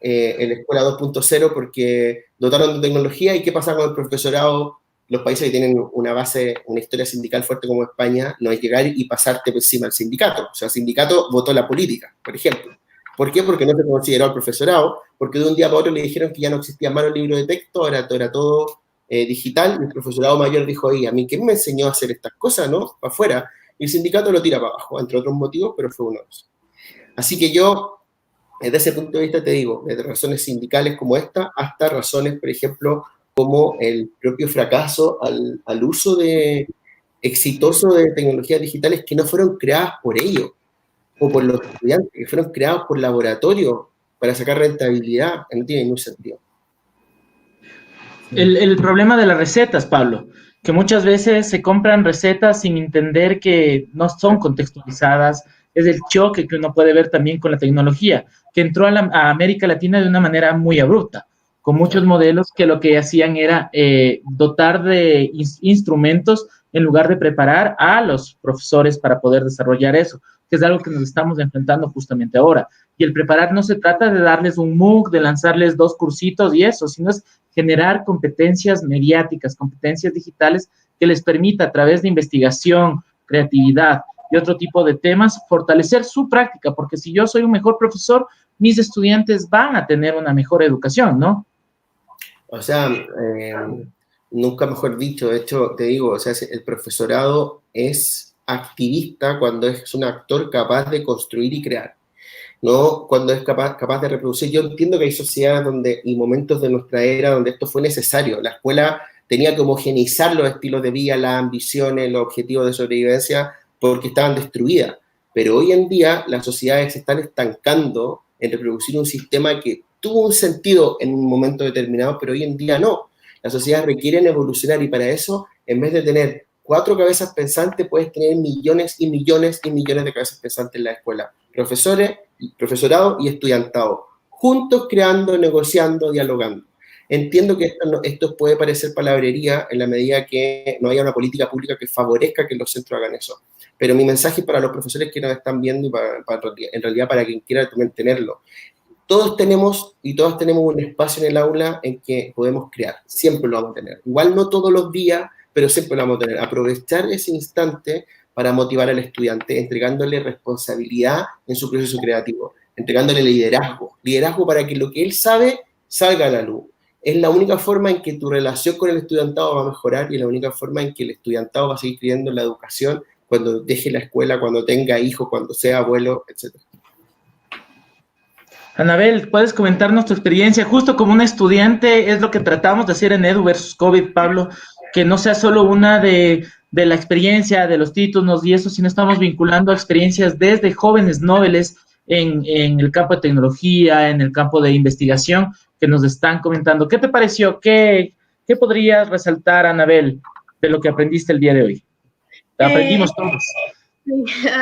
en la escuela 2.0 porque dotaron de tecnología. ¿Y qué pasa con el profesorado? Los países que tienen una base, una historia sindical fuerte como España, no es llegar y pasarte por encima del sindicato. O sea, el sindicato votó la política, por ejemplo. ¿Por qué? Porque no se consideró al profesorado, porque de un día para otro le dijeron que ya no existía más el libro de texto, era todo digital, y el profesorado mayor dijo, oye, a mí ¿quién me enseñó a hacer estas cosas, no? Para afuera. Y el sindicato lo tira para abajo, entre otros motivos, pero fue uno de esos. Así que yo, desde ese punto de vista te digo, desde razones sindicales como esta, hasta razones, por ejemplo, como el propio fracaso al uso exitoso de tecnologías digitales que no fueron creadas por ellos, o por los estudiantes, que fueron creados por laboratorios para sacar rentabilidad, no tiene ningún sentido. El problema de las recetas, Pablo, que muchas veces se compran recetas sin entender que no son contextualizadas, es el choque que uno puede ver también con la tecnología, que entró a América Latina de una manera muy abrupta, con muchos modelos que lo que hacían era dotar de instrumentos en lugar de preparar a los profesores para poder desarrollar eso, que es algo que nos estamos enfrentando justamente ahora. Y el preparar no se trata de darles un MOOC, de lanzarles 2 cursitos y eso, sino es generar competencias mediáticas, competencias digitales que les permita a través de investigación, creatividad y otro tipo de temas, fortalecer su práctica, porque si yo soy un mejor profesor, mis estudiantes van a tener una mejor educación, ¿no? O sea, nunca mejor dicho, de hecho, te digo, o sea, el profesorado es activista cuando es un actor capaz de construir y crear, no cuando es capaz de reproducir. Yo entiendo que hay sociedades donde, y momentos de nuestra era donde esto fue necesario. La escuela tenía que homogeneizar los estilos de vida, las ambiciones, los objetivos de sobrevivencia, porque estaban destruidas. Pero hoy en día las sociedades se están estancando en reproducir un sistema que tuvo un sentido en un momento determinado, pero hoy en día no. Las sociedades requieren evolucionar y para eso, en vez de tener 4 cabezas pensantes, puedes tener millones y millones y millones de cabezas pensantes en la escuela. Profesores, profesorado y estudiantado, juntos creando, negociando, dialogando. Entiendo que esto puede parecer palabrería en la medida que no haya una política pública que favorezca que los centros hagan eso. Pero mi mensaje para los profesores que nos están viendo y en realidad para quien quiera también tenerlo. Todos tenemos y todas tenemos un espacio en el aula en que podemos crear. Siempre lo vamos a tener. Igual no todos los días, pero siempre lo vamos a tener. Aprovechar ese instante para motivar al estudiante, entregándole responsabilidad en su proceso creativo, entregándole liderazgo para que lo que él sabe salga a la luz. Es la única forma en que tu relación con el estudiantado va a mejorar y es la única forma en que el estudiantado va a seguir creyendo en la educación cuando deje la escuela, cuando tenga hijos, cuando sea abuelo, etc. Anabel, ¿puedes comentarnos tu experiencia? Justo como un estudiante, es lo que tratamos de hacer en Edu versus COVID, Pablo, que no sea solo una de la experiencia, de los títulos y eso, sino estamos vinculando experiencias desde jóvenes nobles en el campo de tecnología, en el campo de investigación, que nos están comentando. ¿Qué te pareció? ¿Qué podrías resaltar, Anabel, de lo que aprendiste el día de hoy? Aprendimos todos.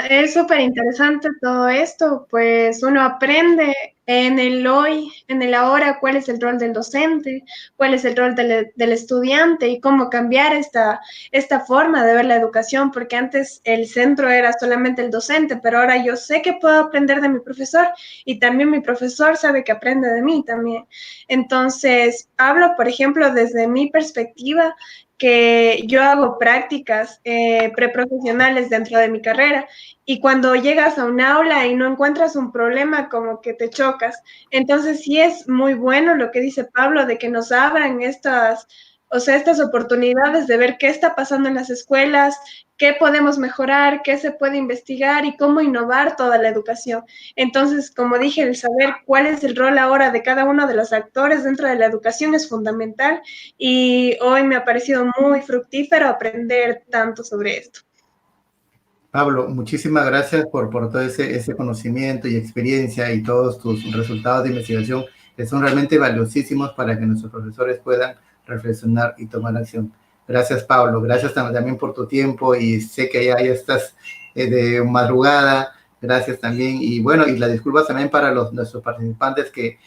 Es súper interesante todo esto, pues uno aprende en el hoy, en el ahora, cuál es el rol del docente, cuál es el rol del estudiante y cómo cambiar esta forma de ver la educación, porque antes el centro era solamente el docente, pero ahora yo sé que puedo aprender de mi profesor y también mi profesor sabe que aprende de mí también. Entonces, hablo, por ejemplo, desde mi perspectiva, que yo hago prácticas preprofesionales dentro de mi carrera y cuando llegas a un aula y no encuentras un problema, como que te chocas. Entonces sí es muy bueno lo que dice Pablo de que nos abran estas oportunidades de ver qué está pasando en las escuelas, qué podemos mejorar, qué se puede investigar y cómo innovar toda la educación. Entonces, como dije, el saber cuál es el rol ahora de cada uno de los actores dentro de la educación es fundamental y hoy me ha parecido muy fructífero aprender tanto sobre esto. Pablo, muchísimas gracias por todo ese conocimiento y experiencia y todos tus resultados de investigación que son realmente valiosísimos para que nuestros profesores puedan reflexionar y tomar acción. Gracias, Pablo. Gracias también por tu tiempo y sé que ya estás de madrugada. Gracias también. Y bueno, y las disculpas también para nuestros participantes que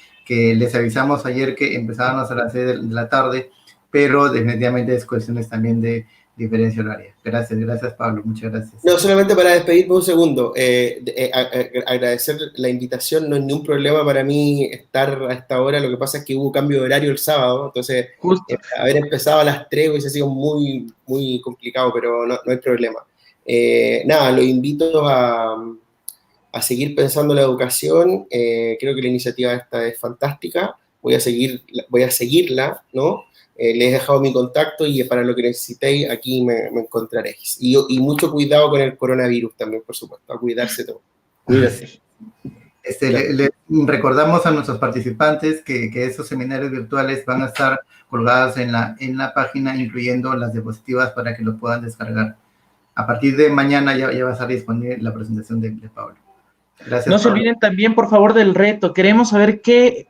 les avisamos ayer que empezábamos a las 6 de la tarde, pero definitivamente es cuestiones también de diferencia horaria. Gracias Pablo, muchas gracias. No, solamente para despedirme un segundo, agradecer la invitación, no es ningún problema para mí estar a esta hora, lo que pasa es que hubo cambio de horario el sábado, entonces haber empezado a las 3 hubiese sido muy, muy complicado, pero no hay problema. Nada, los invito a seguir pensando en la educación, creo que la iniciativa esta es fantástica, voy a seguirla, ¿no? Les he dejado mi contacto y para lo que necesitéis aquí me encontraréis. Y mucho cuidado con el coronavirus también, por supuesto, a cuidarse todo. Cuídate. Le recordamos a nuestros participantes que esos seminarios virtuales van a estar colgados en la página, incluyendo las diapositivas para que lo puedan descargar. A partir de mañana ya va a estar disponible la presentación de Pablo. Gracias, no se olviden también, por favor, del reto. Queremos saber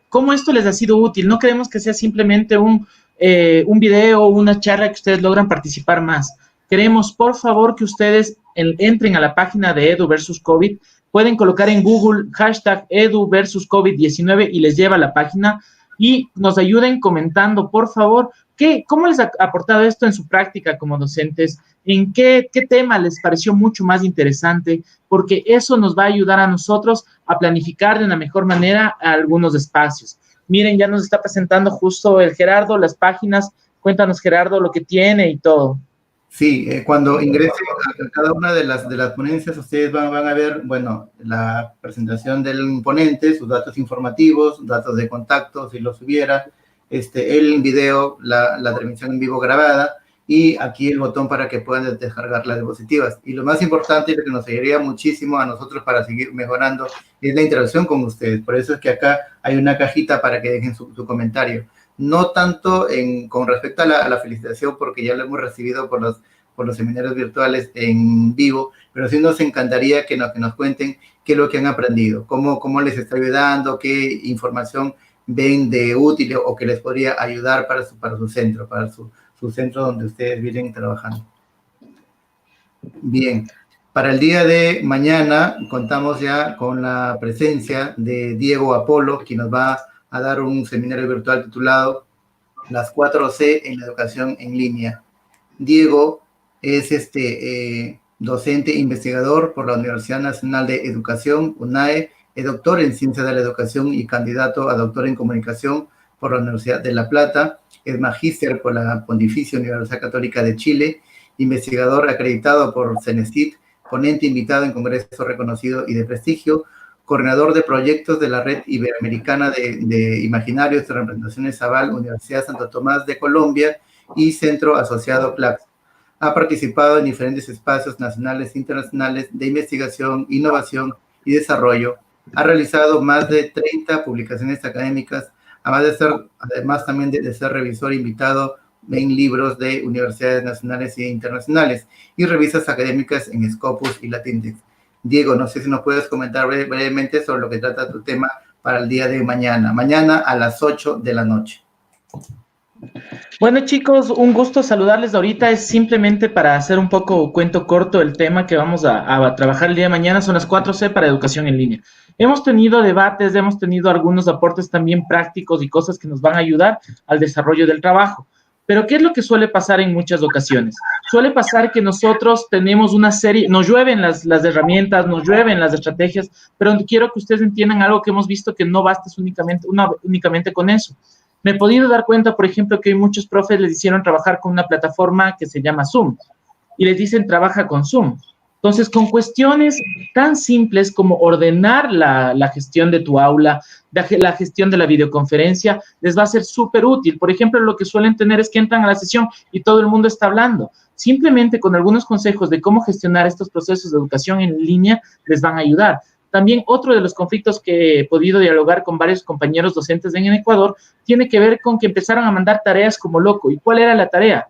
cómo esto les ha sido útil. No queremos que sea simplemente un video o una charla que ustedes logran participar más. Queremos, por favor, que ustedes entren a la página de Edu versus COVID. Pueden colocar en Google #Edu versus COVID-19 y les lleva a la página y nos ayuden comentando, por favor, cómo les ha aportado esto en su práctica como docentes, en qué tema les pareció mucho más interesante, porque eso nos va a ayudar a nosotros a planificar de una mejor manera algunos espacios. Miren, ya nos está presentando justo el Gerardo, las páginas. Cuéntanos, Gerardo, lo que tiene y todo. Sí, cuando ingresen a cada una de las ponencias, ustedes van a ver, bueno, la presentación del ponente, sus datos informativos, datos de contacto, si los hubiera, el video, la transmisión en vivo grabada, y aquí el botón para que puedan descargar las diapositivas. Y lo más importante y lo que nos ayudaría muchísimo a nosotros para seguir mejorando es la interacción con ustedes. Por eso es que acá hay una cajita para que dejen su comentario. No tanto con respecto a la felicitación, porque ya lo hemos recibido por los seminarios virtuales en vivo, pero sí nos encantaría que nos cuenten qué es lo que han aprendido, cómo les está ayudando, qué información ven de útil o que les podría ayudar para su centro, para su centro donde ustedes vienen trabajando. Bien, para el día de mañana contamos ya con la presencia de Diego Apolo, quien nos va a dar un seminario virtual titulado Las 4C en la educación en línea. Diego es docente e investigador por la Universidad Nacional de Educación, UNAE, es doctor en Ciencias de la Educación y candidato a doctor en Comunicación por la Universidad de La Plata, es magíster por la Pontificia Universidad Católica de Chile, investigador acreditado por CENESID, ponente invitado en congreso reconocido y de prestigio, coordinador de proyectos de la Red Iberoamericana de Imaginarios de Representaciones Aval, Universidad Santo Tomás de Colombia y Centro Asociado CLACS. Ha participado en diferentes espacios nacionales e internacionales de investigación, innovación y desarrollo. Ha realizado más de 30 publicaciones académicas, además también de ser revisor invitado en libros de universidades nacionales e internacionales y revistas académicas en Scopus y Latindex. Diego, no sé si nos puedes comentar brevemente sobre lo que trata tu tema para el día de mañana a las 8 de la noche. Bueno, chicos, un gusto saludarles ahorita. Es simplemente para hacer un poco cuento corto el tema que vamos a trabajar el día de mañana. Son las 4C para educación en línea. Hemos tenido debates, hemos tenido algunos aportes también prácticos y cosas que nos van a ayudar al desarrollo del trabajo. Pero ¿qué es lo que suele pasar en muchas ocasiones? Suele pasar que nosotros tenemos una serie, nos llueven las herramientas, nos llueven las estrategias, pero quiero que ustedes entiendan algo que hemos visto, que no basta únicamente con eso. Me he podido dar cuenta, por ejemplo, que hay muchos profes les hicieron trabajar con una plataforma que se llama Zoom y les dicen trabaja con Zoom. Entonces, con cuestiones tan simples como ordenar la gestión de tu aula, la gestión de la videoconferencia, les va a ser súper útil. Por ejemplo, lo que suelen tener es que entran a la sesión y todo el mundo está hablando. Simplemente con algunos consejos de cómo gestionar estos procesos de educación en línea les van a ayudar. También otro de los conflictos que he podido dialogar con varios compañeros docentes en Ecuador tiene que ver con que empezaron a mandar tareas como loco. ¿Y cuál era la tarea?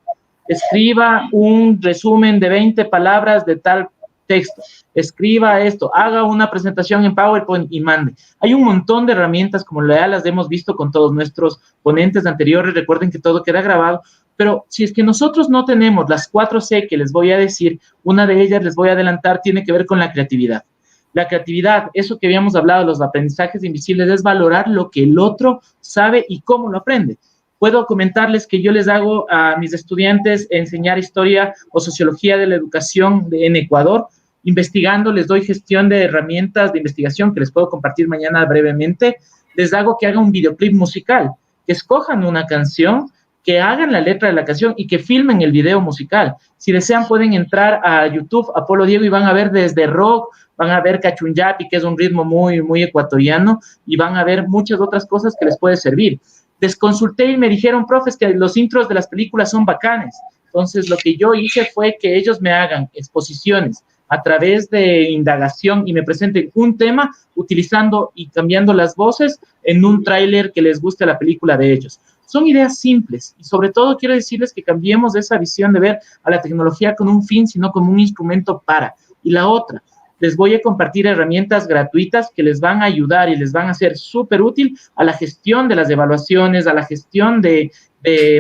Escriba un resumen de 20 palabras de tal texto, escriba esto, haga una presentación en PowerPoint y mande. Hay un montón de herramientas, como ya las hemos visto con todos nuestros ponentes anteriores. Recuerden que todo queda grabado, pero si es que nosotros no tenemos las 4C que les voy a decir, una de ellas les voy a adelantar, tiene que ver con la creatividad. La creatividad, eso que habíamos hablado, los aprendizajes invisibles, es valorar lo que el otro sabe y cómo lo aprende. Puedo comentarles que yo les hago a mis estudiantes enseñar historia o sociología de la educación en Ecuador. Investigando, les doy gestión de herramientas de investigación que les puedo compartir mañana brevemente. Les hago que hagan un videoclip musical, que escojan una canción, que hagan la letra de la canción y que filmen el video musical. Si desean, pueden entrar a YouTube, Apolo Diego, y van a ver desde rock, van a ver cachunyapi, que es un ritmo muy, muy ecuatoriano, y van a ver muchas otras cosas que les puede servir. Les consulté y me dijeron, profes, que los intros de las películas son bacanes. Entonces, lo que yo hice fue que ellos me hagan exposiciones a través de indagación y me presenten un tema utilizando y cambiando las voces en un tráiler que les guste a la película de ellos. Son ideas simples y sobre todo quiero decirles que cambiemos esa visión de ver a la tecnología con un fin, sino como un instrumento para. Y la otra, les voy a compartir herramientas gratuitas que les van a ayudar y les van a ser súper útil a la gestión de las evaluaciones, a la gestión de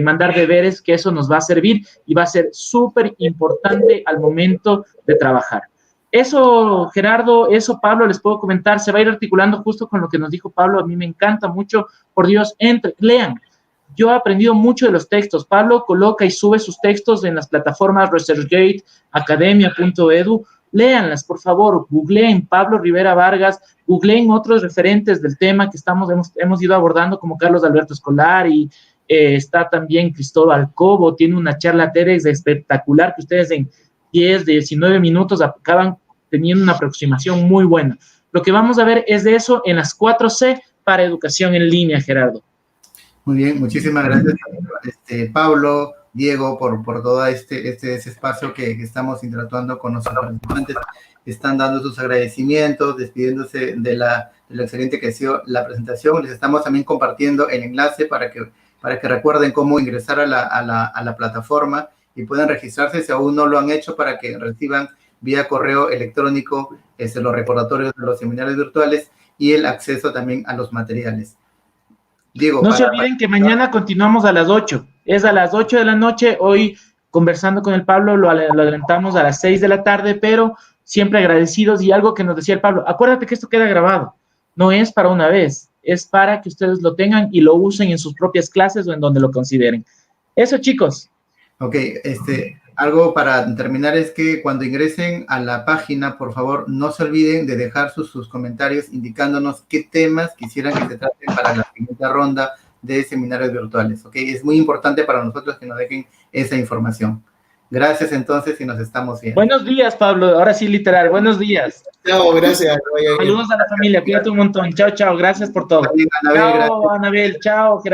mandar deberes, que eso nos va a servir y va a ser súper importante al momento de trabajar. Eso, Gerardo, eso, Pablo, les puedo comentar, se va a ir articulando justo con lo que nos dijo Pablo. A mí me encanta mucho, por Dios, lean. Yo he aprendido mucho de los textos. Pablo coloca y sube sus textos en las plataformas ResearchGate, academia.edu. Léanlas, por favor, googleen Pablo Rivera Vargas, googleen otros referentes del tema que hemos ido abordando, como Carlos Alberto Escolar y está también Cristóbal Cobo, tiene una charla TEDx espectacular que ustedes en 10, 19 minutos acaban teniendo una aproximación muy buena. Lo que vamos a ver es de eso en las 4C para educación en línea, Gerardo. Muy bien, muchísimas gracias, Pablo, Diego, por todo ese espacio que estamos interactuando con nuestros participantes. Están dando sus agradecimientos, despidiéndose de lo excelente que ha sido la presentación. Les estamos también compartiendo el enlace para que recuerden cómo ingresar a la plataforma y puedan registrarse si aún no lo han hecho, para que reciban vía correo electrónico los recordatorios de los seminarios virtuales y el acceso también a los materiales. Diego, no se olviden que mañana continuamos a las 8. Es a las 8 de la noche. Hoy, conversando con el Pablo, lo adelantamos a las 6 de la tarde, pero siempre agradecidos. Y algo que nos decía el Pablo, acuérdate que esto queda grabado. No es para una vez, es para que ustedes lo tengan y lo usen en sus propias clases o en donde lo consideren. Eso, chicos. Ok, algo para terminar es que cuando ingresen a la página, por favor, no se olviden de dejar sus comentarios indicándonos qué temas quisieran que se traten para la siguiente ronda de seminarios virtuales, ¿ok? Es muy importante para nosotros que nos dejen esa información. Gracias, entonces, y nos estamos viendo. Buenos días, Pablo. Ahora sí, literal. Buenos días. Chao, gracias. Saludos a la familia. Cuídate un montón. Chao, chao. Gracias por todo. Anabel, chao, gracias. Anabel. Chao.